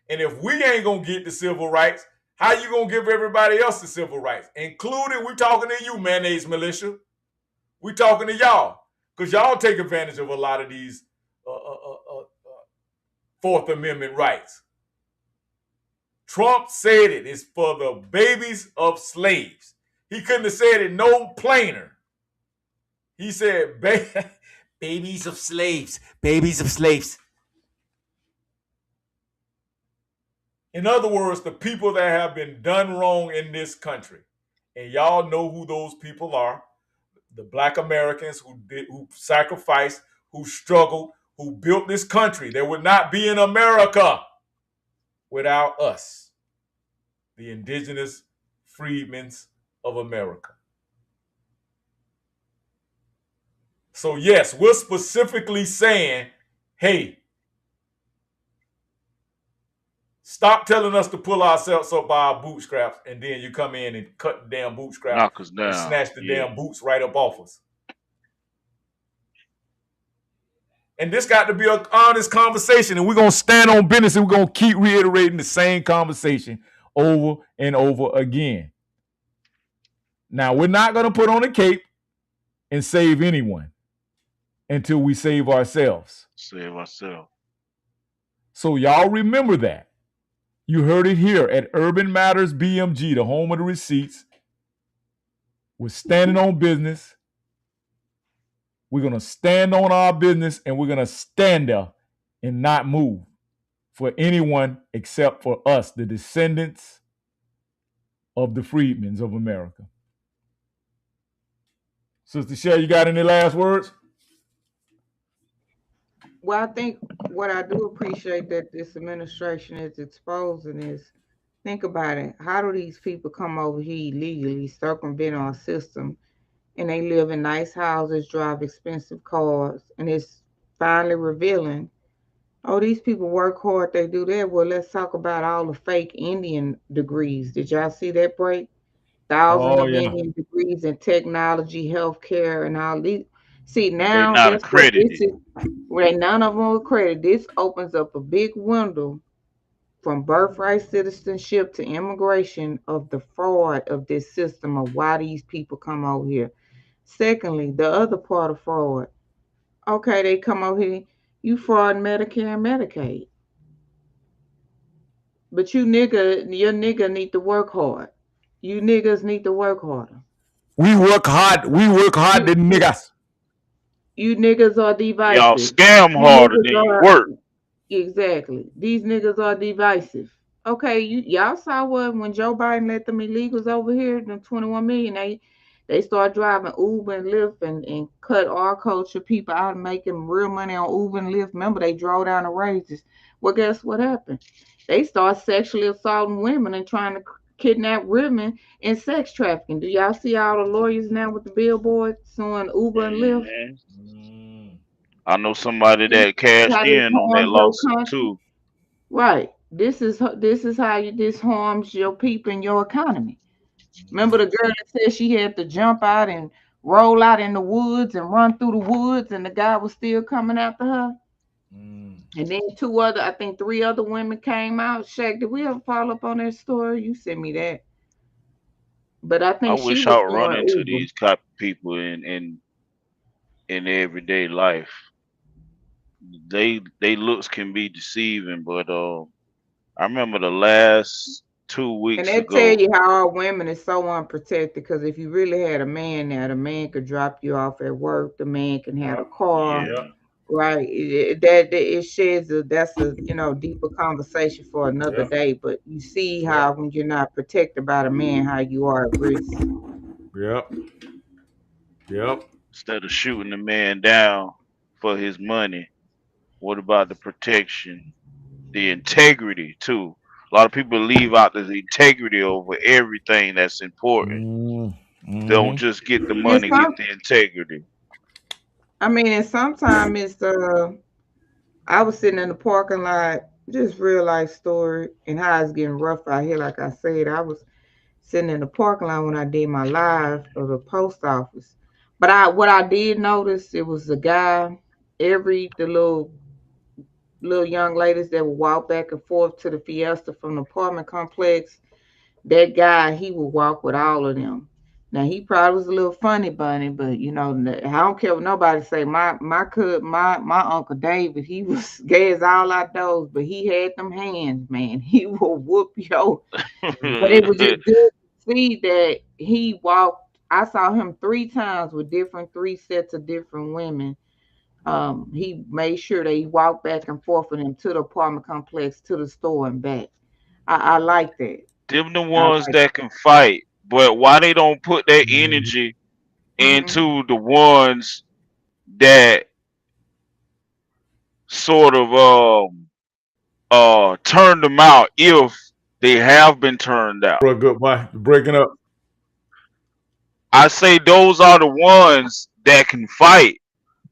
And if we ain't going to get the civil rights, how you going to give everybody else the civil rights? Including, we talking to you, mayonnaise militia. We talking to y'all. Because y'all take advantage of a lot of these Fourth Amendment rights. Trump said it is for the babies of slaves. He couldn't have said it no plainer. He said, babies of slaves, babies of slaves. In other words, the people that have been done wrong in this country. And y'all know who those people are. The Black Americans who sacrificed, who struggled, who built this country. There would not be an America without us, the indigenous freedmen of America. So yes, we're specifically saying, hey, stop telling us to pull ourselves up by our bootstraps, and then you come in and cut the damn bootstraps, knock us down, and snatch the damn boots right up off us. And this got to be an honest conversation, and we're going to stand on business, and we're going to keep reiterating the same conversation over and over again. Now, we're not going to put on a cape and save anyone until we save ourselves. Save ourselves. So y'all remember that. You heard it here at Urban Matters BMG, the home of the receipts. We're standing on business. We're going to stand on our business, and we're going to stand there and not move for anyone except for us, the descendants of the freedmen of America. Sister Sherry, you got any last words? Well, I think what I do appreciate that this administration is exposing is, think about it. How do these people come over here illegally, circumvent our system, and they live in nice houses, drive expensive cars, and it's finally revealing Oh, these people work hard, they do that. Well, let's talk about all the fake Indian degrees. Did y'all see that break? Thousands Oh of yeah. Indian degrees in technology, healthcare, and all these. See, They now not that's what this accredited. is. Where none of them are accredited. This opens up a big window from birthright citizenship to immigration of the fraud of this system of why these people come over here. Secondly, the other part of fraud. Okay, they come over here, you fraud Medicare and Medicaid. But your nigga need to work hard. You niggas need to work harder. We work hard. We work hard, You, the niggas. you niggas are Y'all divisive. scam You harder niggas than you are work. exactly. These niggas are divisive. Okay, y'all saw what when Joe Biden let them illegals over here, them 21 million, they start driving Uber and Lyft and cut our culture people out and making real money on Uber and Lyft. Remember, they drove down the raises. Well, guess what happened? They start sexually assaulting women and trying to kidnap women and sex trafficking. Do y'all see all the lawyers now with the billboard suing Uber and Lyft? I know somebody See that cashed how this in on that harms your lawsuit country? too. Right. This is how this harms your people and your economy. Remember the girl that said she had to jump out and roll out in the woods and run through the woods, and the guy was still coming after her. And then I think three other women came out. Shaq, did we ever follow up on that story? You sent me that. But I I think she wish was I would run doing into Uber. these type of people in everyday life. They looks can be deceiving, but I remember the last two And weeks they tell ago. you how our women is so unprotected because if you really had a man there, the man could drop you off at work, the man can have a car, Yeah, right? It sheds that's a deeper conversation for another Yep. day. But you see Yep. how when you're not protected by the man, how you are at risk. Yep. Yep. instead of shooting the man down for his money, what about the protection, the integrity too? A lot of people leave out the integrity over everything that's important. Don't just get the And money, get some, the integrity. and sometimes it's I was sitting in the parking lot, just real life story, and how it's getting rough out here. Like I said, I was sitting in the parking lot when I did my live of the post office. But what I did notice, it was a guy, the little young ladies that would walk back and forth to the Fiesta from the apartment complex. That guy, he would walk with all of them. Now he probably was a little funny bunny, but I don't care what nobody say. My Uncle David, he was gay as all outdoors, but he had them hands, man. He will whoop yo. But it was just good to see that he walked. I saw him three times with three sets of different women. He made sure that he walked back and forth with them to the apartment complex, to the store and back. I like that. Them the I ones like that can fight, but why they don't put that Mhm. energy hmm into the ones that sort of turn them out if they have been turned out. Bro, goodbye. Breaking up. I say those are the ones that can fight.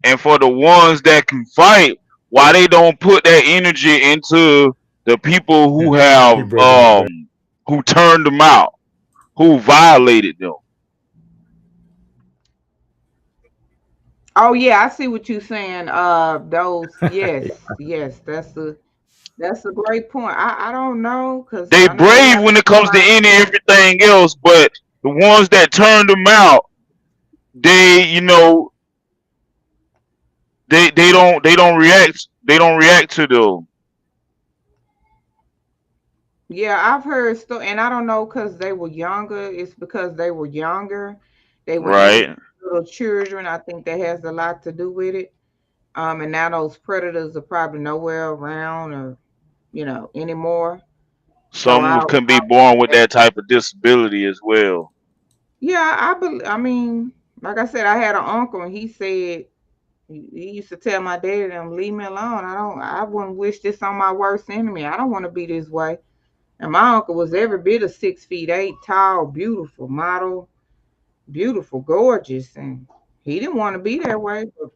And for the ones that can fight, why they don't put that energy into the people who He have breaking up bad. who turned them out, who violated them. Oh yeah, I see what you're saying. Those yes, that's a great point. I don't know because They I know they brave have when to it go comes to out. any everything else, but the ones that turned them out, they they don't react to them. Yeah, I've heard and I don't know because they were younger. It's because they were younger. They were innocent Right. little children. I think that has a lot to do with it. And now those predators are probably nowhere around or anymore. So Some can be born with that type of disability as well. yeah, I mean, like I said, I had an uncle and he said he used to tell my daddy them leave me alone. I wouldn't wish this on my worst enemy. I don't want to be this way. And my uncle was every bit of 6'8", tall, beautiful, model, beautiful, gorgeous, and he didn't want to be that way. But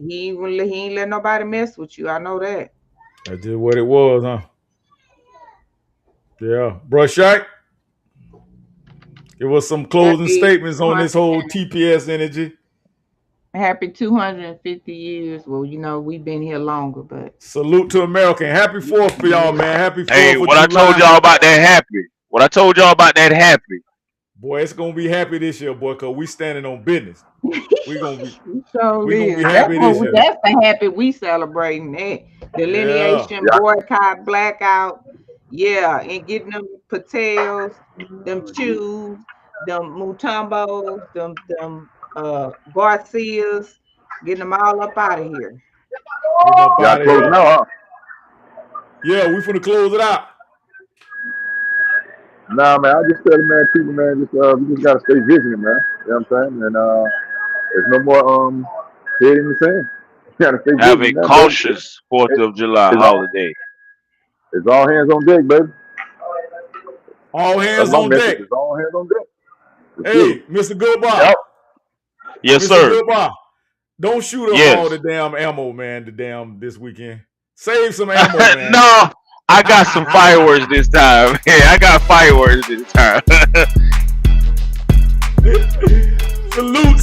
He ain't let nobody mess with you. I know that. That's just what it was, huh? Yeah. Birthright, give us some closing statements on this whole TPS energy. Happy 250 years. Well, you know, we've been here longer, but salute to America. Happy 4th for y'all, man. Happy 4th Hey, of what July. I told y'all about that happy. What I told y'all about that happy. Boy, it's gonna be happy this year, boy, cause we standing on business. We gonna be be happy this year. That's the happy we celebrating. That delineation, boycott, blackout, and getting them patels, them shoes, them Mutambos, them Garcias, getting them all up out of here. Y'all closing out, huh? Yeah, we finna close it out. Nah, man, I just tell the man, people, man, we just gotta stay vigilant, man. You know what I'm saying? And there's no more head in the sand. You gotta stay Have a vigilant, man, cautious 4th of July holiday. It's all hands on deck, baby. All hands That's my on message. deck. It's all hands on deck. Hey, Mr. Goodbar. Yep. Yes, Mr. sir. Goodbar, don't shoot up all the damn ammo, man, this weekend. Save some ammo, man. No, I got some fireworks this time. Yeah, I got fireworks this time. Salute.